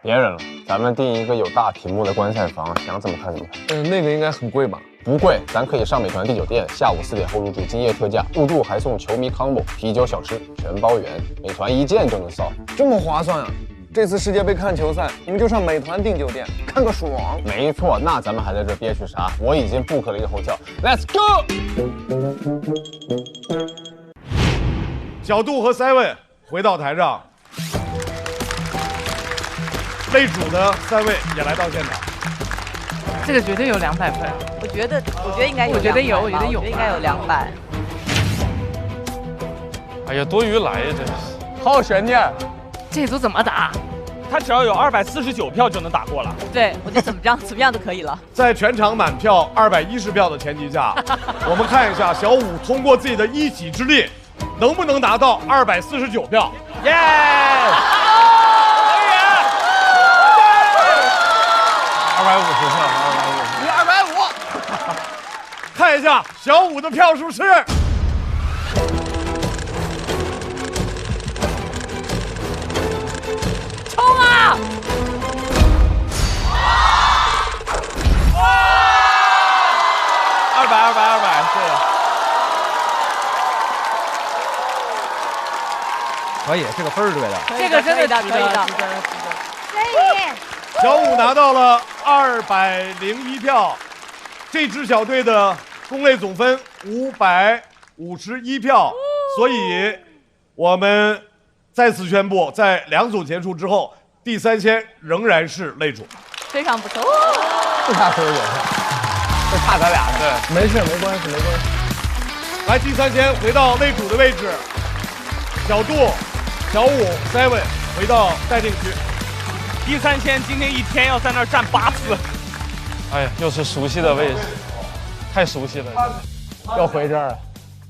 别忍了，咱们订一个有大屏幕的观赛房，想怎么看怎么看。那个应该很贵吧？不贵，咱可以上美团订酒店，下午4点后入住，今夜特价，入住还送球迷 combo， 啤酒小吃全包圆，美团一键就能扫，这么划算啊！这次世界杯看球赛，你们就上美团订酒店，看个爽。没错，那咱们还在这憋屈啥？我已经 book 了一个hotel，Let's go。小杜和 Seven 回到台上，擂主的3位也来到现场。这个绝对有200分。我觉得应该有，我觉得有，我觉得应该有200。哎呀，多余来呀，这是。好悬念。这组怎么打？他只要有249票就能打过了。对，我觉得怎么样都可以了。在全场满票210票的前提下，我们看一下小五通过自己的一己之力，能不能拿到249票？耶！可以！250票，250。看一下小五的票数是。冲啊！哇！200，对。可以，这个分儿对的。这个真的值得。小五拿到了201票，这支小队的公类总分551票，所以我们再次宣布，在2组结束之后，第3签仍然是擂主。非常不错。不差分也是，就差咱俩。对，没事，没关系，没关系。来，第3签回到擂主的位置，小杜、小五、Seven 回到待定区。第3千今天一天要在那儿站8次。哎呀，又是熟悉的位置，太熟悉了，要回这儿。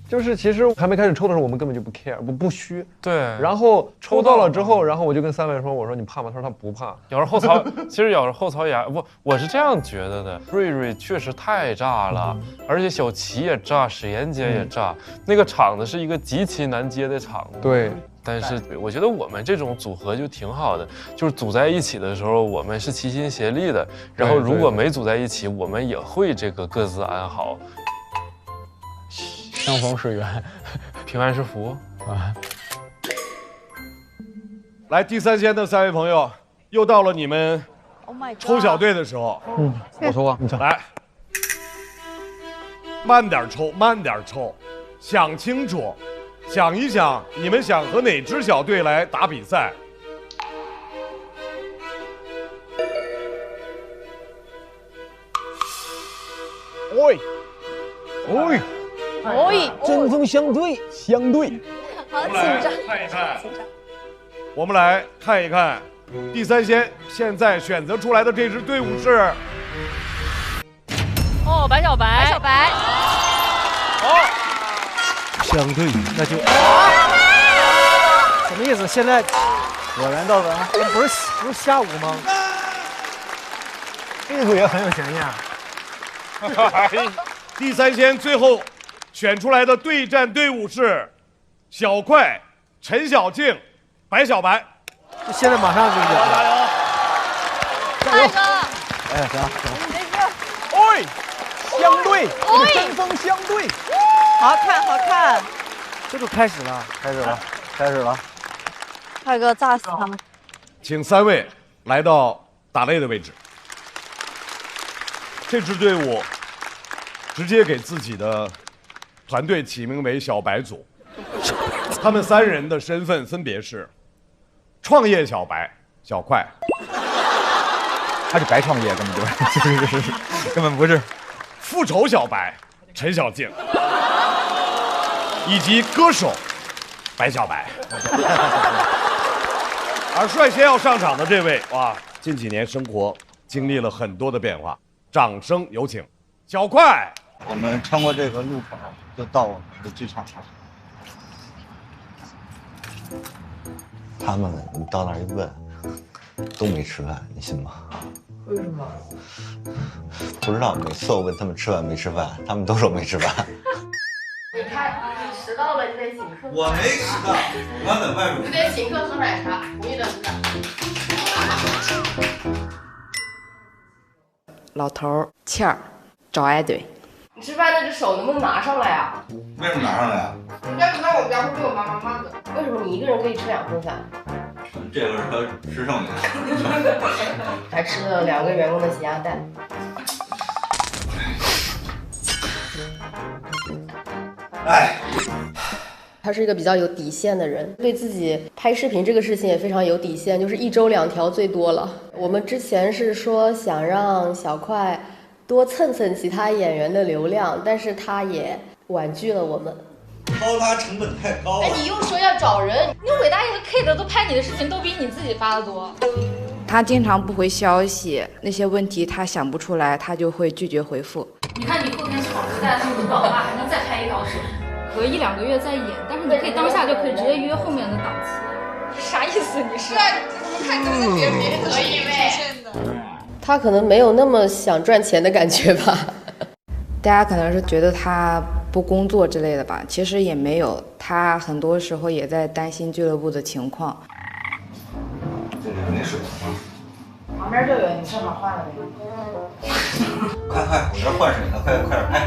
就是其实还没开始抽的时候，我们根本就不 care， 不虚。对。然后抽到了之后，然后我就跟3位说：“我说你怕吗？”他说他不怕。咬着后槽，其实咬着后槽牙，我是这样觉得的。瑞瑞确实太炸了，而且小齐也炸，史岩姐也炸。那个场子是一个极其难接的场子。对。但是我觉得我们这种组合就挺好的，就是组在一起的时候，我们是齐心协力的。然后如果没组在一起，我们也会这个各自安好。相逢是缘，平安是福啊！来，第3千的3位朋友，又到了你们抽小队的时候。我抽啊，你抽。来，慢点抽，慢点抽，想清楚，想一想，你们想和哪支小队来打比赛？喂，喂。针锋相对，好紧张，看一看，我们来看一看，第3仙现在选择出来的这支队伍是，哦，白小白，好，相对，那就什么意思？现在果然到了，不是下午吗？这个也很有嫌疑啊。第3仙最后选出来的对战队伍是小快、陈小静、白小白。现在马上就有。加油！加油！哎，行。喂，相对，针锋相对，好看。这就开始了。快哥炸死他们！请3位来到打擂的位置。这支队伍直接给自己的团队起名为小白组，他们3人的身份分别是创业小白小快，他是白创业，根本就是根本不是复仇小白陈小静，以及歌手白小白。而率先要上场的这位，哇，近几年生活经历了很多的变化，掌声有请小快。我们穿过这个路口，就到我们的剧场了。他们，你到那儿一问，都没吃饭，你信吗？为什么？不知道，每次我问他们吃饭没吃饭，他们都说没吃饭。你看，你迟到了，你得请客。我没迟到，我在外面。你得请客喝奶茶，同意的。老头倩儿找挨怼。你吃饭那只手能不能拿上来啊？为什么拿上来啊？你要不在我家会被我妈妈骂的。为什么你一个人可以吃2份饭？这个是他吃剩的，还吃了2个员工的鸡鸭蛋。哎，他是一个比较有底线的人，对自己拍视频这个事情也非常有底线，就是1周2条最多了。我们之前是说想让小快多蹭蹭其他演员的流量，但是他也婉拒了我们。掏他成本太高了。哎，你又说要找人，你伟大爷和 Kate 都拍你的视频，都比你自己发的多。他经常不回消息，那些问题他想不出来，他就会拒绝回复。你看你后天闯时代速度老大，还能再拍1条视频，隔1、2个月再演，但是你可以当下就可以直接约后面的档期。啥意思？你是？我看跟着别人可以呗。他可能没有那么想赚钱的感觉吧。大家可能是觉得他不工作之类的吧，其实也没有，他很多时候也在担心俱乐部的情况。这里没水。旁边就有，你正好换了呗。快，我这换水呢，快点拍，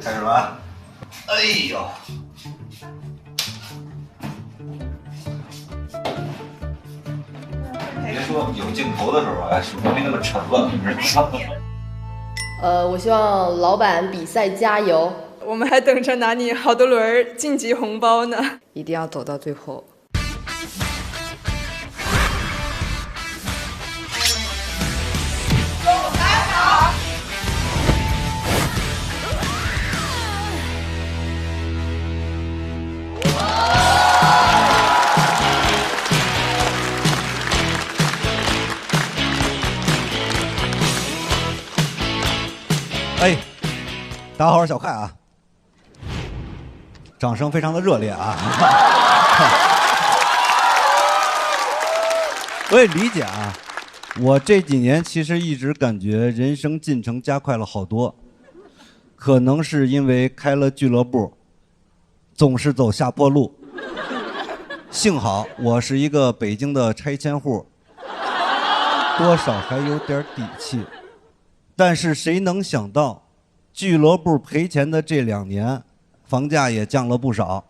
开始吧。哎呦！别说有镜头的时候啊，手没那么沉了，你知道吗？我希望老板比赛加油。我们还等着拿你好多轮晋级红包呢，一定要走到最后。哎，大家好，我是小快啊，掌声非常的热烈啊。我也理解啊，我这几年其实一直感觉人生进程加快了好多，可能是因为开了俱乐部，总是走下坡路。幸好我是一个北京的拆迁户，多少还有点底气。但是谁能想到，俱乐部赔钱的这2年，房价也降了不少。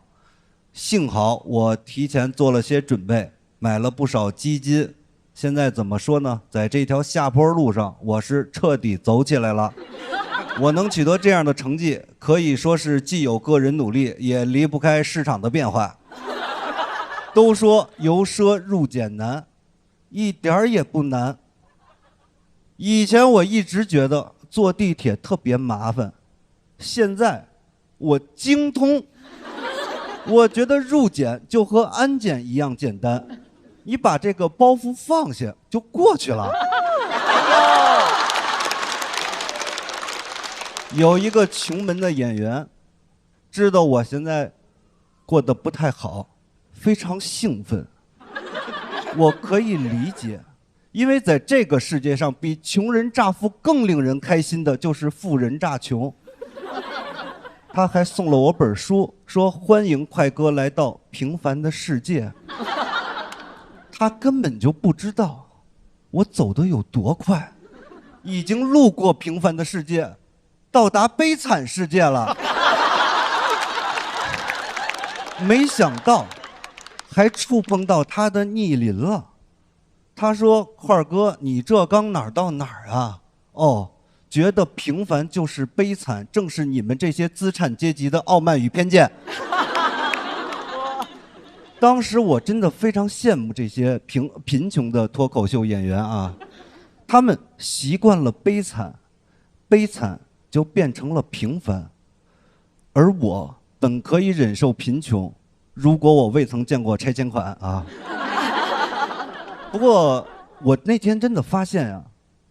幸好我提前做了些准备，买了不少基金。现在怎么说呢？在这条下坡路上，我是彻底走起来了。我能取得这样的成绩，可以说是既有个人努力，也离不开市场的变化。都说由奢入俭难，一点儿也不难。以前我一直觉得坐地铁特别麻烦，现在我精通。我觉得入俭就和安检一样简单，你把这个包袱放下就过去了。有一个穷门的演员，知道我现在过得不太好，非常兴奋。我可以理解，因为在这个世界上，比穷人乍富更令人开心的就是富人乍穷。他还送了我本书，说欢迎快哥来到平凡的世界。他根本就不知道我走得有多快，已经路过平凡的世界，到达悲惨世界了。没想到还触碰到他的逆鳞了。他说：“块哥，你这刚哪儿到哪儿啊？哦，觉得平凡就是悲惨，正是你们这些资产阶级的傲慢与偏见。”当时我真的非常羡慕这些贫穷的脱口秀演员啊，他们习惯了悲惨，悲惨就变成了平凡，而我本可以忍受贫穷，如果我未曾见过拆迁款啊。不过我那天真的发现啊，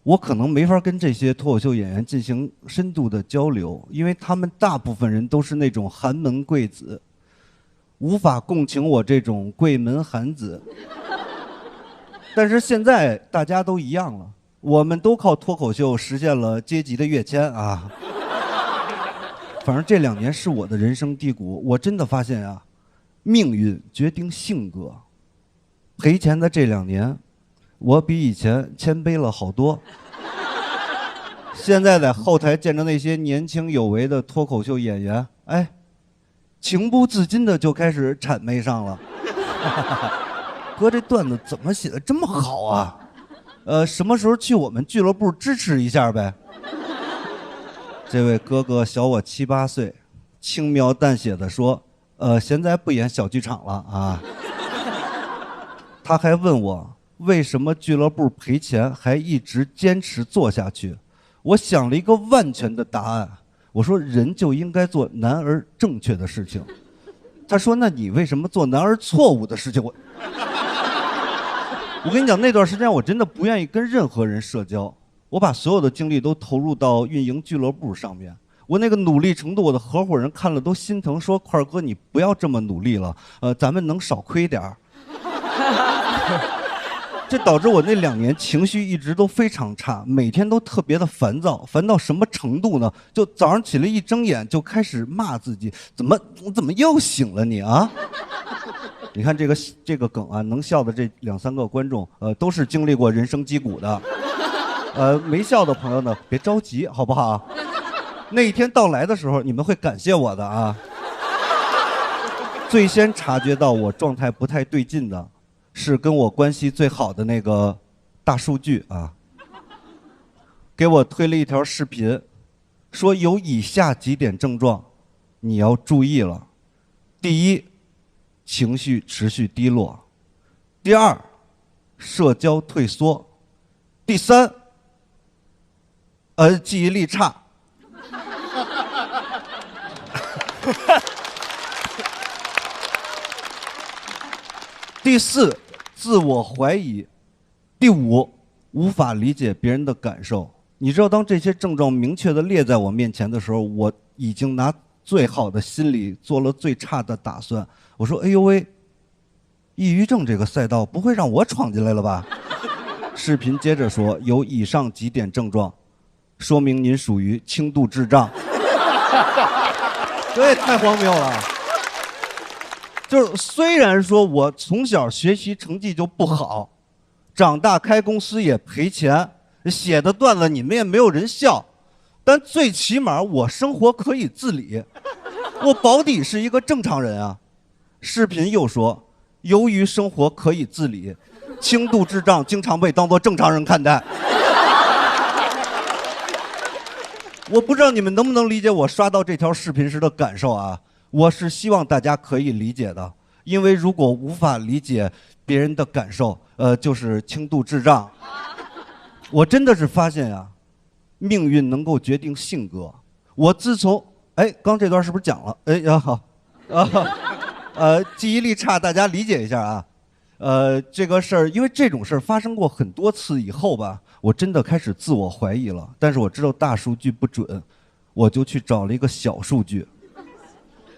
我可能没法跟这些脱口秀演员进行深度的交流，因为他们大部分人都是那种寒门贵子，无法共情我这种贵门寒子。但是现在大家都一样了，我们都靠脱口秀实现了阶级的跃迁啊。反正这2年是我的人生低谷，我真的发现啊，命运决定性格。赔钱的这2年，我比以前谦卑了好多。现在在后台见着那些年轻有为的脱口秀演员，哎，情不自禁的就开始谄媚上了。哥，这段子怎么写的这么好啊？什么时候去我们俱乐部支持一下呗？这位哥哥小我7、8岁，轻描淡写的说：“现在不演小剧场了啊。”他还问我为什么俱乐部赔钱还一直坚持做下去。我想了一个万全的答案，我说人就应该做难而正确的事情。他说那你为什么做难而错误的事情？我跟你讲，那段时间我真的不愿意跟任何人社交，我把所有的精力都投入到运营俱乐部上面。我那个努力程度，我的合伙人看了都心疼，说块哥你不要这么努力了，咱们能少亏点儿。这导致我那2年情绪一直都非常差，每天都特别的烦躁，烦到什么程度呢？就早上起来一睁眼就开始骂自己，怎么又醒了你啊？你看这个梗啊，能笑的这2、3个观众，都是经历过人生低谷的，没笑的朋友呢，别着急，好不好？那一天到来的时候，你们会感谢我的啊。最先察觉到我状态不太对劲的，是跟我关系最好的那个大数据啊，给我推了一条视频，说有以下几点症状，你要注意了。第一，情绪持续低落；第二，社交退缩；第三，记忆力差。第4，自我怀疑；第5，无法理解别人的感受。你知道，当这些症状明确的列在我面前的时候，我已经拿最好的心理做了最差的打算。我说：“哎呦喂，抑郁症这个赛道不会让我闯进来了吧？”视频接着说：“有以上几点症状，说明您属于轻度智障。”这也太荒谬了。就是虽然说我从小学习成绩就不好，长大开公司也赔钱，写的段子你们也没有人笑，但最起码我生活可以自理，我保底是一个正常人啊。视频又说，由于生活可以自理，轻度智障经常被当作正常人看待。我不知道你们能不能理解我刷到这条视频时的感受啊。我是希望大家可以理解的，因为如果无法理解别人的感受，就是轻度智障。我真的是发现呀，命运能够决定性格。我自从刚这段是不是讲了？好，记忆力差，大家理解一下啊。这个事儿，因为这种事儿发生过很多次以后吧，我真的开始自我怀疑了。但是我知道大数据不准，我就去找了一个小数据。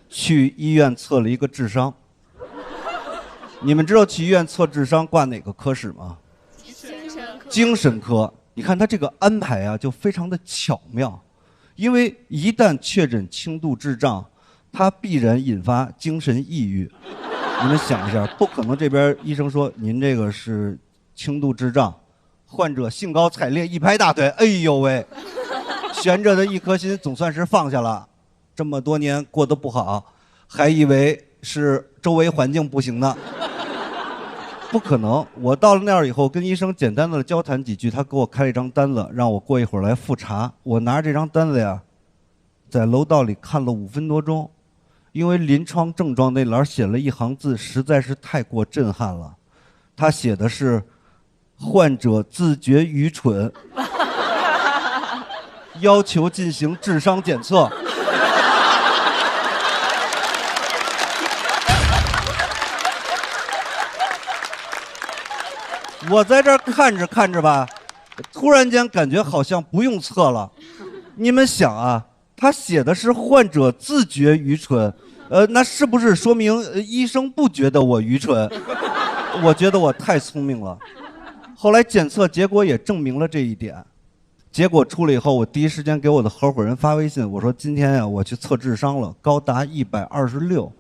去医院测了一个智商，你们知道去医院测智商挂哪个科室吗？精神科。你看他这个安排啊，就非常的巧妙，因为一旦确诊轻度智障，它必然引发精神抑郁。你们想一下，不可能这边医生说您这个是轻度智障，患者兴高采烈一拍大腿，哎呦喂，悬着的一颗心总算是放下了。这么多年过得不好，还以为是周围环境不行呢。不可能，我到了那儿以后，跟医生简单的交谈几句，他给我开了一张单子，让我过一会儿来复查。我拿着这张单子呀，在楼道里看了5分多钟，因为临床症状那栏写了一行字，实在是太过震撼了。他写的是患者自觉愚蠢，要求进行智商检测。我在这儿看着看着吧，突然间感觉好像不用测了。你们想啊，他写的是患者自觉愚蠢，那是不是说明医生不觉得我愚蠢？我觉得我太聪明了。后来检测结果也证明了这一点。结果出来以后，我第一时间给我的合伙人发微信，我说今天呀，我去测智商了，高达126。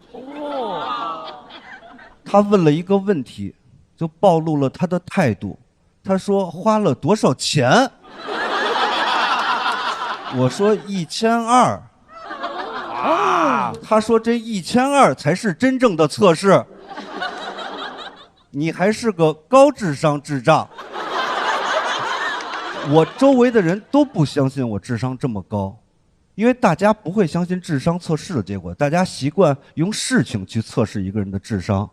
他问了一个问题，就暴露了他的态度。他说花了多少钱？我说1200。他说这1200才是真正的测试。你还是个高智商智障。我周围的人都不相信我智商这么高，因为大家不会相信智商测试的结果，大家习惯用事情去测试一个人的智商。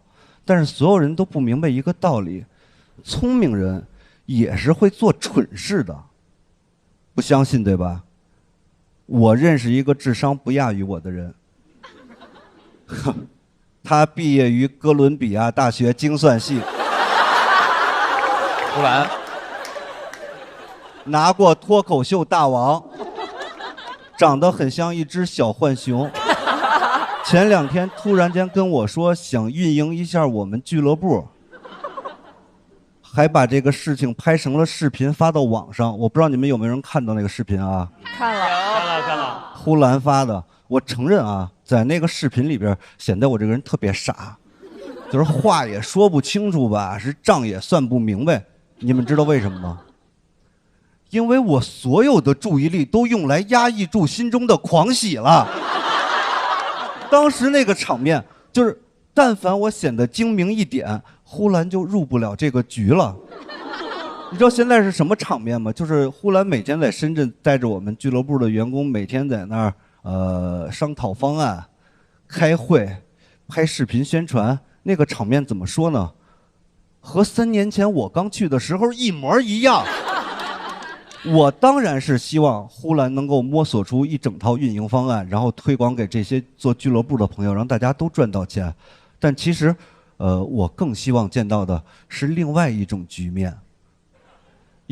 但是所有人都不明白一个道理，聪明人也是会做蠢事的。不相信对吧？我认识一个智商不亚于我的人，他毕业于哥伦比亚大学精算系，呼兰拿过脱口秀大王，长得很像一只小浣熊。前2天突然间跟我说想运营一下我们俱乐部，还把这个事情拍成了视频发到网上。我不知道你们有没有人看到那个视频啊？看了。呼兰发的。我承认啊，在那个视频里边显得我这个人特别傻，就是话也说不清楚吧，是账也算不明白。你们知道为什么吗？因为我所有的注意力都用来压抑住心中的狂喜了。当时那个场面就是，但凡我显得精明一点，呼兰就入不了这个局了。你知道现在是什么场面吗？就是呼兰每天在深圳带着我们俱乐部的员工，每天在那儿商讨方案、开会、拍视频宣传。那个场面怎么说呢？和3年前我刚去的时候一模一样。我当然是希望呼兰能够摸索出一整套运营方案，然后推广给这些做俱乐部的朋友，让大家都赚到钱。但其实，我更希望见到的是另外一种局面。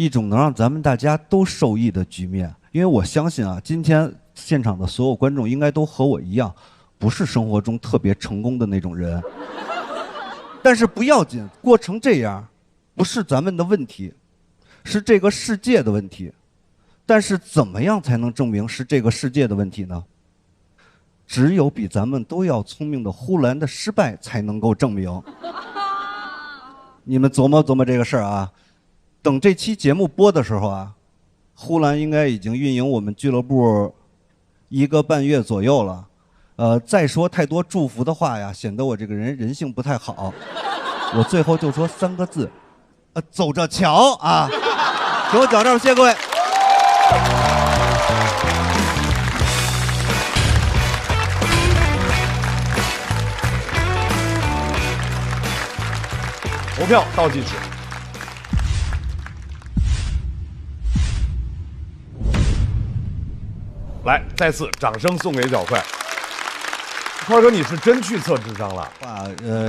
一种能让咱们大家都受益的局面。因为我相信啊，今天现场的所有观众应该都和我一样，不是生活中特别成功的那种人。但是不要紧，过成这样，不是咱们的问题，是这个世界的问题。但是怎么样才能证明是这个世界的问题呢？只有比咱们都要聪明的呼兰的失败才能够证明。你们琢磨琢磨这个事儿啊。等这期节目播的时候啊，呼兰应该已经运营我们俱乐部1个半月左右了。再说太多祝福的话呀，显得我这个人性不太好。我最后就说3个字，走着瞧啊！给我讲这儿，谢谢各位。投票倒计时。来，再次掌声送给小快。块哥，你是真去测智商了？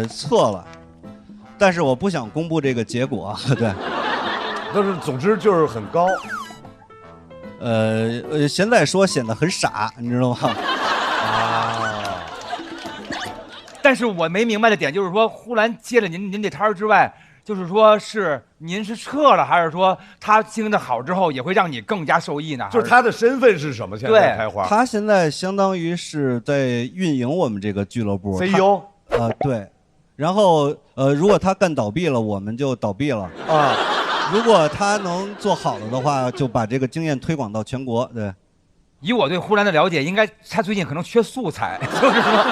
测了，但是我不想公布这个结果。对，但是总之就是很高。现在说显得很傻，你知道吗？啊。但是我没明白的点就是说，呼兰接了您这摊儿之外，就是说是您是撤了，还是说他经营的好之后也会让你更加受益呢？就是他的身份是什么？现在开花，他现在相当于是在运营我们这个俱乐部 CEO。对。然后如果他干倒闭了，我们就倒闭了啊。如果他能做好了的话，就把这个经验推广到全国。对。以我对呼兰的了解，应该他最近可能缺素材，就是说。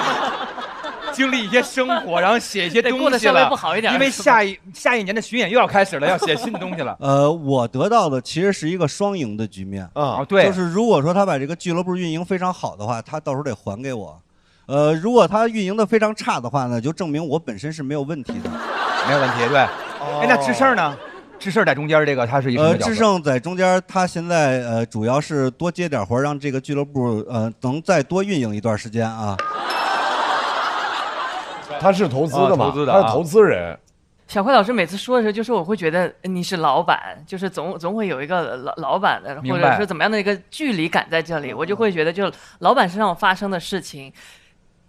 经历一些生活，然后写一些东西了，过得稍微不好一点，因为下一年的巡演又要开始了，要写新的东西了。我得到的其实是一个双赢的局面啊，对，就是如果说他把这个俱乐部运营非常好的话，他到时候得还给我。如果他运营的非常差的话呢，就证明我本身是没有问题的，没有问题。对，哎，那智胜呢？智胜在中间这个他是一个什么角色？智胜在中间，他现在主要是多接点活，让这个俱乐部能再多运营一段时间啊。他是投资的嘛？他是投资人。小辉老师每次说的时候，就说我会觉得你是老板，就是总会有一个老板的，或者是怎么样的一个距离感在这里，我就会觉得，就老板身上发生的事情，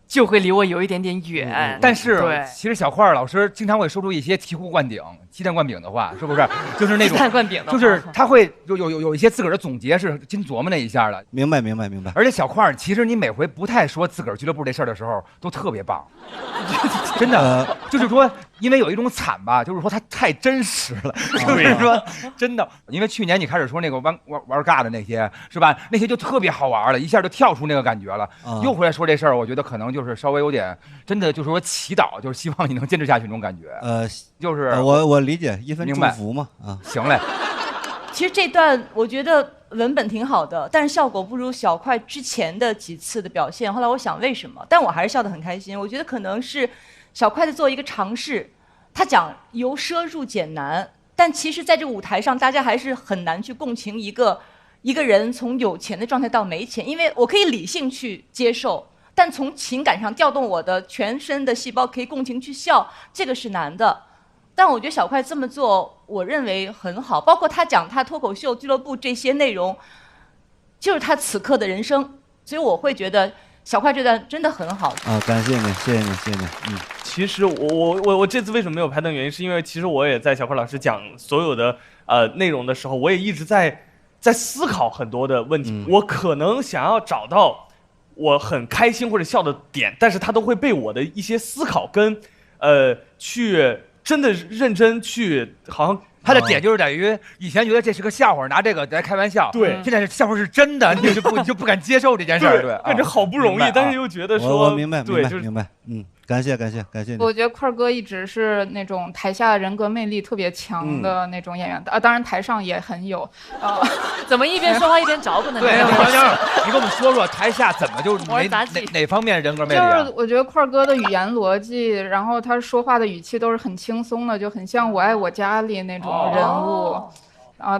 就会离我有一点点远。但是，其实小块老师经常会说出一些醍醐灌顶、鸡蛋灌饼的话，是不是？就是那种鸡蛋灌饼的话，就是他会有一些自个儿的总结是经琢磨那一下的。明白。而且小块其实你每回不太说自个儿俱乐部这事儿的时候，都特别棒。真的，就是说，因为有一种惨吧，就是说它太真实了，就是说真的。因为去年你开始说那个玩尬的那些，是吧？那些就特别好玩了，一下就跳出那个感觉了。又回来说这事儿，我觉得可能就是稍微有点，真的就是说祈祷，就是希望你能坚持下去那种感觉。就是我理解，一份祝福嘛。啊，行嘞。其实这段我觉得文本挺好的，但是效果不如小快之前的几次的表现。后来我想为什么，但我还是笑得很开心。我觉得可能是小快在做一个尝试，他讲由奢入俭难，但其实在这个舞台上，大家还是很难去共情一个人从有钱的状态到没钱，因为我可以理性去接受，但从情感上调动我的全身的细胞可以共情去笑，这个是难的。但我觉得小快这么做，我认为很好。包括他讲他脱口秀俱乐部这些内容，就是他此刻的人生。所以我会觉得小快这段真的很好。感谢你，谢谢你。其实我这次为什么没有拍的原因，是因为其实我也在小快老师讲所有的内容的时候，我也一直在思考很多的问题。我可能想要找到我很开心或者笑的点，但是他都会被我的一些思考跟去。真的认真去，好像他的点就是在于以前觉得这是个笑话，拿这个来开玩笑。对，现在是笑话是真的，你就不敢接受这件事儿。对，感觉好不容易，但是又觉得说，我明白。感谢你。我觉得块哥一直是那种台下人格魅力特别强的那种演员，当然台上也很有。怎么一边说话一边着不呢？对，你跟我们说说台下怎么就哪方面人格魅力？就是我觉得块哥的语言逻辑，然后他说话的语气都是很轻松的，就很像《我爱我家》里那种人物。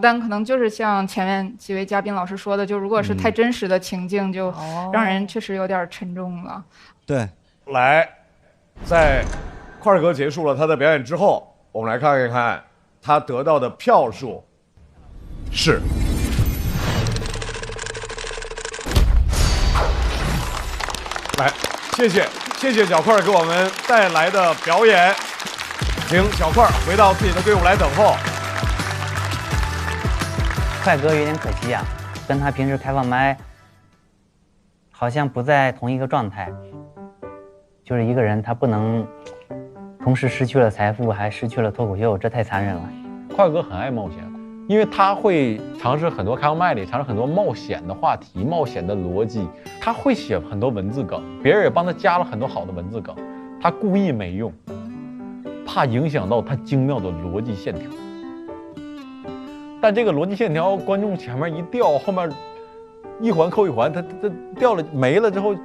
但可能就是像前面几位嘉宾老师说的，就如果是太真实的情境，就让人确实有点沉重了。对，来。在块哥结束了他的表演之后，我们来看一看他得到的票数。是。来，谢谢小块给我们带来的表演，请小块回到自己的队伍来等候。快哥有点可惜啊，跟他平时开放麦好像不在同一个状态，就是一个人他不能同时失去了财富还失去了脱口秀，这太残忍了。快哥很爱冒险，因为他会尝试很多开放麦里尝试很多冒险的话题、冒险的逻辑，他会写很多文字梗，别人也帮他加了很多好的文字梗，他故意没用，怕影响到他精妙的逻辑线条。但这个逻辑线条，观众前面一掉，后面一环扣一环，他掉了没了之后，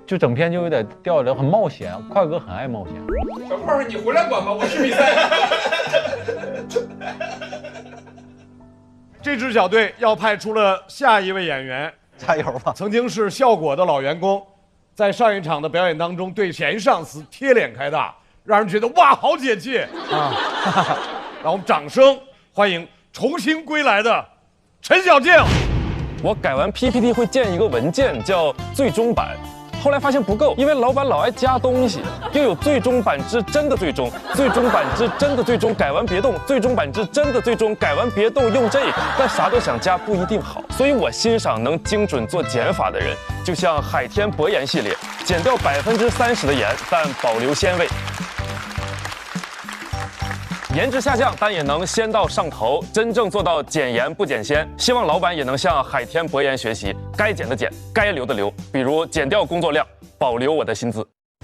就整篇就有点掉了，很冒险。快哥很爱冒险。小块儿，你回来管吧，我去比赛。这支小队要派出了下一位演员，加油吧！曾经是效果的老员工，在上一场的表演当中对前上司贴脸开大，让人觉得哇，好解气啊！让我们掌声欢迎重新归来的陈小静。我改完 PPT 会建一个文件叫最终版，后来发现不够，因为老板老爱加东西，又有最终版之真的最终，最终版之真的最终改完别动，最终版之真的最终改完别动，用这个，但啥都想加不一定好，所以我欣赏能精准做减法的人，就像海天博盐系列，减掉30%的盐，但保留鲜味。颜值下降，但也能鲜到上头，真正做到减盐不减鲜。希望老板也能向海天博盐学习，该减的减，该留的留，比如减掉工作量，保留我的薪资。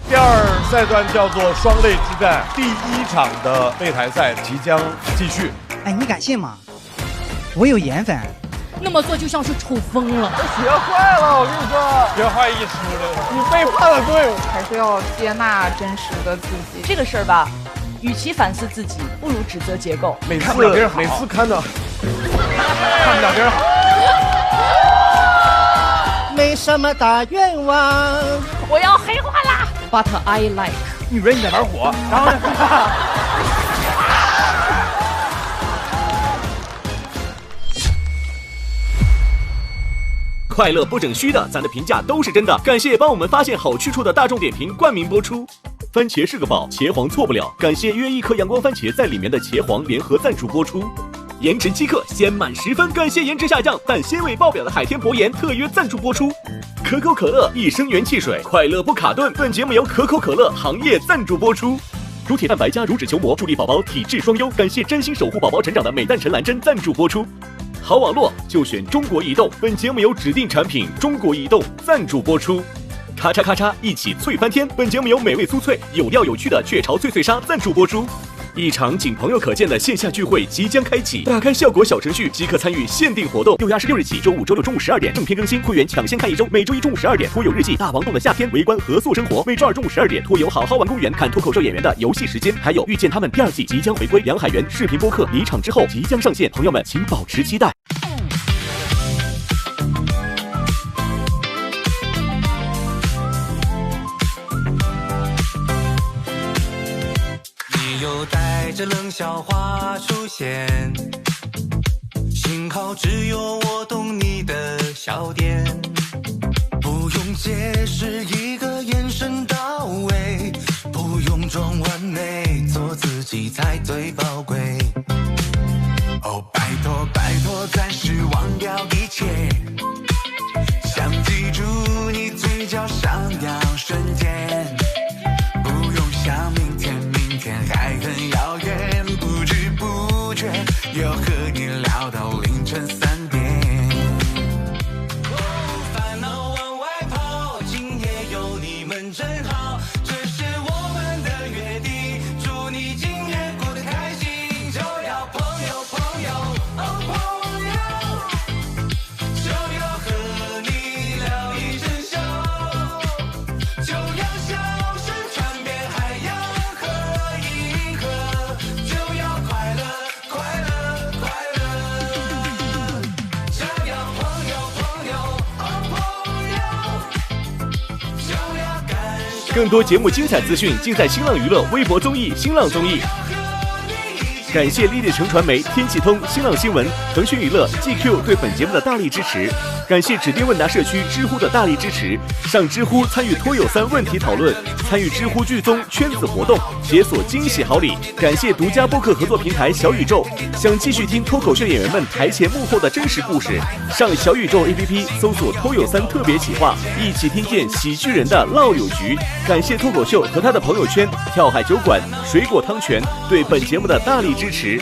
第二赛段叫做双擂之战，第一场的擂台赛即将继续。哎，你敢信吗？我有盐粉。那么做就像是抽风了。学坏了，我跟你说，学坏一出来，你背叛了队伍。还是要接纳真实的自己。这个事儿吧，与其反思自己，不如指责结构。每次看不了别人好。没什么大愿望，我要黑化啦 ！But I like。女人你在玩火，然后呢？快乐不整虚的，咱的评价都是真的。感谢帮我们发现好去处的大众点评冠名播出。番茄是个宝，茄皇错不了。感谢约一颗阳光番茄在里面的茄皇联合赞助播出。颜值饥渴，鲜满10分。感谢颜值下降但鲜味爆表的海天博盐特约赞助播出。可口可乐一升元汽水，快乐不卡顿。本节目由可口可乐行业赞助播出。乳铁蛋白加乳脂球膜，助力宝宝体质双优。感谢真心守护宝宝成长的美蛋神蓝针赞助播出。好网络就选中国移动，本节目由指定产品中国移动赞助播出。咔嚓咔嚓，一起脆翻天！本节目由美味酥脆、有料有趣的雀巢脆脆鲨赞助播出。一场仅朋友可见的线下聚会即将开启，打开效果小程序即可参与限定活动。6月26日起，周5、周6中午12点正片更新，会员抢先看1周。每周1中午12点，脱友日记、大王洞的夏天围观合作生活。每周2中午12点，脱友好好玩公园看脱口秀演员的游戏时间。还有遇见他们第2季即将回归，杨海源视频播客离场之后即将上线，朋友们请保持期待。又带着冷笑话出现，幸好只有我懂你的笑点，不用解释，一个眼神到位，不用装完美，做自己才最宝贵。哦，拜托拜托，暂时忘掉一切，想记住你嘴角上扬瞬间，不用想明天还很遥远，不知不觉又和你聊到凌晨3点。烦恼往外跑，今夜有你们真好，这是我们的约定，祝你今夜过得开心，就要朋友朋友哦朋友，就要和你聊一整宿，就要笑声传遍海洋。更多节目精彩资讯尽在新浪娱乐微博综艺新浪综艺。感谢立立成传媒、天气通、新浪新闻、腾讯娱乐、GQ 对本节目的大力支持。感谢指定问答社区知乎的大力支持。上知乎参与托友3问题讨论，参与知乎剧综圈子活动，解锁惊喜好礼。感谢独家播客合作平台小宇宙。想继续听脱口秀演员们台前幕后的真实故事，上小宇宙 APP 搜索托友3特别企划，一起听见喜剧人的唠友局。感谢脱口秀和他的朋友圈跳海酒馆、水果汤泉对本节目的大力支持。